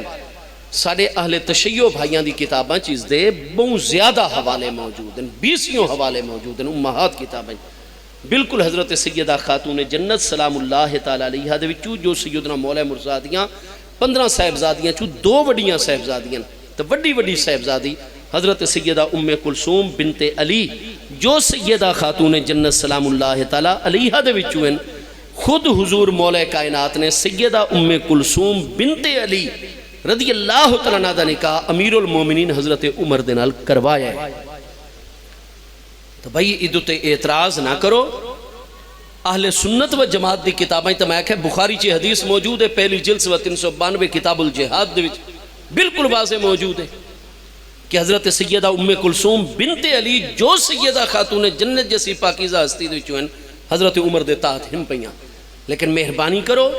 ساڑے اہل تشیع بھائیاں دی کتاباں چیز دے بہت زیادہ حوالے موجود ہیں، 20 حوالے موجود ہیں. امہات کتابیں بالکل حضرت سیدہ خاتون جنت سلام اللہ تعالیٰ علیہ دے وچوں جو سیدنا مولا مرزادیاں 15 صاحبزادیاں چوں 2 وڈیاں صاحبزادیاں تو وڈی وڈی صاحبزادی حضرت سیدہ ام کلثوم بنت علی جو سیدہ خاتون جنت سلام اللہ تعالیٰ علیہ دے وچوں ہیں. خود حضور مولا کائنات نے سیدہ ام کلثوم بنت علی رضی اللہ تعالیٰ دا نکاح امیر المومنین حضرت عمر دے نال کروایا ہے. تو بھائی ادھو تے اعتراض نہ کرو. اہل سنت و جماعت دی کتابیں تو میں کہ بخاری چی حدیث موجود ہے پہلی جلد و 392 کتاب الجہاد دے وچ بالکل واضح موجود ہے کہ حضرت سیدہ ام کلثوم بنت علی جو سیدہ خاتون جنت جیسی پاکیزہ ہستی دے وچوں حضرت عمر دے تحت ہن پیاں، لیکن مہربانی کرو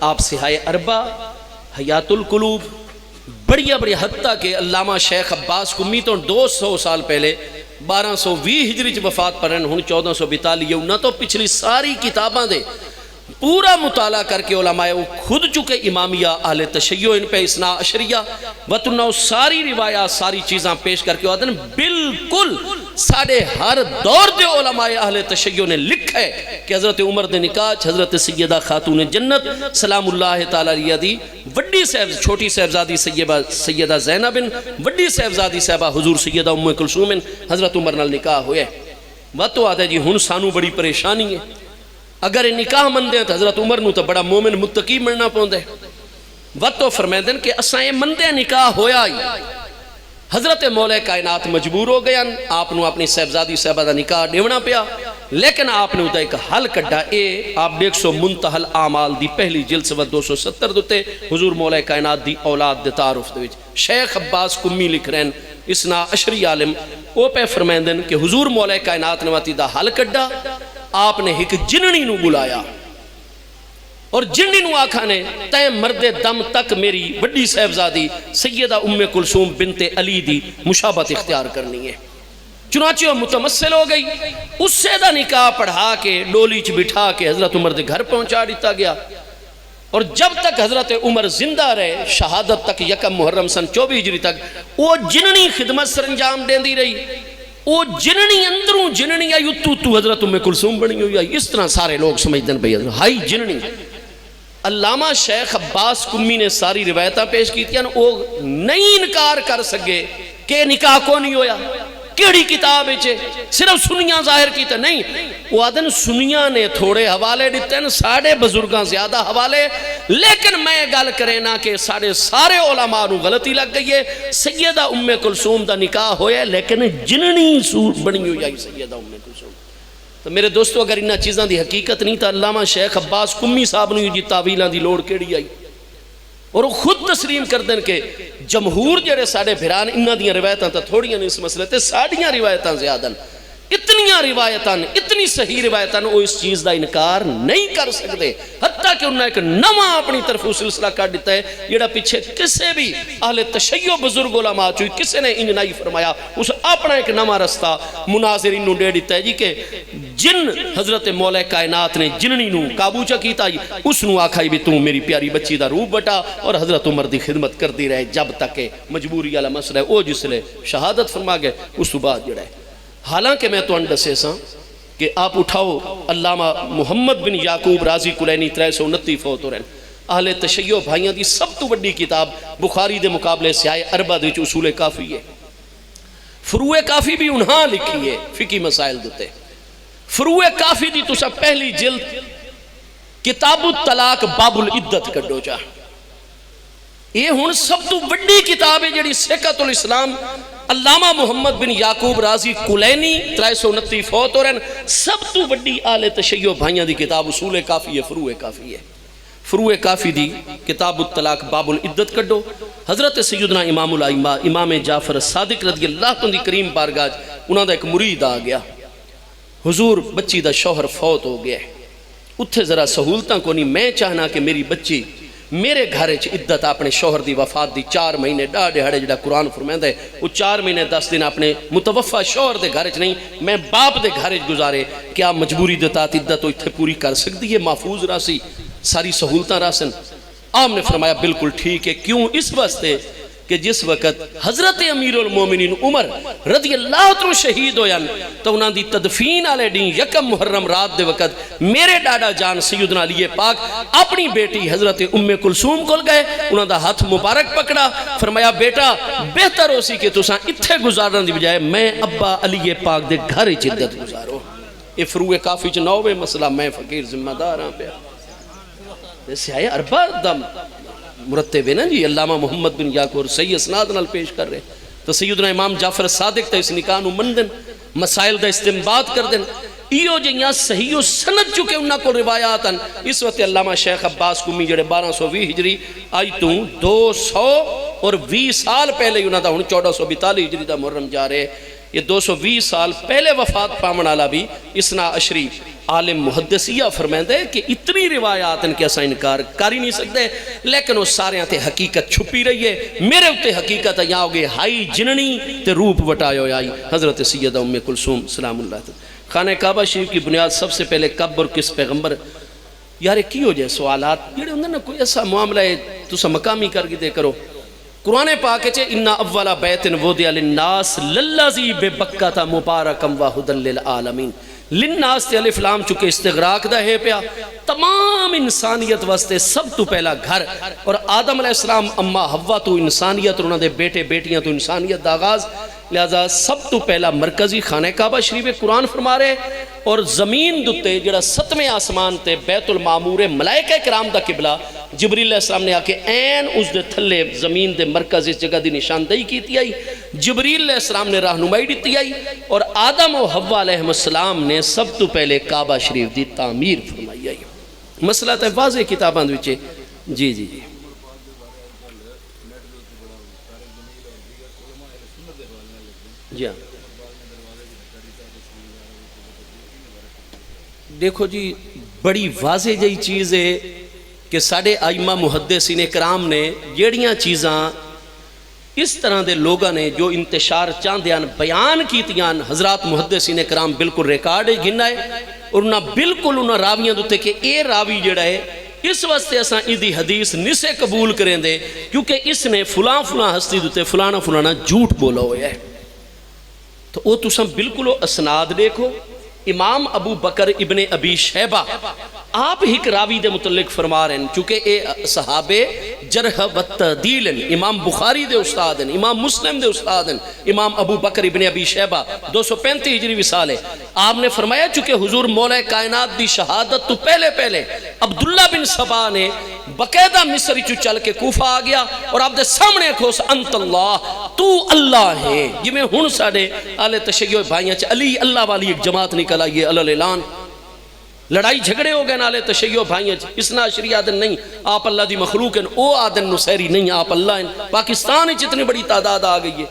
آپ سہائے اربع حیات القلوب بڑیا بڑی حتیٰ کہ علامہ شیخ عباس قمی تو 200 سال پہلے 1220 ہجری چ وفات پر ہن 1442 انہاں تو پچھلی ساری کتاباں دے پورا مطالعہ کر کے علماء وہ خود چکے امامیہ اہل تشیع ان پہ اثنا عشریہ وطنہ ساری روایات ساری چیزاں پیش کر کے آدھن بالکل ساڑھے ہر دور دے علماء اہل تشیع نے لکھا ہے کہ حضرت عمر دے نکاح حضرت سیدہ خاتون جنت سلام اللہ تعالیٰ علیہ دی وڈی چھوٹی صاحبزادی سیدہ زینب وڈی صاحبزادی صاحبہ حضور سیدہ ام کلثوم حضرت عمر نال نکاح ہوئے وہ تو آتا ہے جی ہن سانو بڑی پریشانی ہے اگر نکاح مندے تو حضرت عمر نو تو بڑا مومن متقی ملنا پوندے وقت تو فرمیدن کہ اساں یہ مندے نکاح ہویا ہی حضرت مولا کائنات مجبور ہو گیا آپ نو اپنی صاحبزادی صاحبہ دا نکاح دیونا پیا لیکن آپ نے ادھا ایک حل کڈا اے آپ دیکھ سو منتحل اعمال دی پہلی جلد سوا 270 دوتے حضور مولا کائنات دی اولاد دے تعارف دے وچ شیخ عباس قمی لکھ رہن اسنا عشری عالم او پہ فرمیدن کہ حضور مولا کائنات نے واتی دا حل کڈا آپ نے ایک جننی نو بلایا اور جننی نو آکھا نے تے مرد دم تک میری وڈی صاحبزادی سیدہ ام کلثوم بنت علی دی مشابہت اختیار کرنی ہے چنانچہ وہ متمثل ہو گئی اس سے دا نکاح پڑھا کے ڈولی چ بٹھا کے حضرت عمر دے گھر پہنچا دیتا گیا اور جب تک حضرت عمر زندہ رہے شہادت تک یکم محرم سن 24 ہجری تک وہ جننی خدمت سر انجام دین دی رہی وہ جننی اندروں جننی آئی تو حضرت ام کلثوم بنی ہوئی آئی اس طرح سارے لوگ سمجھدن بھئی ہائی جننی علامہ شیخ عباس قمی نے ساری روایتاں پیش کی تھی وہ نہیں انکار کر سکے کہ نکاح کو نہیں ہویا کیڑی کتاب ہے صرف سنیاں ظاہر کی تھا نہیں وہ آدن سنیاں نے تھوڑے حوالے دیتے ہیں ساڑھے بزرگاں زیادہ حوالے لیکن میں گل کرے نا کہ سارے علماء نو غلطی لگ گئی ہے سیدہ ام کلثوم دا نکاح ہویا لیکن جننی سور بنی ہوئی آئی سیدہ ام کلثوم تو میرے دوستو اگر انہا چیزاں دی حقیقت نہیں تھا علامہ شیخ عباس قمی صاحب نے جی تعویلاں دی لوڑ کیڑی آئی اور وہ خود تسلیم کر دیں کہ جمہور جڑے ساڑھے بھران انہا دیاں روایتاں تا تھوڑیاں نہیں اس مسئلے تے ساڑھیاں روایتاں زیادہ اتنیاں روایتاں اتنی صحیح روایتاں وہ اس چیز دا انکار نہیں کر سکتے حتیٰ کہ انہوں نے ایک نواں اپنی طرف سلسلہ کر دیتا ہے جڑا پیچھے کسے بھی اہل تشیع بزرگ علماء چوئی کسے نے انج نہیں فرمایا اس اپنا ایک نواں رستہ مناظرین نو دے دیتا ہے جی کہ جن حضرت مولا کائنات نے جننی نو قابو چا کیتا اس نو آکھائی بھی تم میری پیاری بچی دا روح بٹا اور حضرت عمر دی خدمت کر دی رہے جب تک کہ مجبوری والا مسئلہ ہے او جس لے شہادت فرما گئے اس تو بعد جڑا ہے حالانکہ میں تو انڈسے ساں کہ آپ اٹھاؤ علامہ محمد بن یعقوب رازی کلینی 329 فوت ہو رہے ہیں اہل تشیع بھائیاں دی سب تو بڑی کتاب بخاری دے مقابلے سے آئے اربع دے اصول کافی ہے فروع کافی بھی انہاں لکھی ہے فقی مسائل دیتے فروع کافی دی تو سب پہلی جلد کتاب الطلاق باب العدت کڈو چاہ یہ ہون سب تو بڑی کتاب ہے جڑی سیکت الاسلام علامہ محمد بن یعقوب رازی کلینی 329 فوت ہو رہے ہیں سب تو بڑی اہل تشیع بھائیاں دی کتاب اصول کافی ہے فروع کافی ہے فروع کافی دی کتاب الطلاق باب العدت کڈو حضرت سیدنا امام الائمہ امام جعفر صادق رضی اللہ عنہ دی کریم بارگاہ انہاں دا ایک مرید آ گیا حضور بچی دا شوہر فوت ہو گیا ہے اتھے ذرا سہولتاں کو نہیں میں چاہنا کہ میری بچی میرے گھرے چ عدت اپنے شوہر دی وفات دی 4 مہینے ڈاڑے ہڑے جڑا قرآن فرمائندا ہے وہ 4 مہینے 10 دن اپنے متوفہ شوہر دے گھرے چ نہیں میں باپ دے گھرے چ گزارے کیا مجبوری دے تحت عدت تو اتھے پوری کر سکتی ہے محفوظ راسی ساری سہولتاں راسن آپ نے فرمایا بالکل ٹھیک ہے کیوں اس واسطے کہ جس وقت حضرت امیر المومنین عمر رضی اللہ عنہ شہید ہویا تو انہاں دی تدفین آلے دیں یکم محرم رات دے وقت میرے ڈاڈا جان سیدنا علی پاک اپنی بیٹی حضرت ام کلثوم کول گئے انہاں دا ہاتھ مبارک پکڑا فرمایا بیٹا بہتر ہو سی کہ تساں اتھے گزارنے دی بجائے میں ابا علی پاک دے گھر عدت گزارو یہ فروع کافی چ 9ویں مسئلہ میں فقیر ذمہ دار ہاں پہ جیسے آئے اربع دم مرتب ہے نا جی علامہ محمد بن یعقوب صحیح اسناد نال پیش کر رہے تو سیدنا امام جعفر صادق تا اس نکاح نو مندن مسائل دا استنباط کر دن ایو جیاں صحیح و سند چکے انہاں کو روایات ہیں. اس وقت علامہ شیخ عباس قمی جڑے 1220 ہجری آئی تو 220 سال پہلے انہاں دا ہن 1442 ہجری دا محرم جا رہے. یہ 220 سال پہلے وفات پامن والا بھی اسنا عشری عالم محدثیہ فرمائندے کہ اتنی روایات ان کے اسا انکار کر ہی نہیں سکتے. لیکن وہ سارے تے حقیقت چھپی رہی ہے. میرے اتے حقیقت ہے یہاں ہوگے ہائی جننی تے روپ وٹائے ہوئے آئی حضرت سیدہ ام کلثوم سلام اللہ تعالی. خانہ کعبہ شریف کی بنیاد سب سے پہلے کب اور کس پیغمبر؟ یار کی ہو جائے سوالات جڑے ہوندے نا کوئی ایسا معاملہ ہے تسا مقامی کر کے دے کرو. قرآن پاک چے اِنَّا اَوَّلَ بَيْتٍ وُضِعَ لِلنَّاسِ لَلَّذِي بِبَكَّةَ مُبَارَكًا وَهُدًى لِلْعَالَمِينَ. لِلنَّاسِ تے الف لام چکے استغراق دا ہے پیا تمام انسانیت واسطے سب تو پہلا گھر. اور آدم علیہ السلام اما حوا تو انسانیت اور انہوں دے بیٹے بیٹیاں تو انسانیت دا آغاز. لہذا سب تو پہلا مرکزی خانہ کعبہ شریف قرآن فرما رہے. اور زمین دوتے جڑا 7ویں آسمان تے بیت المعمور ملائکہ کرام دا قبلہ جبریل علیہ السلام نے آکے این اس دے تھلے زمین دے مرکز اس جگہ دی نشاندہی کیتی آئی. جبریل علیہ السلام نے رہنمائی دیتی آئی اور آدم و حوا علیہ السلام نے سب تو پہلے کعبہ شریف دی تعمیر فرمائی آئی. مسئلہ تے واضح کتاباں وچے. جی جی جی جی دیکھو جی بڑی واضح جئی چیز ہے کہ ساڑھے آئمہ محدثین کرام نے جیڑیاں چیزاں اس طرح دے لوگاں نے جو انتشار چاندیاں بیان کیتیاں حضرات محدثین کرام بالکل ریکارڈ گھنا ہے اور انہاں بالکل انہاں راویاں دوتے کہ اے راوی جڑا ہے اس واسطے اساں ایدی حدیث نسے قبول کریں دے کیونکہ اس نے فلاں فلاں ہستی دوتے فلانا فلانا جھوٹ بولا ہویا ہے. تو وہ تساں بالکل اسناد دیکھو. امام ابو بکر ابن ابی شیبہ آپ ہی راوی دے متعلق فرما رہے ہیں چونکہ اے صحابے جرح و تعدیل ہیں. امام بخاری دے استاد ہیں, امام مسلم دے استاد ہیں. امام ابو بکر ابن ابی شیبہ 235 ہجری وصال ہے. آپ نے فرمایا چونکہ حضور مولا کائنات دی شہادت تو پہلے عبداللہ بن سبا نے بقیدہ مصری چو چل کے کوفہ آ گیا اور آپ دے سامنے کھوس انت اللہ تو اللہ ہے. یہ میں ہن ساڑے آلے تشیع بھائیاں چا علی اللہ والی ایک جماعت نکل آئیے اللہ اعلان لڑائی جھگڑے ہو گئے نالے تشیع بھائیاں چا اسنا عشری آدن نہیں آپ اللہ دی مخلوق ہیں او آدن نصیری نہیں آپ اللہ ہیں. پاکستان اتنی بڑی تعداد آ گئی ہے.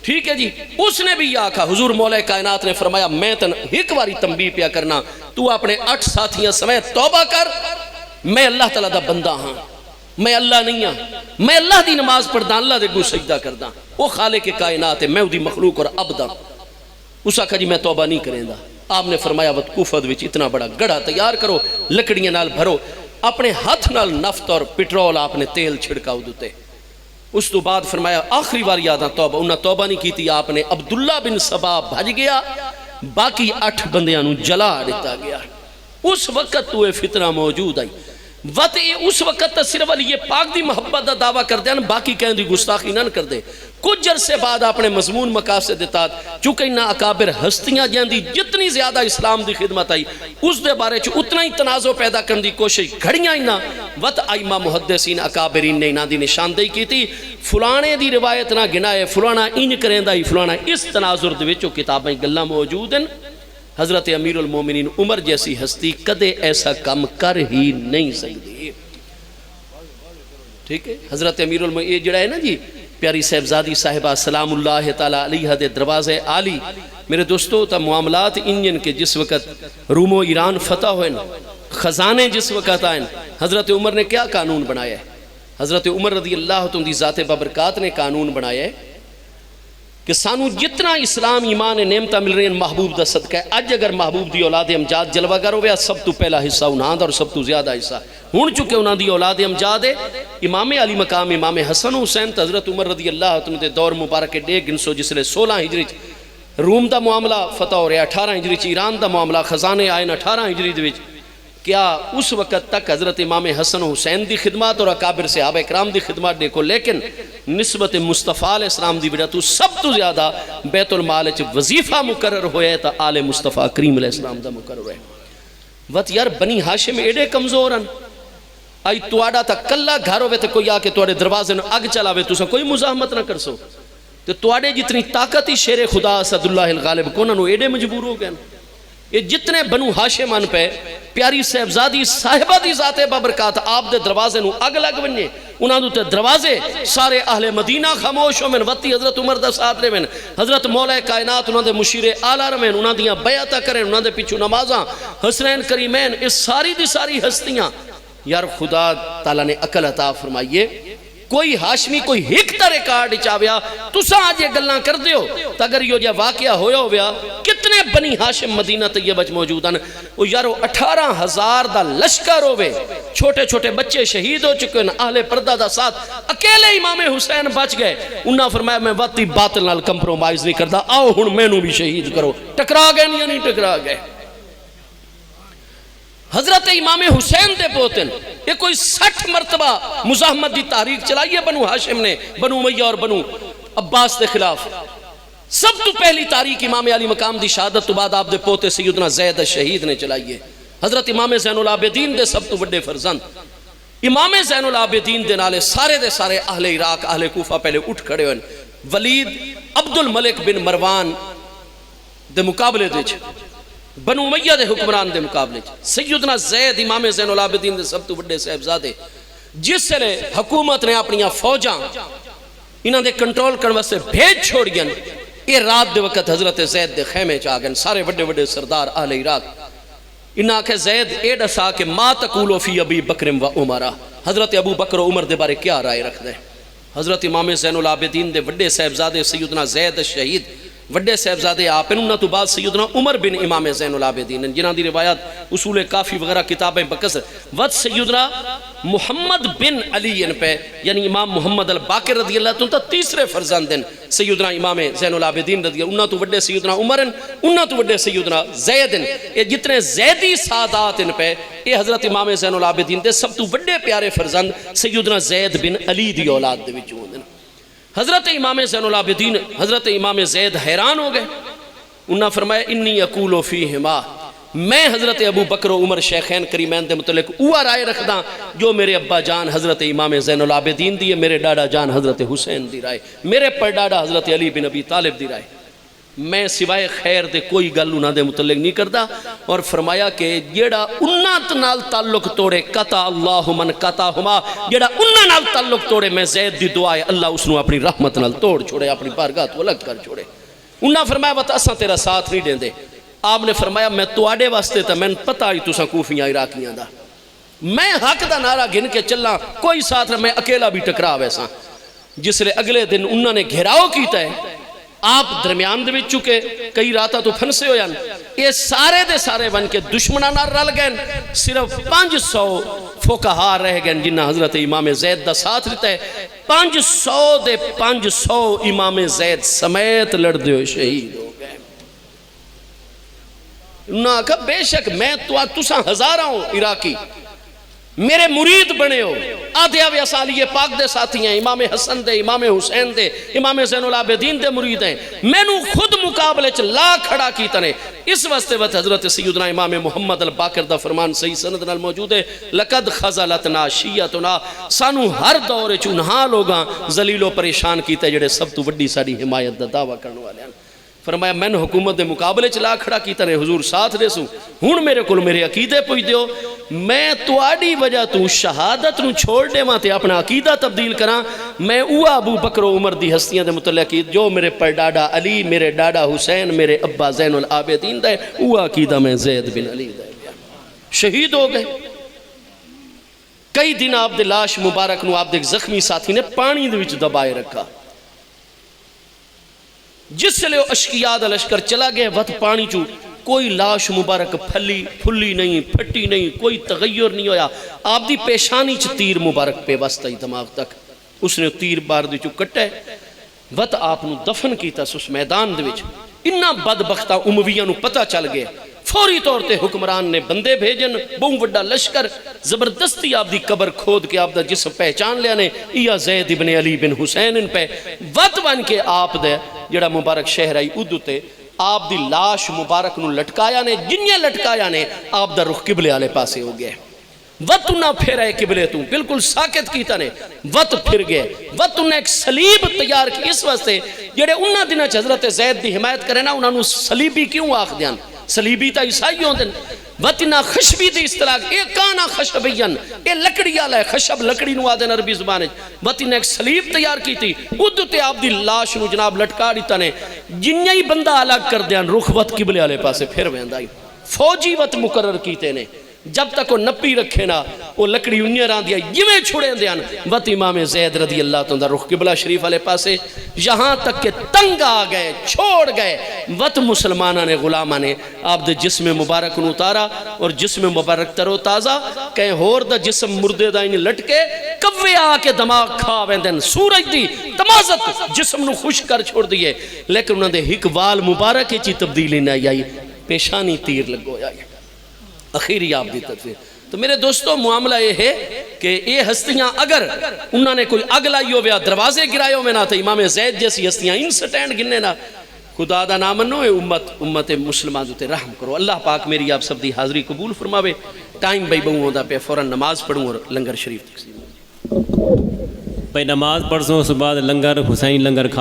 ٹھیک ہے جی اس نے بھی یہ آکھا حضور مولا کائنات نے فرمایا میں تن ایک باری تنبیہ پیا کرنا تو اپنے 8 ساتھیاں سمیت توبہ کر میں اللہ تعالیٰ دا بندہ ہاں میں اللہ نہیں ہاں میں اللہ دی نماز پڑھدا اللہ دے گو سجدہ کردا وہ خالق کائنات ہے میں دی مخلوق اور عبدہ. اس آکھا جی میں توبہ نہیں کریں دا. آپ نے فرمایا وقت کوفہ وچ اتنا بڑا گڑا تیار کرو لکڑیاں نال بھرو اپنے ہاتھ نال نفت اور پٹرول آپ نے تیل چھڑکاؤ دوتے. اس تو بعد فرمایا آخری بار یاداں توبہ انہاں توبہ نہیں کی تھی. آپ نے عبداللہ بن سبا بھج گیا باقی 8 بندیاں نو جلا دیتا گیا. اس وقت تو فتنہ موجود آئی وقت اس وقت صرف علی یہ پاک دی محبت دا دعویٰ کر دیں باقی کہیں دی گستاخی نہ کر دے. کچھ عرصے بعد اپنے مضمون مقاصد دیتا چونکہ انہاں اکابر ہستیاں جہاں دی جتنی زیادہ اسلام دی خدمت آئی اس دے بارے چو اتنا ہی تنازع پیدا کرنے دی کوشش گھڑیاں انہاں وقت آئمہ محدثین اکابرین نے انہاں دی نشاندہی کی تھی. فلانے دی روایت نہ گنائے فلانا انج کریں دا ہی فلانا اس تناظر دے وچوں کتابیں گلاں موجود ہیں. حضرت امیر المومنین عمر جیسی ہستی کدے ایسا کم کر ہی نہیں سکتی. ٹھیک ہے حضرت امیر المومنین یہ جڑا ہے نا جی پیاری صاحبزادی صاحبہ سلام اللہ تعالیٰ علیہ دے دروازے عالی میرے دوستو تا معاملات انجن کے جس وقت روم و ایران فتح ہوئے خزانے جس وقت آئیں حضرت عمر نے کیا قانون بنایا ہے؟ حضرت عمر رضی اللہ تم دی ذات بابرکات نے قانون بنایا ہے کہ سانو جتنا اسلام ایمان نعمتہ مل رہی ہیں محبوب دا صدقہ ہے. اج اگر محبوب دی اولاد امجاد جلوہ گر ہویا سب تو پہلا حصہ انہاں دا اور سب تو زیادہ حصہ ہون چکے انہاں دی اولاد امجاد ہے. امام علی مقام امام حسن حسین حضرت عمر رضی اللہ عنہ دے دور مبارک ڈے گنسو جس لئے 16 ہجری روم دا معاملہ فتح ہو رہا 18 ہجری ایران دا معاملہ خزانے آئین 18 ہجری دے وچ. کیا اس وقت تک حضرت امام حسن حسین دی خدمات اور اکابر صحابہ اکرام دی خدمات دیکھو لیکن نسبت مصطفیٰ علیہ السلام دی وجہ تو سب تو زیادہ بیت المال وظیفہ مقرر ہویا ہے تا آل مصطفیٰ کریم علیہ السلام دا مقرر ہے. وقت یار بنی ہاشم ایڈے کمزور ہیں آئی توڑا تا کلا گھر ہوئے تے کوئی آکے توڑے دروازے نو اگ چلاوے تو سا کوئی مزاحمت نہ کر سو تو توڑے جتنی طاقتی شیر خدا اسد اللہ الغالب کونہ نو ایڈے مجبور ہو گئے یہ جتنے بنو ہاشم ان پہ پیاری صاحبزادی صاحبہ دی ذات بابرکات آپ دے دروازے نو اگ لگ ونجے انہاں دے دروازے سارے اہل مدینہ خاموش ہو من وتی حضرت عمر دا ساتھ لے من حضرت مولا کائنات انہاں دے مشیر اعلی رمین انہاں دیاں بیعتاں کریں انہاں دے پیچھے نمازاں حسنین کریمین اس ساری دی ساری ہستیاں یار خدا تعالیٰ نے عقل عطا فرمائیے کوئی ہاشمی کوئی ہک تا ریکارڈ چاویا تسا آج یہ گلنا کر دیو تا اگر یہ واقعہ ہویا ہویا کتنے بنی ہاشم مدینہ طیبہ موجود ہیں وہ یارو 18,000 دا لشکر ہوئے چھوٹے چھوٹے بچے شہید ہو چکے ہیں اہل پردہ دا ساتھ اکیلے امام حسین بچ گئے انہاں فرمایا میں واتی باطل نال کمپرومائز نہیں کرتا آؤ ہن میں نو بھی شہید کرو ٹکرا گئے نہیں ٹکرا گئے حضرت امام حسین دے پوتن یہ کوئی 60 مرتبہ مزاحمت دی تحریک چلائی ہے بنو ہاشم نے بنو امیہ اور بنو عباس دے خلاف سب تو پہلی تاریخ امام علی مقام دی شہادت تو بعد آپ دے پوتے سیدنا زید الشہید نے چلائی ہے حضرت امام زین العابدین دے سب تو بڑے فرزند امام زین العابدین دے نالے سارے اہل عراق اہل کوفہ پہلے اٹھ کھڑے ہوئے ولید عبد الملک بن مروان دے مقابلے دے بنو امیہ دے حکمران دے مقابلے سیدنا زید امام زین العابدین دے سب تو بڑے صاحبزادے جس سے حکومت نے اپنی فوجاں انہاں دے کنٹرول کرنے سے بھیج چھوڑ گئے یہ رات دے وقت حضرت زید دے خیمے چاہ گئے سارے بڑے بڑے سردار اہل عراق انہاں کہ زید اے ڈسا کہ ما تقولو فی ابی بکر و عمرہ حضرت ابو بکر و عمر دے بارے کیا رائے رکھ دے حضرت امام زین العابدین دے بڑے صاحبزادے سیدنا زید الشہید وڈے صاحبزادے آپ ہیں انہاں تو بعد سیدنا عمر بن امام زین العابدین جنہاں دی روایات اصول کافی وغیرہ کتابیں بکسر ود سیدنا محمد بن علی ان پہ یعنی امام محمد الباقر رضی اللہ تو تیسرے فرزند ہیں سیدنا امام زین العابدین رضی اللہ انہاں تو وڈے سیدنا عمر ہیں انہاں تو وڈے سیدنا زید ہیں یہ جتنے زیدی سادات ان پہ یہ حضرت امام زین العابدین دے سب تو وڈے پیارے فرزند سیدنا زید بن علی دی اولاد دے وچوں ہیں حضرت امام زین العابدین حضرت امام زید حیران ہو گئے انہاں فرمایا انی اقول فیہما میں حضرت ابو بکر و عمر شیخین کریمین دے متعلق اوہ رائے رکھدا جو میرے ابا جان حضرت امام زین العابدین دی ہے میرے ڈاڈا جان حضرت حسین دی رائے میرے پر ڈاڈا حضرت علی بن ابی طالب دی رائے میں سوائے خیر دے کوئی گل انہاں دے متعلق نہیں کردا اور فرمایا کہ جیڑا انہاں نال تعلق توڑے قطع اللہ من قطعہما جیڑا انہاں نال تعلق توڑے میں زید دی دعا ہے اللہ اس نو اپنی رحمت نال توڑ چھوڑے اپنی بارگاہ تو الگ کر چھوڑے انہاں فرمایا بتا اساں تیرا ساتھ نہیں دیں دے آپ نے فرمایا میں تواڈے واسطے تا میں پتہ ہی تساں کوفیاں عراقیاں دا میں حق دا نعرہ گن کے چلنا کوئی ساتھ میں اکیلا بھی ٹکرا ویسا جس لئے اگلے دن انہاں نے گھیراؤ کیتا ہے آپ درمیان دے وچ چکے کئی راتا تو پھنسے ہو جان یہ سارے دے سارے بن کے دشمنانا رل گئے صرف 500 فقہا رہ گئے جنہاں حضرت امام زید دا ساتھ لیتا ہے 500 دے 500 امام زید سمیت لڑ دے ہو شہید ہو گئے انہاں کہا بے شک میں تساں ہزاراں ہوں عراقی میرے مرید بنے ہو آدھے آوے اسالی پاک دے ساتھی ہیں امام حسن دے امام حسین دے امام زین العابدین دے مرید ہیں میں نو خود مقابلے لا کھڑا کی تنے اس واسطے وقت حضرت سیدنا امام محمد الباقر دا فرمان صحیح سند نال موجود ہے لقد خزلتنا شیعتنا سانو ہر دور چونہا لوگاں ذلیل و پریشان کیتے جڑے سب تو وڈی ساری حمایت دا دعویٰ کرنے والے ہیں فرمایا میں نے حکومت دے مقابلے چلا کھڑا کی تنے حضور ساتھ دے سوں ہون میرے کل میرے عقیدے پوچھ دیو میں تواڈی وجہ تو شہادت نو چھوڑ دے ماں تے اپنا عقیدہ تبدیل کراں میں اوہ ابو بکر و عمر دی ہستیاں دے متعلق جو میرے پر ڈاڈا علی میرے ڈاڈا حسین میرے ابا زین العابدین دے اوہ عقیدہ میں زید بن علی دے شہید ہو گئے کئی دن آپ دے لاش مبارک نو آپ دے زخمی ساتھی نے پانی دے وچ دبائے رکھا جس سے لے اشکیاد لشکر چلا گئے وقت پانی چو کوئی لاش مبارک پھلی نہیں پھٹی نہیں کوئی تغیر نہیں ہویا آپ دی پیشانی چ تیر مبارک پہ وستا ہی دماغ تک اس نے تیر بار دی چو کٹے وقت آپ نو دفن کیتا اس میدان دے وچ انہا بدبختہ امویہ نو پتہ چل گئے فوری طور تے حکمران نے بندے بھیجن بہن وڈا لشکر زبردستی آپ دی قبر کھود کے آپ دا جسم پہچان لیا نے یا زید ابن علی بن حسین ان پہ وقت بن کے آپ دے جڑا مبارک شہر آئی ادو تے آپ دی لاش مبارک نو لٹکایا نے جنیا لٹکایا نے آپ دا رخ قبلے آلے پاسے ہو گئے وقت انہا پھر آئے قبلے تو بالکل ساکت کیتا نے وقت پھر گئے وقت انہا ایک صلیب تیار کی اس واسطے جڑے انہا دینا حضرت زید دی حمایت کرے نا انہا نو صلیبی کیوں آخ دیان صلیبی تا عیسائی ہوندے وطنا خشبی دی اصطلاح اے کانا خشبین اے لکڑی آلا ہے خشب لکڑی نو آدھے عربی زبان ہے وطنا ایک صلیب تیار کی تھی ادھو تے آپ دی لاش نو جناب لٹکا دیتا نے جنہی بندہ الگ کر دیان رخ وط قبلے والے پاسے پھر ویندائی فوجی وط مقرر کیتے نے جب تک وہ نپی رکھے نا وہ لکڑی انہیں ران دیا یویں چھوڑے دیان وط امام زید رضی اللہ تعالیٰ رخ قبلہ شریف والے پاسے یہاں تک کہ تنگ آ گئے چھوڑ گئے وط مسلمانہ نے غلامہ نے آپ دے جسم مبارک نو اتارا اور جسم مبارک تر و تازہ کہیں ہور دا جسم مردے دا انہیں لٹکے کوے آ کے دماغ کھا ویندن سورج دی تمازت جسم نو خوش کر چھوڑ دیئے لیکن انہوں نے ہک وال مبارک چی تبدیلی نہ آئی پیشانی تیر لگو آئی اخیری آپ دی طرف تو میرے دوستو معاملہ یہ ہے کہ یہ ہستیاں اگر انہوں نے کوئی اگ لائی ہو بیا دروازے گرائے میں نہ تھا امام زید جیسی ہستیاں ان سٹینڈ گننے نہ خدا دا نامنو ہے امت مسلمان تے رحم کرو اللہ پاک میری آپ سب دی حاضری قبول فرماوے ٹائم بھائی بہوں ہوتا پہ فوراں نماز پڑھوں اور لنگر شریف تقسیم بھائی نماز پڑھوں اس بعد لنگر حسین لنگر کھا